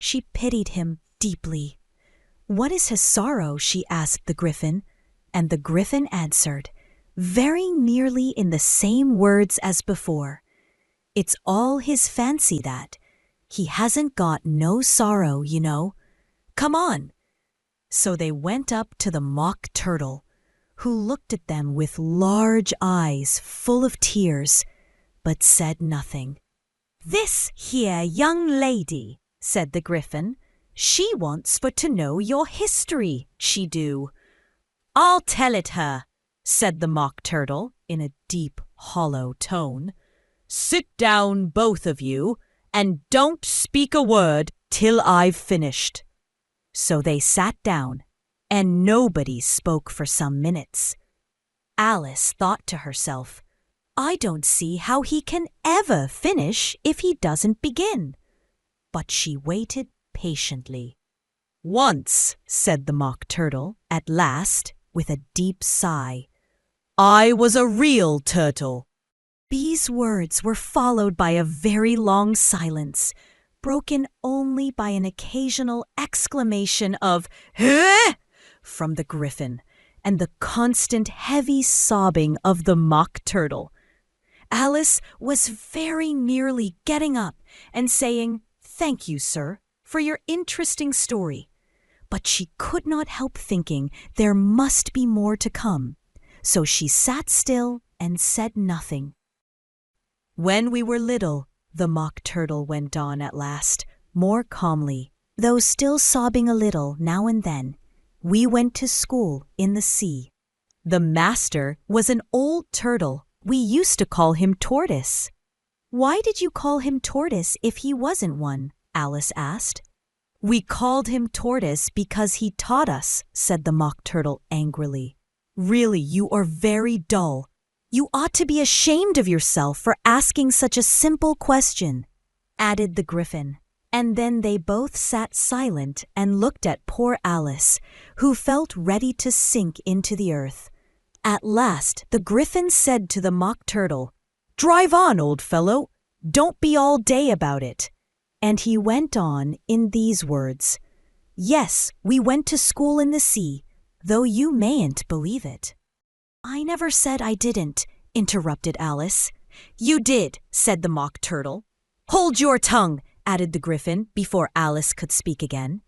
A: She pitied him deeply. "What is his sorrow?" she asked the griffin. And the griffin answered, very nearly in the same words as before, "It's all his fancy, that. He hasn't got no sorrow, you know. Come on." So they went up to the mock turtle, who looked at them with large eyes full of tears, but said nothing. "This here young lady," said the griffin, "she wants for to know your history, she do." "I'll tell it her," said the mock turtle in a deep, hollow tone. "Sit down, both of you, and don't speak a word till I've finished." So they sat down, and nobody spoke for some minutes. Alice thought to herself, I don't see how he can ever finish if he doesn't begin." But she waited patiently. "Once," said the Mock Turtle, at last, with a deep sigh, "I was a real turtle." These words were followed by a very long silence, broken only by an occasional exclamation of "Huh!" from the Griffin, and the constant heavy sobbing of the Mock Turtle. Alice was very nearly getting up and saying, "Thank you, sir, for your interesting story." But she could not help thinking there must be more to come, so she sat still and said nothing. "When we were little," the Mock Turtle went on at last, more calmly, though still sobbing a little now and then, "we went to school in the sea. The master was an old turtle. We used to call him Tortoise." "Why did you call him Tortoise if he wasn't one?" Alice asked. "We called him Tortoise because he taught us," said the Mock Turtle angrily. "Really, you are very dull. You ought to be ashamed of yourself for asking such a simple question," added the Griffin. And then they both sat silent and looked at poor Alice, who felt ready to sink into the earth. At last the Griffin said to the Mock Turtle, "Drive on, old fellow. Don't be all day about it." And he went on in these words, "Yes, we went to school in the sea, though you mayn't believe it." "I never said I didn't," interrupted Alice. "You did," said the Mock Turtle. "Hold your tongue," added the Griffin before Alice could speak again.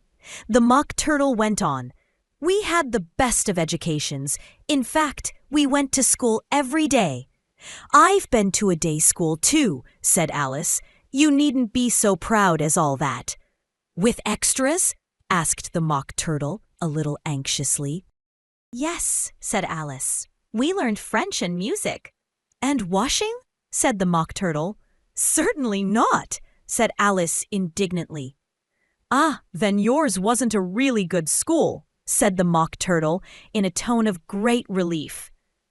A: The Mock Turtle went on, "We had the best of educations. In fact, we went to school every day." "I've been to a day school too," said Alice. "You needn't be so proud as all that." "With extras?" asked the Mock Turtle a little anxiously. "Yes," said Alice. "We learned French and music." "And washing?" said the Mock Turtle. "Certainly not," said Alice indignantly. "Ah, then yours wasn't a really good school," said the Mock Turtle in a tone of great relief.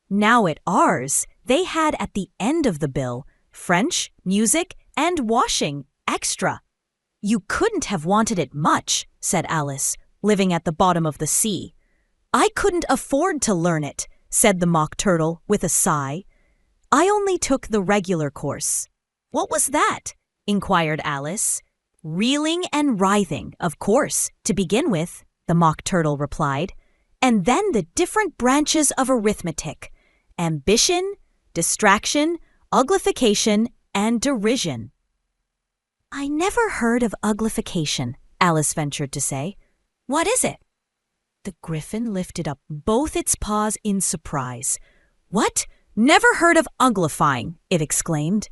A: Now at ours, they had at the end of the bill French, music, and washing, extra. "You couldn't have wanted it much," said Alice, living at the bottom of the sea. "I couldn't afford to learn it," said the Mock Turtle with a sigh. "I only took the regular course." "What was that?" inquired Alice. "Reeling and writhing, of course, to begin with," the Mock Turtle replied. "And then the different branches of arithmetic: ambition, distraction, uglification, and derision." "I never heard of uglification," Alice ventured to say. "What is it?" The Griffin lifted up both its paws in surprise. "What? Never heard of uglifying?" it exclaimed.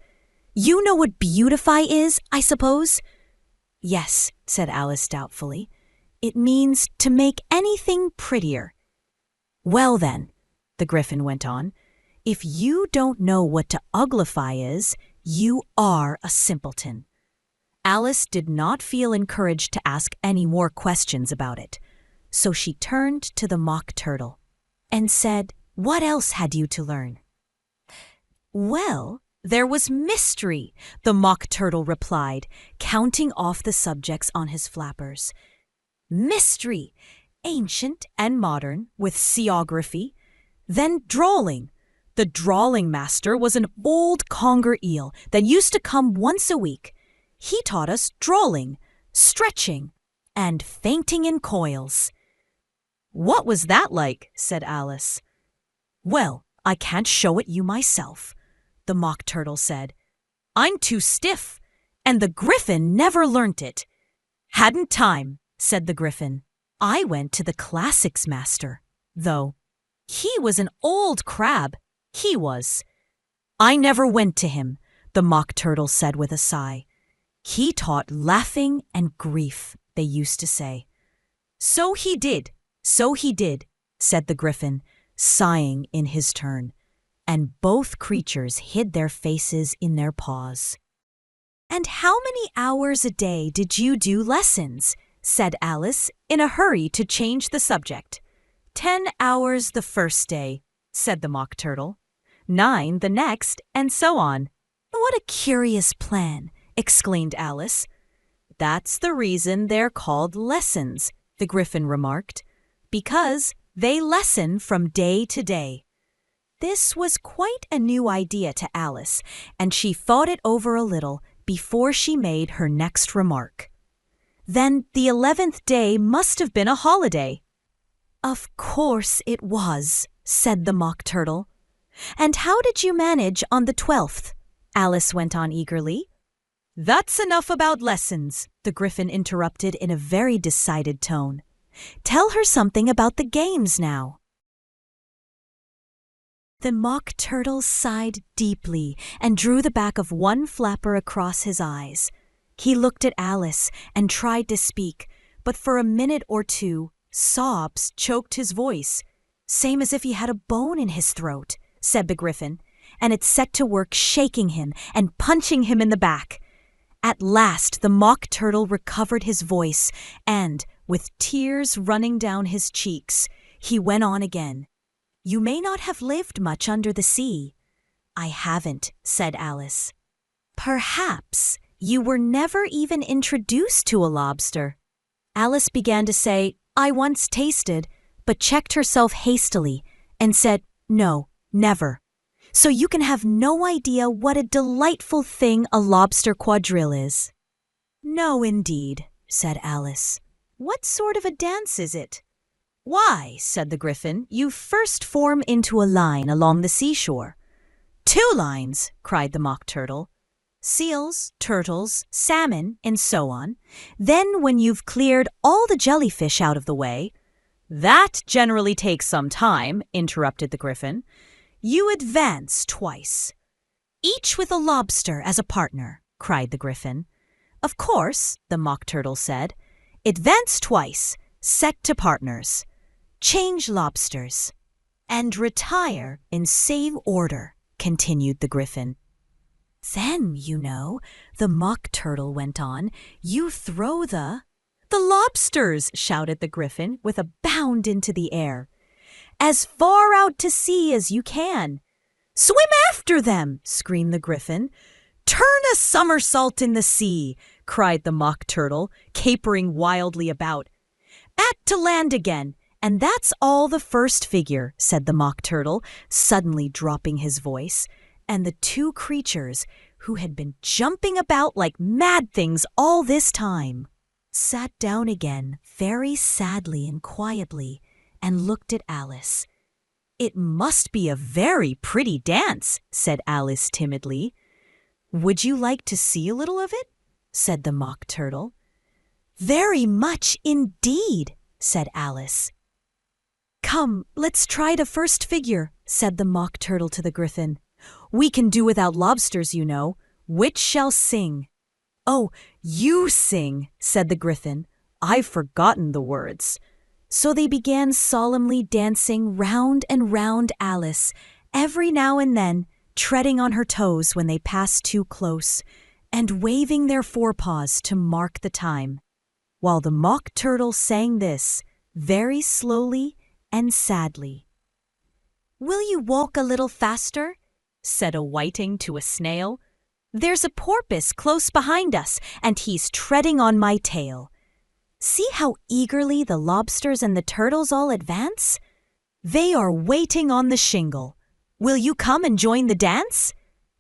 A: "You know what beautify is, I suppose?" "Yes," said Alice doubtfully. "It means to make anything prettier." "Well then," the Griffin went on, "if you don't know what to uglify is, you are a simpleton." Alice did not feel encouraged to ask any more questions about it, so she turned to the Mock Turtle and said, "What else had you to learn?" "Well, there was mystery," the Mock Turtle replied, counting off the subjects on his flappers. "Mystery, ancient and modern, with seaography. Then drawling. The drawling master was an old conger eel that used to come once a week. He taught us drawling, stretching, and fainting in coils." "What was that like?" said Alice. "Well, I can't show it you myself," the Mock Turtle said. "I'm too stiff, and the Griffin never learnt it." "Hadn't time," said the Griffin. "I went to the classics master, though. He was an old crab, he was." "I never went to him," the Mock Turtle said with a sigh. "He taught laughing and grief," they used to say. So he did," said the Griffin, sighing in his turn. And both creatures hid their faces in their paws. "And how many hours a day did you do lessons?" said Alice, in a hurry to change the subject. 10 hours the first day," said the Mock Turtle. 9 the next, and so on. What a curious plan, exclaimed Alice. That's the reason they're called lessons, the Gryphon remarked, because they lessen from day to day. This was quite a new idea to Alice, and she thought it over a little before she made her next remark. Then the 11th day must have been a holiday. Of course it was, said the Mock Turtle. And how did you manage on the 12th? Alice went on eagerly. That's enough about lessons, the Gryphon interrupted in a very decided tone. Tell her something about the games now. The Mock Turtle sighed deeply and drew the back of one flapper across his eyes. He looked at Alice and tried to speak, but for a minute or two, sobs choked his voice. Same as if he had a bone in his throat, said the Gryphon, and it set to work shaking him and punching him in the back. At last the Mock Turtle recovered his voice and, with tears running down his cheeks, he went on again. You may not have lived much under the sea. I haven't, said Alice. Perhaps you were never even introduced to a lobster. Alice began to say, I once tasted, but checked herself hastily and said, no, never. So you can have no idea what a delightful thing a lobster quadrille is. No, indeed, said Alice. What sort of a dance is it? Why, said the Gryphon, you first form into a line along the seashore. 2 lines, cried the Mock Turtle. Seals, turtles, salmon, and so on. Then when you've cleared all the jellyfish out of the way— That generally takes some time, interrupted the Gryphon. You advance twice. Each with a lobster as a partner, cried the Gryphon. Of course, the Mock Turtle said. Advance twice, set to partners. Change lobsters. And retire in same order, continued the Gryphon. Then, you know, the Mock Turtle went on, you throw the lobsters, shouted the Gryphon with a bound into the air. As far out to sea as you can. Swim after them, screamed the Gryphon. Turn a somersault in the sea, cried the Mock Turtle, capering wildly about. Back to land again, and that's all the first figure, said the Mock Turtle, suddenly dropping his voice, and the 2 creatures, who had been jumping about like mad things all this time, sat down again very sadly and quietly and looked at Alice. It must be a very pretty dance, said Alice timidly. Would you like to see a little of it? Said the Mock Turtle. Very much indeed, said Alice. Come, let's try the first figure, said the Mock Turtle to the Gryphon. We can do without lobsters, you know. Which shall sing? Oh, you sing, said the Gryphon. I've forgotten the words. So they began solemnly dancing round and round Alice, every now and then treading on her toes when they passed too close, and waving their forepaws to mark the time, while the Mock Turtle sang this very slowly and sadly. Will you walk a little faster? Said a whiting to a snail. There's a porpoise close behind us, and he's treading on my tail. See how eagerly the lobsters and the turtles all advance? They are waiting on the shingle. Will you come and join the dance?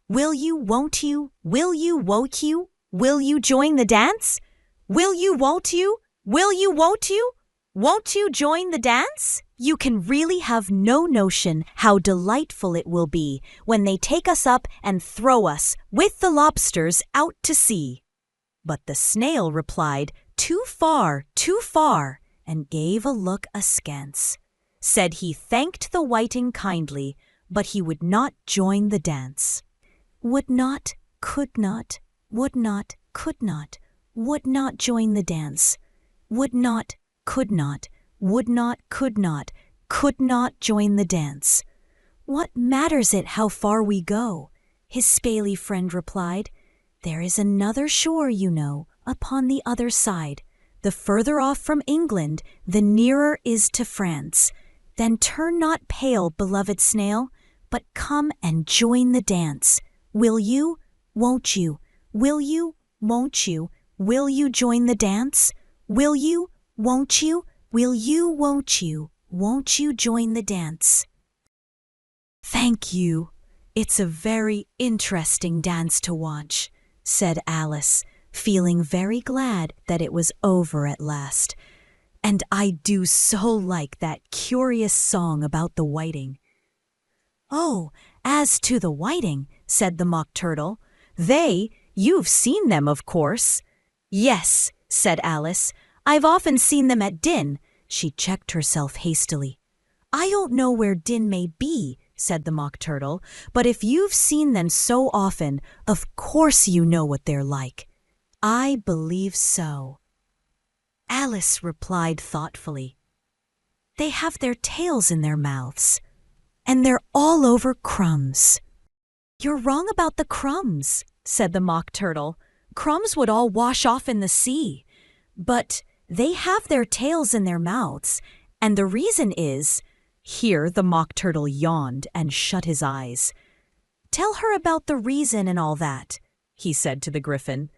A: Will you, won't you? Will you, won't you? Will you join the dance? Will you, won't you? Will you, won't you? Won't you join the dance? You can really have no notion how delightful it will be when they take us up and throw us with the lobsters out to sea. But the snail replied, too far, and gave a look askance. Said he thanked the whiting kindly, but he would not join the dance. Would not, could not, would not, could not, would not join the dance. Would not, could not, would not, could not join the dance. What matters it how far we go? His spaly friend replied. There is another shore, you know, upon the other side. The further off from England, the nearer is to France. Then turn not pale, beloved snail, but come and join the dance. Will you? Won't you? Will you? Won't you? Will you join the dance? Will you? Won't you? Will you? Won't you? Won't you join the dance? Thank you. It's a very interesting dance to watch, said Alice, feeling very glad that it was over at last. And I do so like that curious song about the whiting. Oh, as to the whiting, said the Mock Turtle, you've seen them, of course. Yes, said Alice, I've often seen them at Din. She checked herself hastily. I don't know where Din may be, said the Mock Turtle, but if you've seen them so often, of course you know what they're like. I believe so. Alice replied thoughtfully. They have their tails in their mouths, and they're all over crumbs. You're wrong about the crumbs, said the Mock Turtle. Crumbs would all wash off in the sea. But they have their tails in their mouths, and the reason is— Here the Mock Turtle yawned and shut his eyes. Tell her about the reason and all that, he said to the Griffin.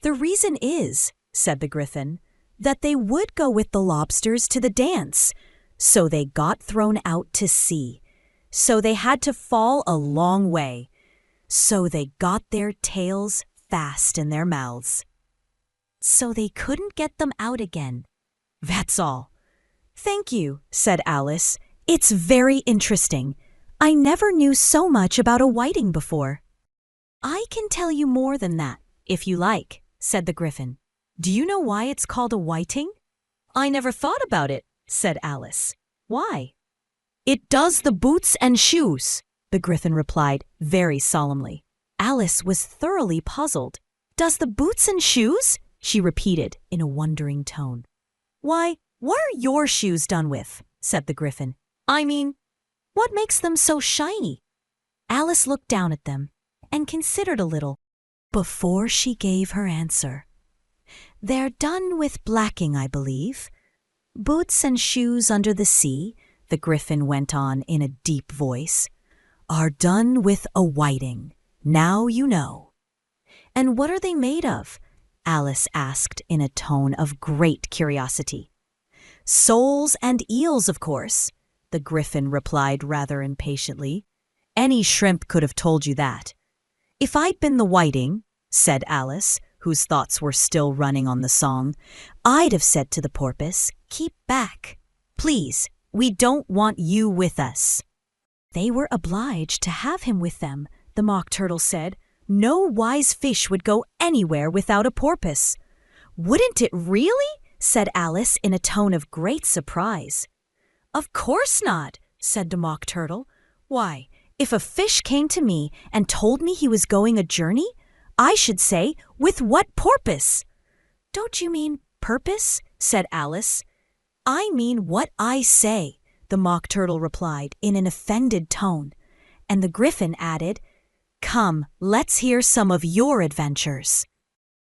A: The reason is, said the Griffin, that they would go with the lobsters to the dance. So they got thrown out to sea. So they had to fall a long way. So they got their tails fast in their mouths. So they couldn't get them out again. That's all. Thank you, said Alice. It's very interesting. I never knew so much about a whiting before. I can tell you more than that, if you like, said the Griffin. Do you know why it's called a whiting? I never thought about it, said Alice. Why? It does the boots and shoes, the Griffin replied very solemnly. Alice was thoroughly puzzled. Does the boots and shoes? She repeated in a wondering tone. Why, what are your shoes done with? Said the Griffin. I mean, what makes them so shiny? Alice looked down at them and considered a little before she gave her answer. They're done with blacking, I believe. Boots and shoes under the sea, the Griffin went on in a deep voice, are done with a whiting. Now you know. And what are they made of? Alice asked in a tone of great curiosity. Soles and eels, of course, the Griffin replied rather impatiently. Any shrimp could have told you that. If I'd been the whiting, said Alice, whose thoughts were still running on the song, I'd have said to the porpoise, keep back. Please, we don't want you with us. They were obliged to have him with them, the Mock Turtle said. No wise fish would go anywhere without a porpoise. Wouldn't it really? Said Alice in a tone of great surprise. Of course not, said the Mock Turtle. Why, if a fish came to me and told me he was going a journey, I should say, with what porpoise? Don't you mean purpose? Said Alice. I mean what I say, the Mock Turtle replied in an offended tone. And the Griffin added, Come, let's hear some of your adventures.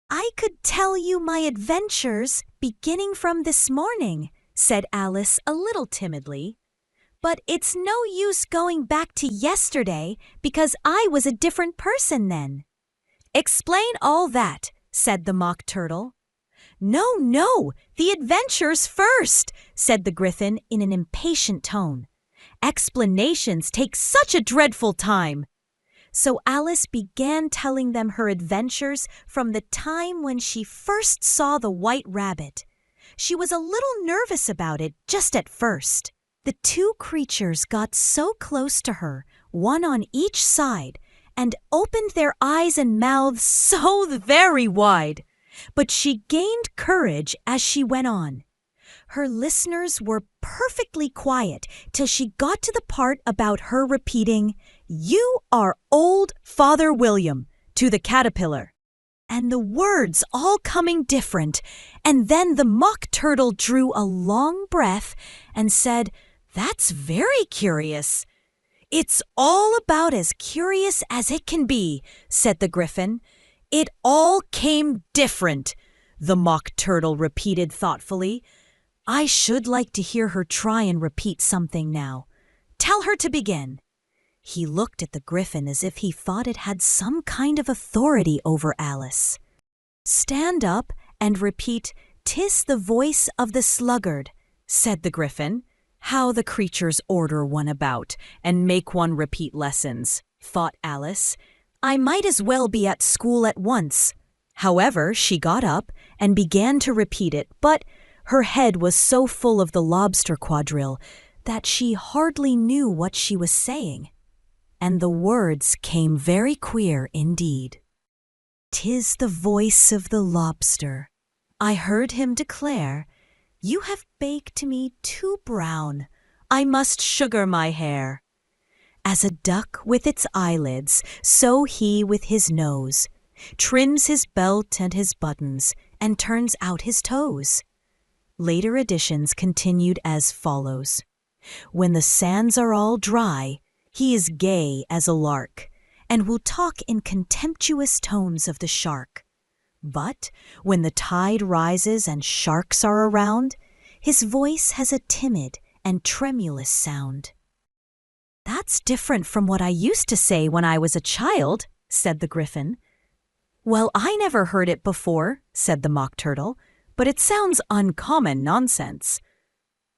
A: I could tell you my adventures beginning from this morning, said Alice a little timidly. But it's no use going back to yesterday because I was a different person then. Explain all that, said the Mock Turtle. No, the adventures first, said the Griffin in an impatient tone. Explanations take such a dreadful time. So Alice began telling them her adventures from the time when she first saw the white rabbit. She was a little nervous about it just at first. The two creatures got so close to her, one on each side, and opened their eyes and mouths so very wide. But she gained courage as she went on. Her listeners were perfectly quiet till she got to the part about her repeating, You are old Father William, to the caterpillar. And the words all coming different, and then the Mock Turtle drew a long breath and said, That's very curious. It's all about as curious as it can be, said the Griffin. It all came different, the Mock Turtle repeated thoughtfully. I should like to hear her try and repeat something now. Tell her to begin. He looked at the Griffin as if he thought it had some kind of authority over Alice. "Stand up and repeat, 'Tis the voice of the sluggard,'" said the Griffin. "How the creatures order one about and make one repeat lessons," thought Alice. "I might as well be at school at once." However, she got up and began to repeat it, but her head was so full of the lobster quadrille that she hardly knew what she was saying. And the words came very queer indeed. "'Tis the voice of the lobster. I heard him declare, 'You have baked me too brown. I must sugar my hair.' As a duck with its eyelids, so he with his nose trims his belt and his buttons and turns out his toes." Later editions continued as follows. "When the sands are all dry, he is gay as a lark, and will talk in contemptuous tones of the shark. But when the tide rises and sharks are around, his voice has a timid and tremulous sound." "That's different from what I used to say when I was a child," said the Griffin. "Well, I never heard it before," said the Mock Turtle, "but it sounds uncommon nonsense."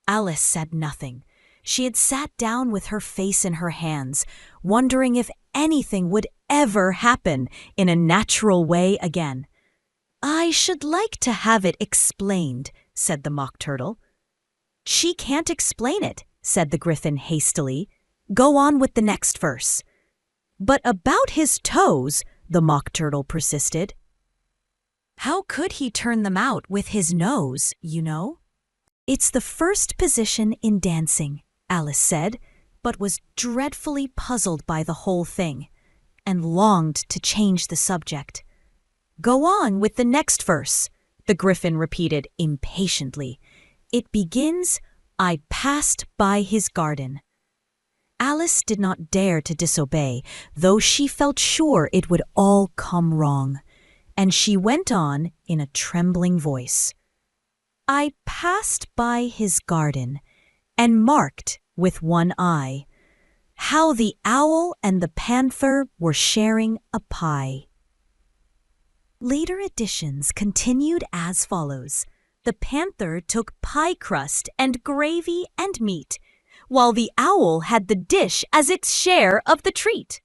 A: Alice said nothing. She had sat down with her face in her hands, wondering if anything would ever happen in a natural way again. "I should like to have it explained," said the Mock Turtle. "She can't explain it," said the Griffin hastily. "Go on with the next verse." "But about his toes," the Mock Turtle persisted. "How could he turn them out with his nose, you know?" "It's the first position in dancing," Alice said, but was dreadfully puzzled by the whole thing, and longed to change the subject. "Go on with the next verse," the Griffin repeated impatiently. "It begins, 'I passed by his garden.'" Alice did not dare to disobey, though she felt sure it would all come wrong, and she went on in a trembling voice. "I passed by his garden, and marked with one eye how the owl and the panther were sharing a pie." Later editions continued as follows. "The panther took pie crust and gravy and meat, while the owl had the dish as its share of the treat.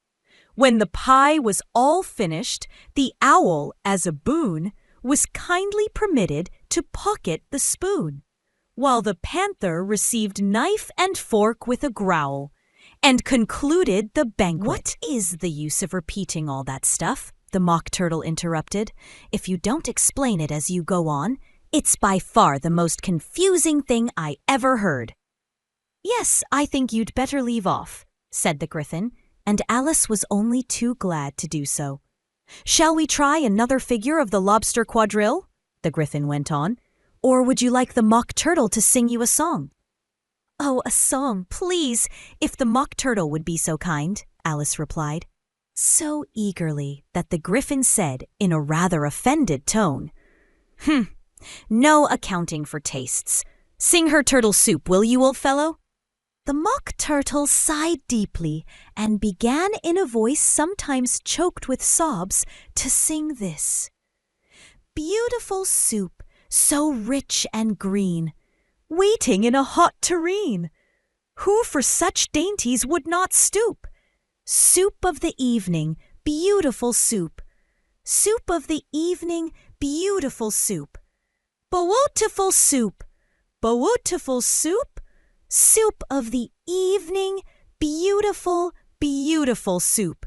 A: When the pie was all finished, the owl, as a boon, was kindly permitted to pocket the spoon, while the panther received knife and fork with a growl, and concluded the banquet." "What is the use of repeating all that stuff?" the Mock Turtle interrupted. "If you don't explain it as you go on, it's by far the most confusing thing I ever heard." "Yes, I think you'd better leave off," said the Griffin, and Alice was only too glad to do so. "Shall we try another figure of the lobster quadrille?" the Griffin went on. "Or would you like the Mock Turtle to sing you a song?" "Oh, a song, please, if the Mock Turtle would be so kind," Alice replied, so eagerly that the Griffin said in a rather offended tone, "No accounting for tastes. Sing her turtle soup, will you, old fellow?" The Mock Turtle sighed deeply and began in a voice sometimes choked with sobs to sing this. "Beautiful soup, so rich and green, waiting in a hot tureen. Who for such dainties would not stoop? Soup of the evening, beautiful soup. Soup of the evening, beautiful soup. Beautiful soup, beautiful soup. Soup of the evening, beautiful, beautiful soup.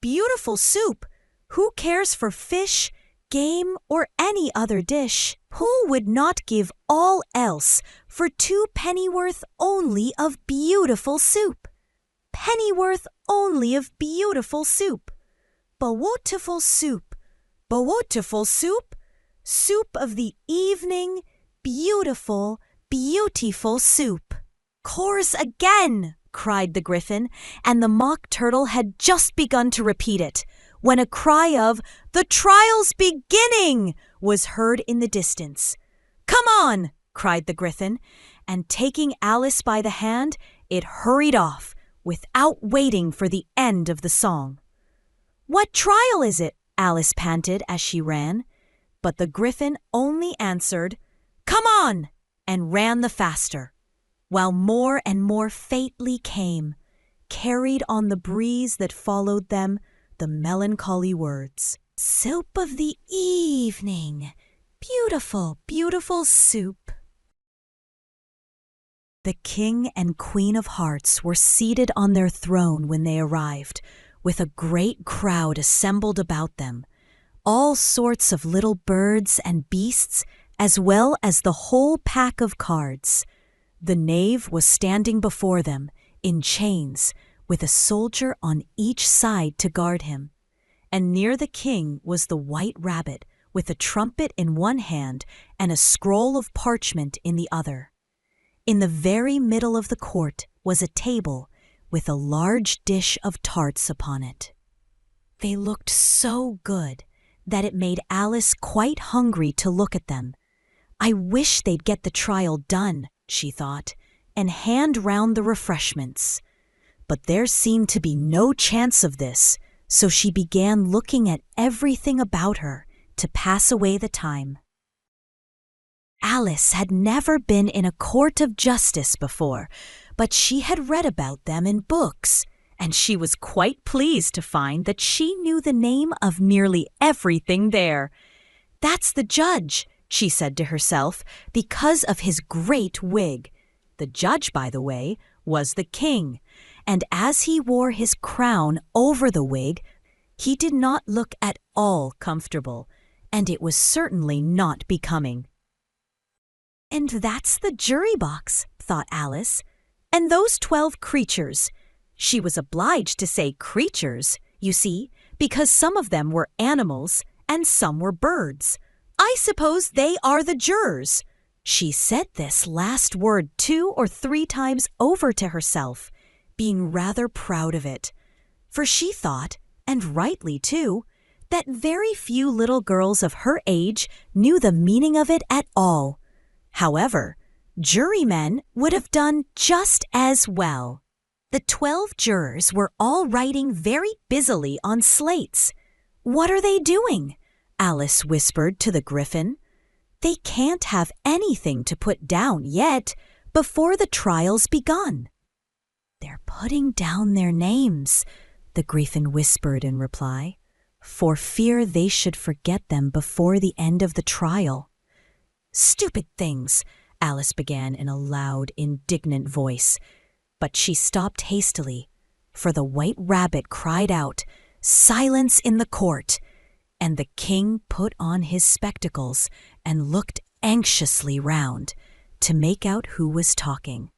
A: Beautiful soup, who cares for fish, game, or any other dish? Who would not give all else for 2 pennyworth only of beautiful soup? Pennyworth only of beautiful soup. Beautiful soup, beautiful soup. Soup of the evening, beautiful, beautiful soup." "Chorus again!" cried the Griffin, and the Mock Turtle had just begun to repeat it, when a cry of, "The trial's beginning!" was heard in the distance. "Come on!" cried the Griffin, and taking Alice by the hand, it hurried off, without waiting for the end of the song. "What trial is it?" Alice panted as she ran. But the Gryphon only answered, "Come on!" and ran the faster, while more and more faintly came, carried on the breeze that followed them, the melancholy words, "Soup of the evening, beautiful, beautiful soup." The King and Queen of Hearts were seated on their throne when they arrived, with a great crowd assembled about them, all sorts of little birds and beasts, as well as the whole pack of cards. The knave was standing before them, in chains, with a soldier on each side to guard him. And near the king was the white rabbit, with a trumpet in one hand and a scroll of parchment in the other. In the very middle of the court was a table with a large dish of tarts upon it. They looked so good that it made Alice quite hungry to look at them. "I wish they'd get the trial done," she thought, "and hand round the refreshments." But there seemed to be no chance of this, so she began looking at everything about her to pass away the time. Alice had never been in a court of justice before, but she had read about them in books, and she was quite pleased to find that she knew the name of nearly everything there. "That's the judge," she said to herself, because of his great wig. The judge, by the way, was the king, and as he wore his crown over the wig, he did not look at all comfortable, and it was certainly not becoming. "And that's the jury box," thought Alice. "And those 12 creatures." She was obliged to say creatures, you see, because some of them were animals and some were birds. "I suppose they are the jurors." She said this last word 2 or 3 times over to herself, being rather proud of it. For she thought, and rightly too, that very few little girls of her age knew the meaning of it at all. However, jurymen would have done just as well. The 12 jurors were all writing very busily on slates. "What are they doing?" Alice whispered to the Gryphon. "They can't have anything to put down yet, before the trial's begun." "They're putting down their names," the Gryphon whispered in reply, "for fear they should forget them before the end of the trial." "Stupid things," Alice began in a loud, indignant voice. But she stopped hastily, for the white rabbit cried out, "Silence in the court!" and the king put on his spectacles and looked anxiously round to make out who was talking.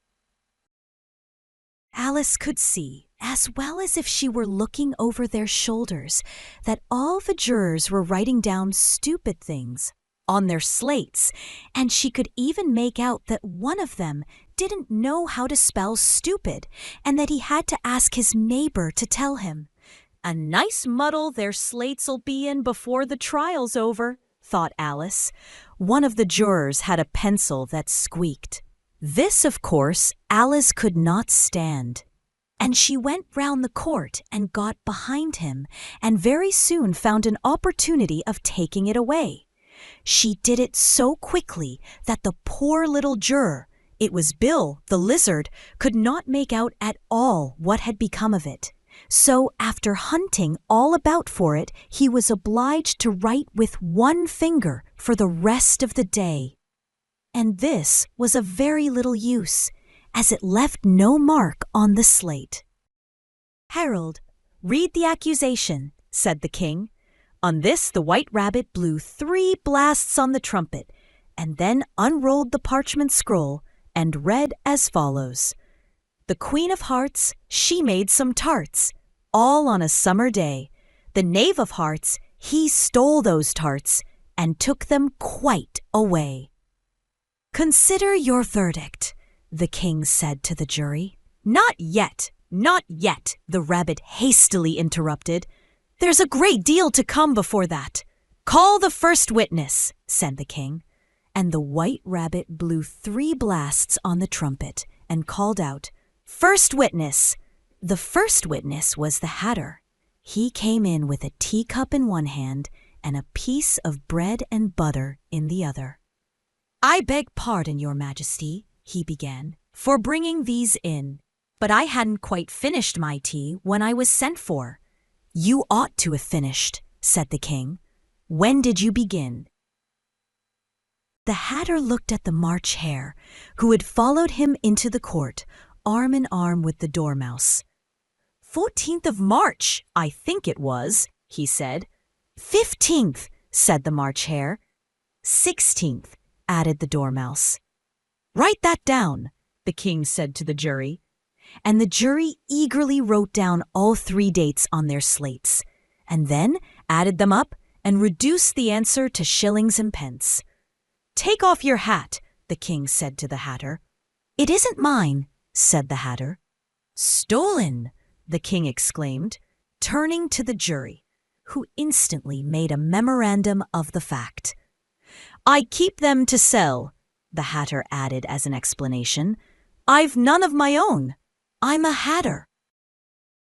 A: Alice could see, as well as if she were looking over their shoulders, that all the jurors were writing down stupid things on their slates, and she could even make out that one of them didn't know how to spell stupid, and that he had to ask his neighbor to tell him. "A nice muddle their slates'll be in before the trial's over," thought Alice. One of the jurors had a pencil that squeaked. This, of course, Alice could not stand, and she went round the court and got behind him, and very soon found an opportunity of taking it away. She did it so quickly that the poor little juror, it was Bill, the lizard, could not make out at all what had become of it. So after hunting all about for it, he was obliged to write with one finger for the rest of the day. And this was of very little use, as it left no mark on the slate. "Harold, read the accusation," said the king. On this the white rabbit blew 3 blasts on the trumpet, and then unrolled the parchment scroll and read as follows. "The Queen of Hearts, she made some tarts, all on a summer day. The Knave of Hearts, he stole those tarts, and took them quite away." "Consider your verdict," the king said to the jury. "Not yet, not yet," the rabbit hastily interrupted. "There's a great deal to come before that. Call the first witness," said the king. And the white rabbit blew 3 blasts on the trumpet and called out, "First witness." The first witness was the Hatter. He came in with a teacup in one hand and a piece of bread and butter in the other. "I beg pardon, Your Majesty," he began, "for bringing these in, but I hadn't quite finished my tea when I was sent for." "You ought to have finished," said the king. "When did you begin?" The Hatter looked at the March Hare, who had followed him into the court, arm in arm with the Dormouse. 14th of March, I think it was," he said. 15th, said the March Hare. 16th, added the Dormouse. "Write that down," the king said to the jury. And the jury eagerly wrote down all 3 dates on their slates, and then added them up and reduced the answer to shillings and pence. "Take off your hat," the king said to the Hatter. "It isn't mine," said the Hatter. "Stolen!" the king exclaimed, turning to the jury, who instantly made a memorandum of the fact. "I keep them to sell," the Hatter added as an explanation. "I've none of my own. I'm a Hatter."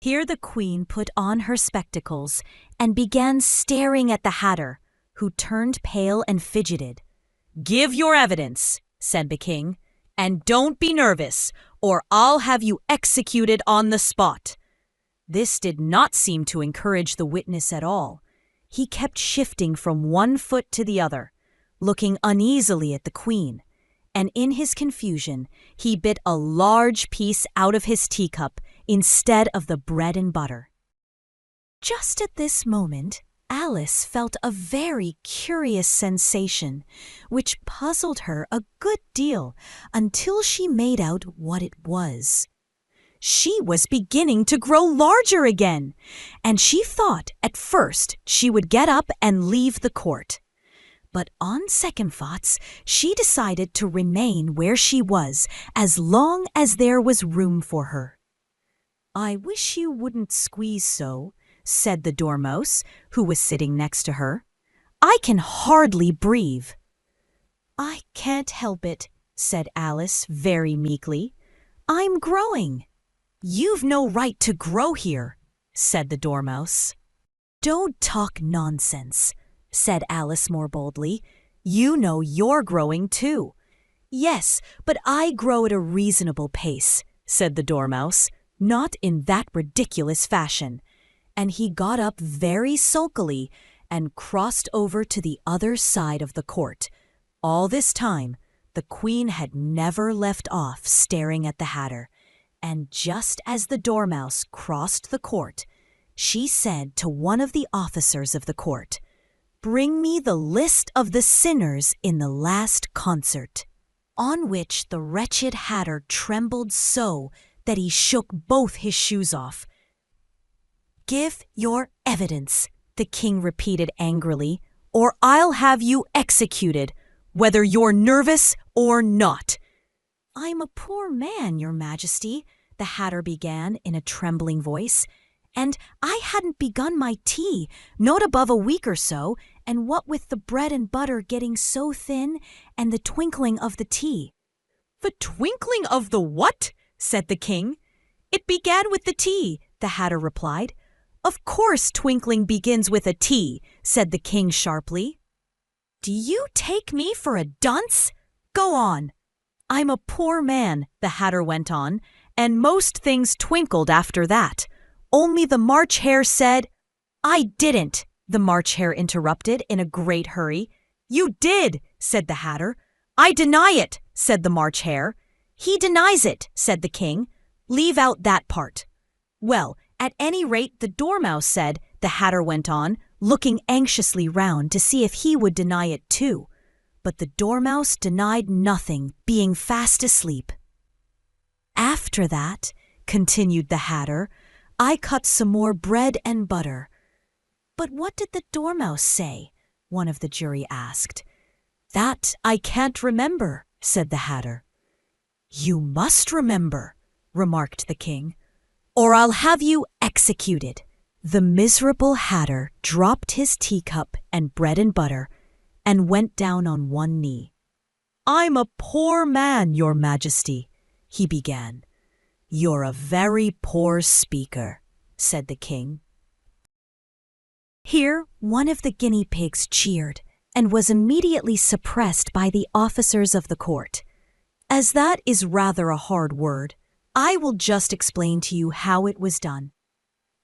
A: Here the queen put on her spectacles and began staring at the Hatter, who turned pale and fidgeted. "Give your evidence," said the king, "and don't be nervous, or I'll have you executed on the spot." This did not seem to encourage the witness at all. He kept shifting from one foot to the other, looking uneasily at the queen, and in his confusion he bit a large piece out of his teacup instead of the bread and butter. Just at this moment, Alice felt a very curious sensation, which puzzled her a good deal until she made out what it was. She was beginning to grow larger again, and she thought at first she would get up and leave the court. But on second thoughts, she decided to remain where she was as long as there was room for her. "I wish you wouldn't squeeze so," said the Dormouse, who was sitting next to her. "I can hardly breathe." "I can't help it," said Alice very meekly. "I'm growing." "You've no right to grow here," said the Dormouse. "Don't talk nonsense," said Alice more boldly. "You know you're growing too." "Yes, but I grow at a reasonable pace," said the Dormouse, "not in that ridiculous fashion." And he got up very sulkily and crossed over to the other side of the court. All this time, the queen had never left off staring at the Hatter, and just as the Dormouse crossed the court, she said to one of the officers of the court, "Bring me the list of the sinners in the last concert," on which the wretched Hatter trembled so that he shook both his shoes off. "Give your evidence," the king repeated angrily, "or I'll have you executed, whether you're nervous or not." "I'm a poor man, Your Majesty," the Hatter began in a trembling voice, "and I hadn't begun my tea, not above a week or so, and what with the bread and butter getting so thin, and the twinkling of the tea." "The twinkling of the what?" said the king. "It began with the tea," the Hatter replied. "Of course twinkling begins with a T," said the king sharply. "Do you take me for a dunce? Go on." "I'm a poor man," the Hatter went on, "and most things twinkled after that. Only the March Hare said—" "I didn't," the March Hare interrupted in a great hurry. "You did," said the Hatter. "I deny it," said the March Hare. "He denies it," said the king. "Leave out that part." "Well, at any rate, the Dormouse said," the Hatter went on, looking anxiously round to see if he would deny it too. But the Dormouse denied nothing, being fast asleep. "After that," continued the Hatter, "I cut some more bread and butter." "But what did the Dormouse say?" one of the jury asked. "That I can't remember," said the Hatter. "You must remember," remarked the king, "or I'll have you executed." The miserable Hatter dropped his teacup and bread and butter and went down on one knee. "I'm a poor man, Your Majesty," he began. "You're a very poor speaker," said the king. Here, one of the guinea pigs cheered and was immediately suppressed by the officers of the court. As that is rather a hard word, I will just explain to you how it was done.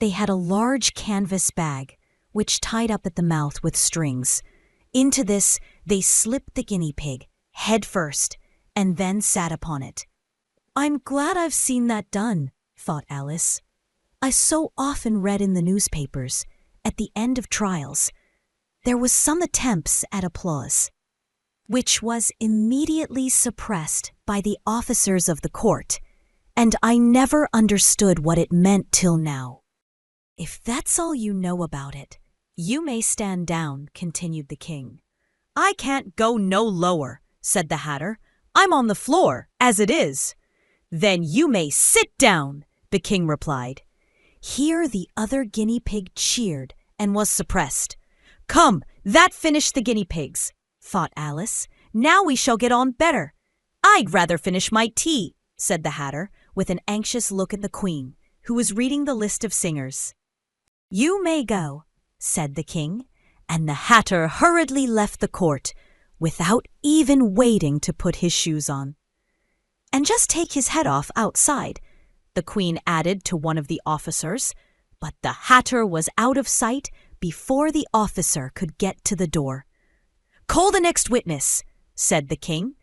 A: They had a large canvas bag, which tied up at the mouth with strings. Into this, they slipped the guinea pig, head first, and then sat upon it. "I'm glad I've seen that done," thought Alice. "I so often read in the newspapers, at the end of trials, there was some attempts at applause, which was immediately suppressed by the officers of the court, and I never understood what it meant till now." "If that's all you know about it, you may stand down," continued the king. "I can't go no lower," said the hatter. "I'm on the floor, as it is." "Then you may sit down," the king replied. Here the other guinea pig cheered and was suppressed. "Come, that finished the guinea pigs," thought Alice. "Now we shall get on better." "I'd rather finish my tea," said the hatter, with an anxious look at the queen, who was reading the list of singers. "You may go," said the king, and the hatter hurriedly left the court, without even waiting to put his shoes on. "And just take his head off outside," the queen added to one of the officers, but the hatter was out of sight before the officer could get to the door. "Call the next witness," said the king.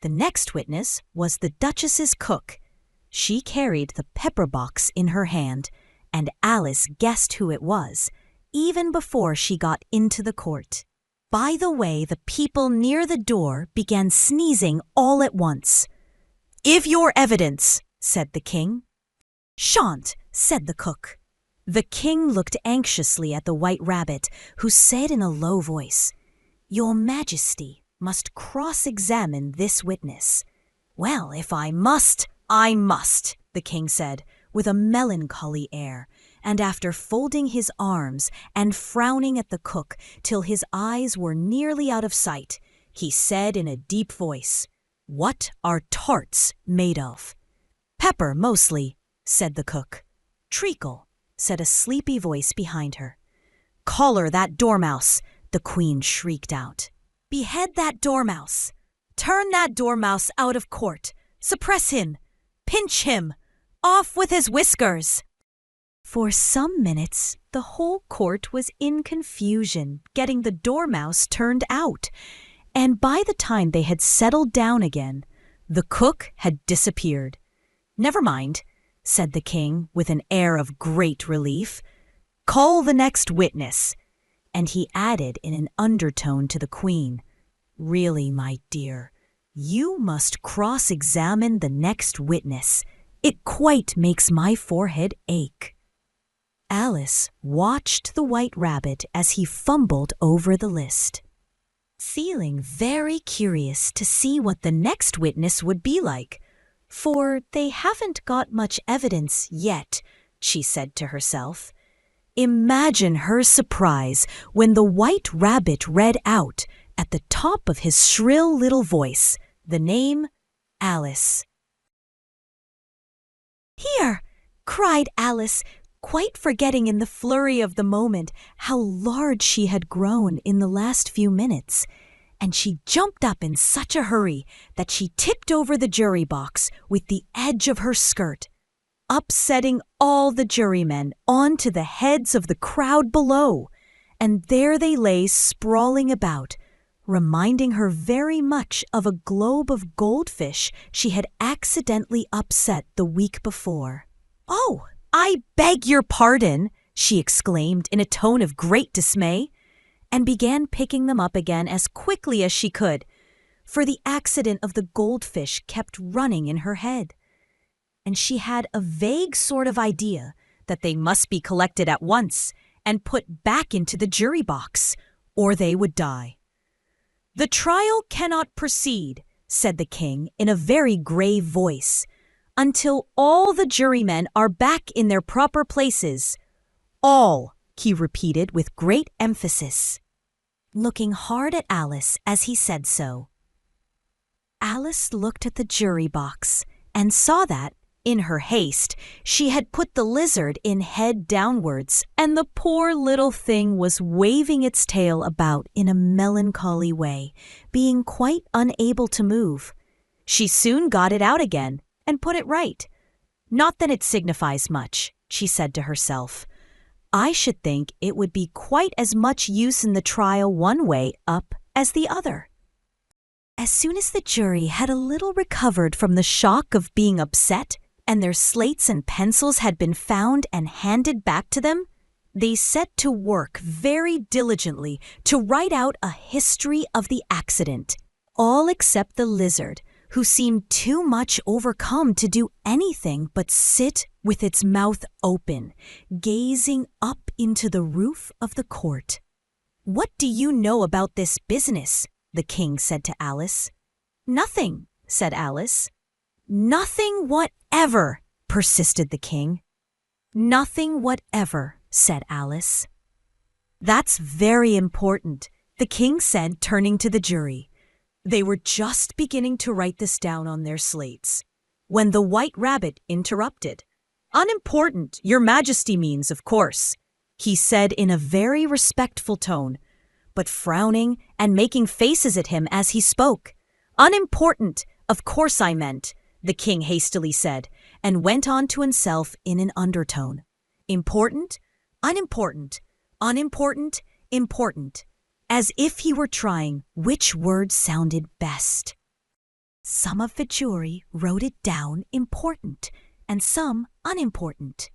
A: The next witness was the duchess's cook. She carried the pepper box in her hand, and Alice guessed who it was, even before she got into the court. By the way, the people near the door began sneezing all at once. "If your evidence," said the king. "Shan't," said the cook. The king looked anxiously at the white rabbit, who said in a low voice, "Your Majesty must cross-examine this witness." "Well, if I must, I must," the king said, with a melancholy air, and after folding his arms and frowning at the cook till his eyes were nearly out of sight, he said in a deep voice, "What are tarts made of?" "Pepper, mostly," said the cook. "Treacle," said a sleepy voice behind her. "Collar that dormouse," the queen shrieked out. "Behead that dormouse! Turn that dormouse out of court! Suppress him! Pinch him! Off with his whiskers!" For some minutes, the whole court was in confusion, getting the dormouse turned out, and by the time they had settled down again, the cook had disappeared. "Never mind," said the king with an air of great relief. "Call the next witness." And he added in an undertone to the queen, "Really, my dear, you must cross-examine the next witness. It quite makes my forehead ache." Alice watched the white rabbit as he fumbled over the list, feeling very curious to see what the next witness would be like. "For they haven't got much evidence yet," she said to herself. Imagine her surprise when the white rabbit read out, at the top of his shrill little voice, the name Alice. "Here!" cried Alice, quite forgetting in the flurry of the moment how large she had grown in the last few minutes, and she jumped up in such a hurry that she tipped over the jury box with the edge of her skirt, upsetting all the jurymen onto the heads of the crowd below, and there they lay sprawling about, reminding her very much of a globe of goldfish she had accidentally upset the week before. "Oh, I beg your pardon," she exclaimed in a tone of great dismay, and began picking them up again as quickly as she could, for the accident of the goldfish kept running in her head. And she had a vague sort of idea that they must be collected at once and put back into the jury box, or they would die. "The trial cannot proceed," said the king in a very grave voice, "until all the jurymen are back in their proper places. All," he repeated with great emphasis, looking hard at Alice as he said so. Alice looked at the jury box and saw that, In her haste, she had put the lizard in head downwards, and the poor little thing was waving its tail about in a melancholy way, being quite unable to move. She soon got it out again and put it right. "Not that it signifies much," she said to herself. "I should think it would be quite as much use in the trial one way up as the other." As soon as the jury had a little recovered from the shock of being upset, and their slates and pencils had been found and handed back to them, they set to work very diligently to write out a history of the accident, all except the lizard, who seemed too much overcome to do anything but sit with its mouth open, gazing up into the roof of the court. "What do you know about this business?" the king said to Alice. "Nothing," said Alice. "Nothing whatever," persisted the king. "Nothing whatever," said Alice. "That's very important," the king said, turning to the jury. They were just beginning to write this down on their slates, when the White Rabbit interrupted. "Unimportant, your majesty means, of course," he said in a very respectful tone, but frowning and making faces at him as he spoke. "Unimportant, of course I meant," the king hastily said, and went on to himself in an undertone. "Important, unimportant, unimportant, important," as if he were trying which word sounded best. Some of the jury wrote it down important, and some unimportant.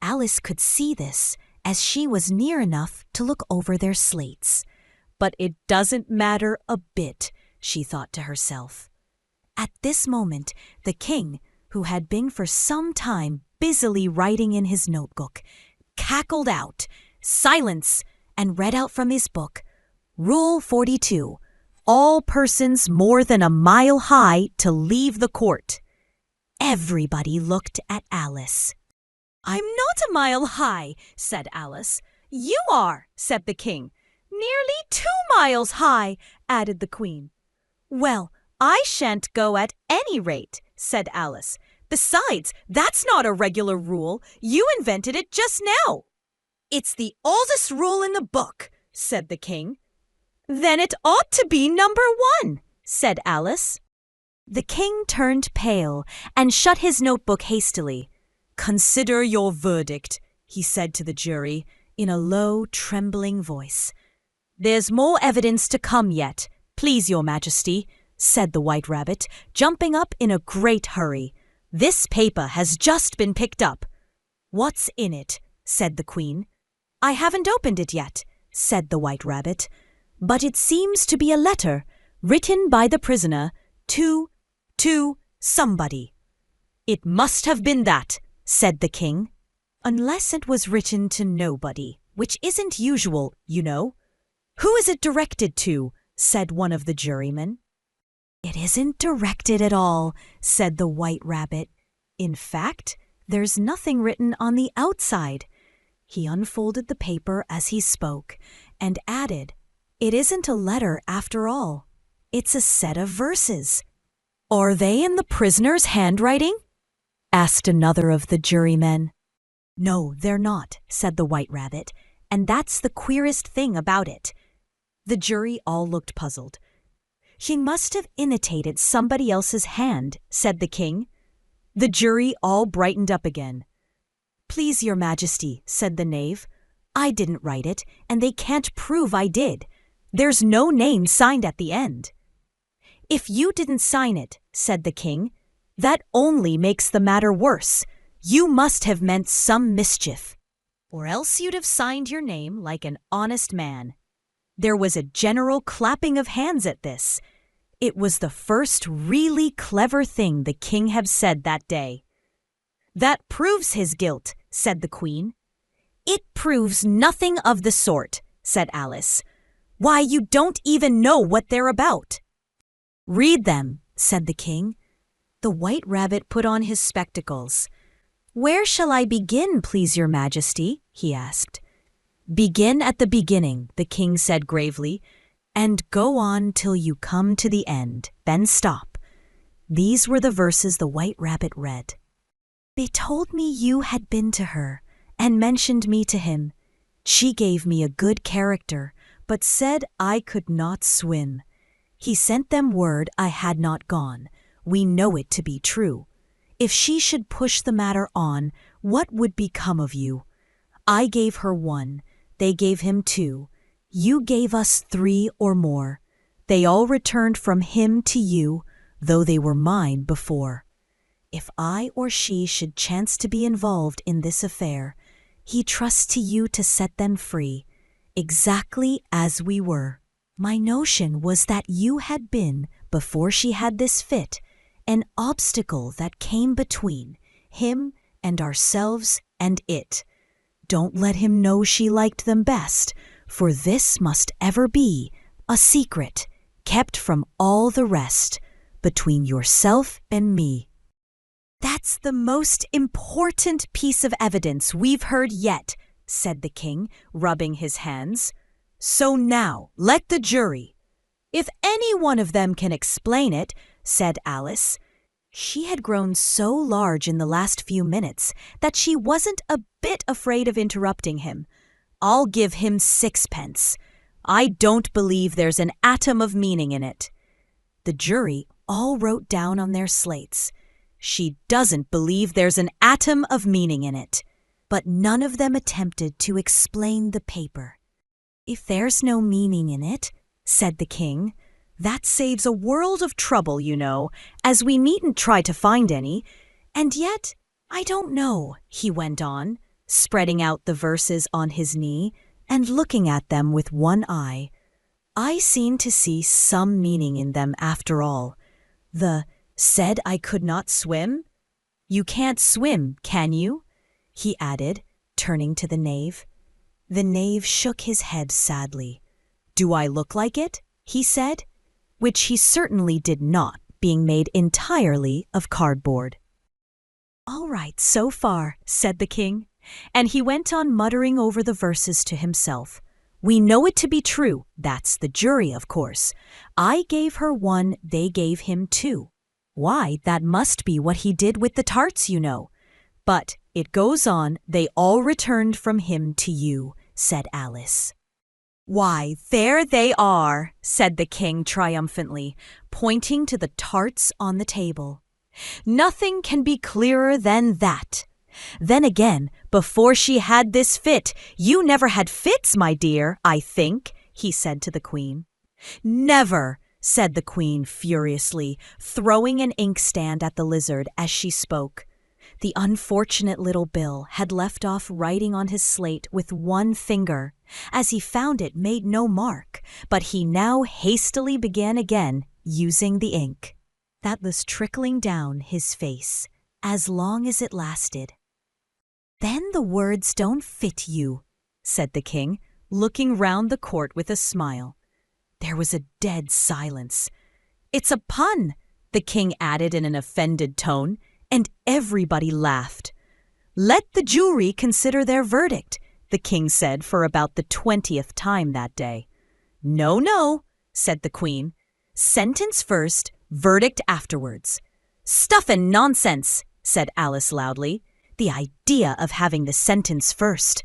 A: Alice could see this, as she was near enough to look over their slates. "But it doesn't matter a bit," she thought to herself. At this moment, the king, who had been for some time busily writing in his notebook, cackled out, "Silence!" and read out from his book, "Rule 42. All persons more than a mile high to leave the court." Everybody looked at Alice. "I'm not a mile high," said Alice. "You are," said the king. "Nearly 2 miles high," added the queen. "Well, I shan't go at any rate," said Alice. "Besides, that's not a regular rule. You invented it just now." "It's the oldest rule in the book," said the king. "Then it ought to be number 1, said Alice. The king turned pale and shut his notebook hastily. "Consider your verdict," he said to the jury in a low, trembling voice. "There's more evidence to come yet, please your majesty," said the White Rabbit, jumping up in a great hurry. "This paper has just been picked up." "What's in it?" said the queen. "I haven't opened it yet," said the White Rabbit. "But it seems to be a letter written by the prisoner to somebody." "It must have been that," said the king. "Unless it was written to nobody, which isn't usual, you know." "Who is it directed to?" said one of the jurymen. "It isn't directed at all," said the White Rabbit. "In fact, there's nothing written on the outside." He unfolded the paper as he spoke and added, "It isn't a letter after all. It's a set of verses." "Are they in the prisoner's handwriting?" asked another of the jurymen. "No, they're not," said the White Rabbit, "and that's the queerest thing about it." The jury all looked puzzled. "He must have imitated somebody else's hand," said the king. The jury all brightened up again. "Please your majesty," said the knave, "I didn't write it, and they can't prove I did. There's no name signed at the end." "If you didn't sign it," said the king, "that only makes the matter worse. You must have meant some mischief. Or else you'd have signed your name like an honest man." There was a general clapping of hands at this. It was the first really clever thing the king had said that day. "That proves his guilt," said the queen. "It proves nothing of the sort," said Alice. "Why, you don't even know what they're about." "Read them," said the king. The White Rabbit put on his spectacles. "Where shall I begin, please your majesty?" he asked. "Begin at the beginning," the king said gravely, "and go on till you come to the end, then stop." These were the verses the White Rabbit read. They told me you had been to her and mentioned me to him. She gave me a good character, but said I could not swim. He sent them word I had not gone. We know it to be true. If she should push the matter on, what would become of you? I gave her 1, they gave him 2. You gave us 3 or more. They all returned from him to you, though they were mine before. If I or she should chance to be involved in this affair, he trusts to you to set them free, exactly as we were. My notion was that you had been, before she had this fit, an obstacle that came between him and ourselves and it. Don't let him know she liked them best, for this must ever be a secret, kept from all the rest, between yourself and me. That's the most important piece of evidence we've heard yet, said the king, rubbing his hands. So now, let the jury. If any one of them can explain it, said Alice. She had grown so large in the last few minutes that she wasn't a bit afraid of interrupting him. I'll give him 6pence. I don't believe there's an atom of meaning in it. The jury all wrote down on their slates, she doesn't believe there's an atom of meaning in it. But none of them attempted to explain the paper. If there's no meaning in it, said the king, that saves a world of trouble, you know, as we needn't try to find any. And yet, I don't know, he went on, spreading out the verses on his knee and looking at them with one eye. I seem to see some meaning in them after all. The said I could not swim? You can't swim, can you? He added, turning to the knave. The knave shook his head sadly. Do I look like it? He said, which he certainly did not, being made entirely of cardboard. All right, so far, said the king, and he went on muttering over the verses to himself. We know it to be true, that's the jury, of course. I gave her 1, they gave him 2. Why, that must be what he did with the tarts, you know. But it goes on, they all returned from him to you, said Alice. Why, there they are, said the king triumphantly, pointing to the tarts on the table. Nothing can be clearer than that. Then again, before she had this fit, you never had fits, my dear, I think, he said to the queen. Never, said the queen furiously, throwing an inkstand at the lizard as she spoke. The unfortunate little Bill had left off writing on his slate with 1 finger, as he found it made no mark, but he now hastily began again, using the ink. That was trickling down his face, as long as it lasted. Then the words don't fit you, said the king, looking round the court with a smile. There was a dead silence. It's a pun, the king added in an offended tone, and everybody laughed. Let the jury consider their verdict, the king said for about the 20th time that day. No, no, said the queen. Sentence first, verdict afterwards. Stuff and nonsense, said Alice loudly. The idea of having the sentence first.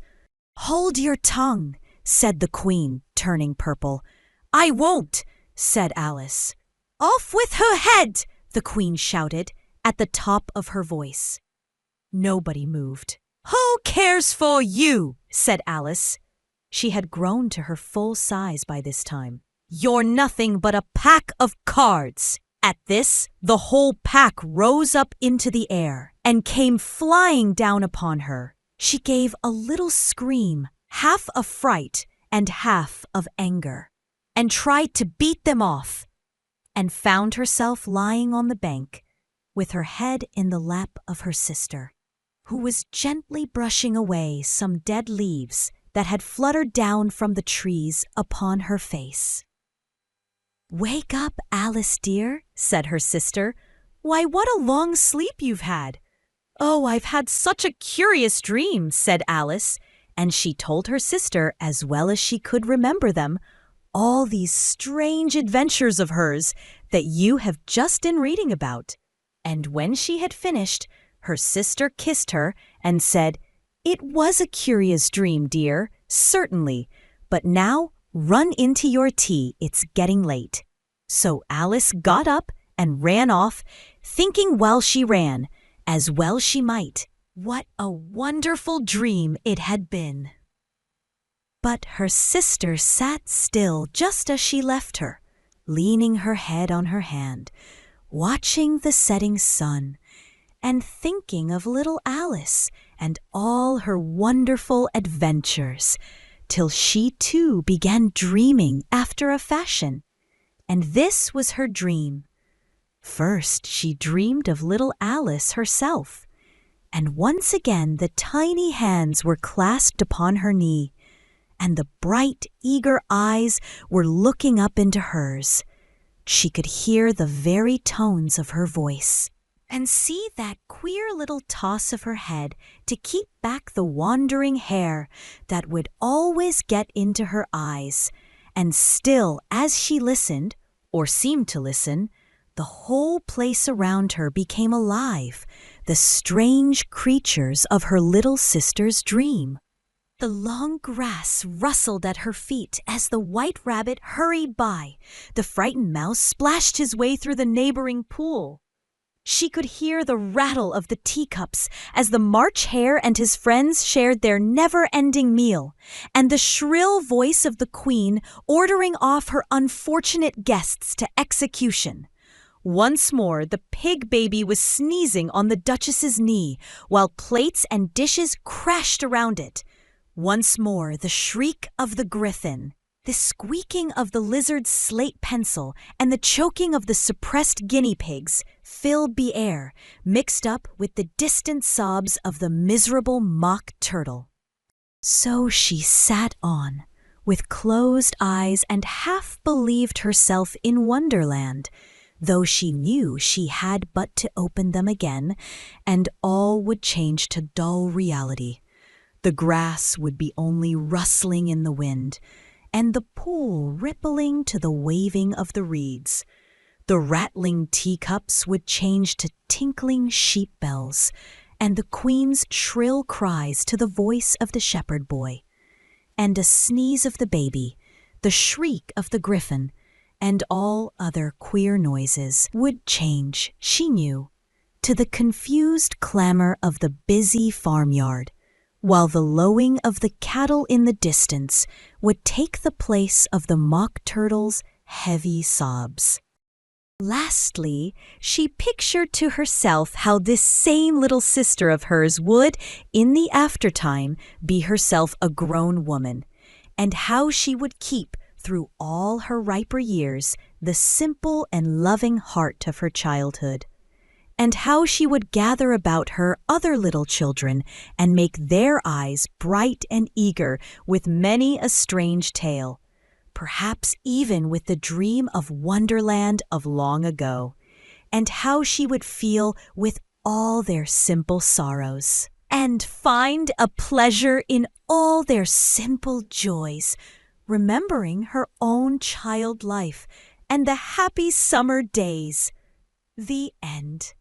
A: Hold your tongue, said the queen, turning purple. I won't, said Alice. Off with her head, the queen shouted, at the top of her voice. Nobody moved. Who cares for you, said Alice. She had grown to her full size by this time. You're nothing but a pack of cards. At this, the whole pack rose up into the air and came flying down upon her. She gave a little scream, half of fright and half of anger, and tried to beat them off, and found herself lying on the bank with her head in the lap of her sister, who was gently brushing away some dead leaves that had fluttered down from the trees upon her face. Wake up, Alice dear, said her sister. Why, what a long sleep you've had. Oh, I've had such a curious dream, said Alice, and she told her sister, as well as she could remember them, all these strange adventures of hers that you have just been reading about. And when she had finished, Her sister kissed her and said, "It was a curious dream, dear, certainly, but now run into your tea, it's getting late." So Alice got up and ran off, thinking while she ran, as well she might, what a wonderful dream it had been. But her sister sat still just as she left her, leaning her head on her hand, watching the setting sun, and thinking of little Alice and all her wonderful adventures, till she too began dreaming after a fashion. And this was her dream. First she dreamed of little Alice herself, and once again the tiny hands were clasped upon her knee, and the bright, eager eyes were looking up into hers. She could hear the very tones of her voice, and see that queer little toss of her head to keep back the wandering hair that would always get into her eyes. And still, as she listened, or seemed to listen, the whole place around her became alive, the strange creatures of her little sister's dream. The long grass rustled at her feet as the white rabbit hurried by. The frightened mouse splashed his way through the neighboring pool. She could hear the rattle of the teacups as the March Hare and his friends shared their never-ending meal, and the shrill voice of the Queen ordering off her unfortunate guests to execution. Once more, the pig baby was sneezing on the Duchess's knee, while plates and dishes crashed around it. Once more, the shriek of the griffin, the squeaking of the lizard's slate pencil, and the choking of the suppressed guinea pigs filled the air, mixed up with the distant sobs of the miserable mock turtle. So she sat on, with closed eyes, and half believed herself in Wonderland, though she knew she had but to open them again, and all would change to dull reality. The grass would be only rustling in the wind, and the pool rippling to the waving of the reeds. The rattling teacups would change to tinkling sheep bells, and the Queen's shrill cries to the voice of the shepherd boy. And a sneeze of the baby, the shriek of the griffin, and all other queer noises would change, she knew, to the confused clamor of the busy farmyard, while the lowing of the cattle in the distance would take the place of the mock turtle's heavy sobs. Lastly, she pictured to herself how this same little sister of hers would, in the aftertime, be herself a grown woman, and how she would keep, through all her riper years, the simple and loving heart of her childhood, and how she would gather about her other little children and make their eyes bright and eager with many a strange tale, perhaps even with the dream of Wonderland of long ago, and how she would feel with all their simple sorrows, and find a pleasure in all their simple joys, remembering her own child life and the happy summer days. The end.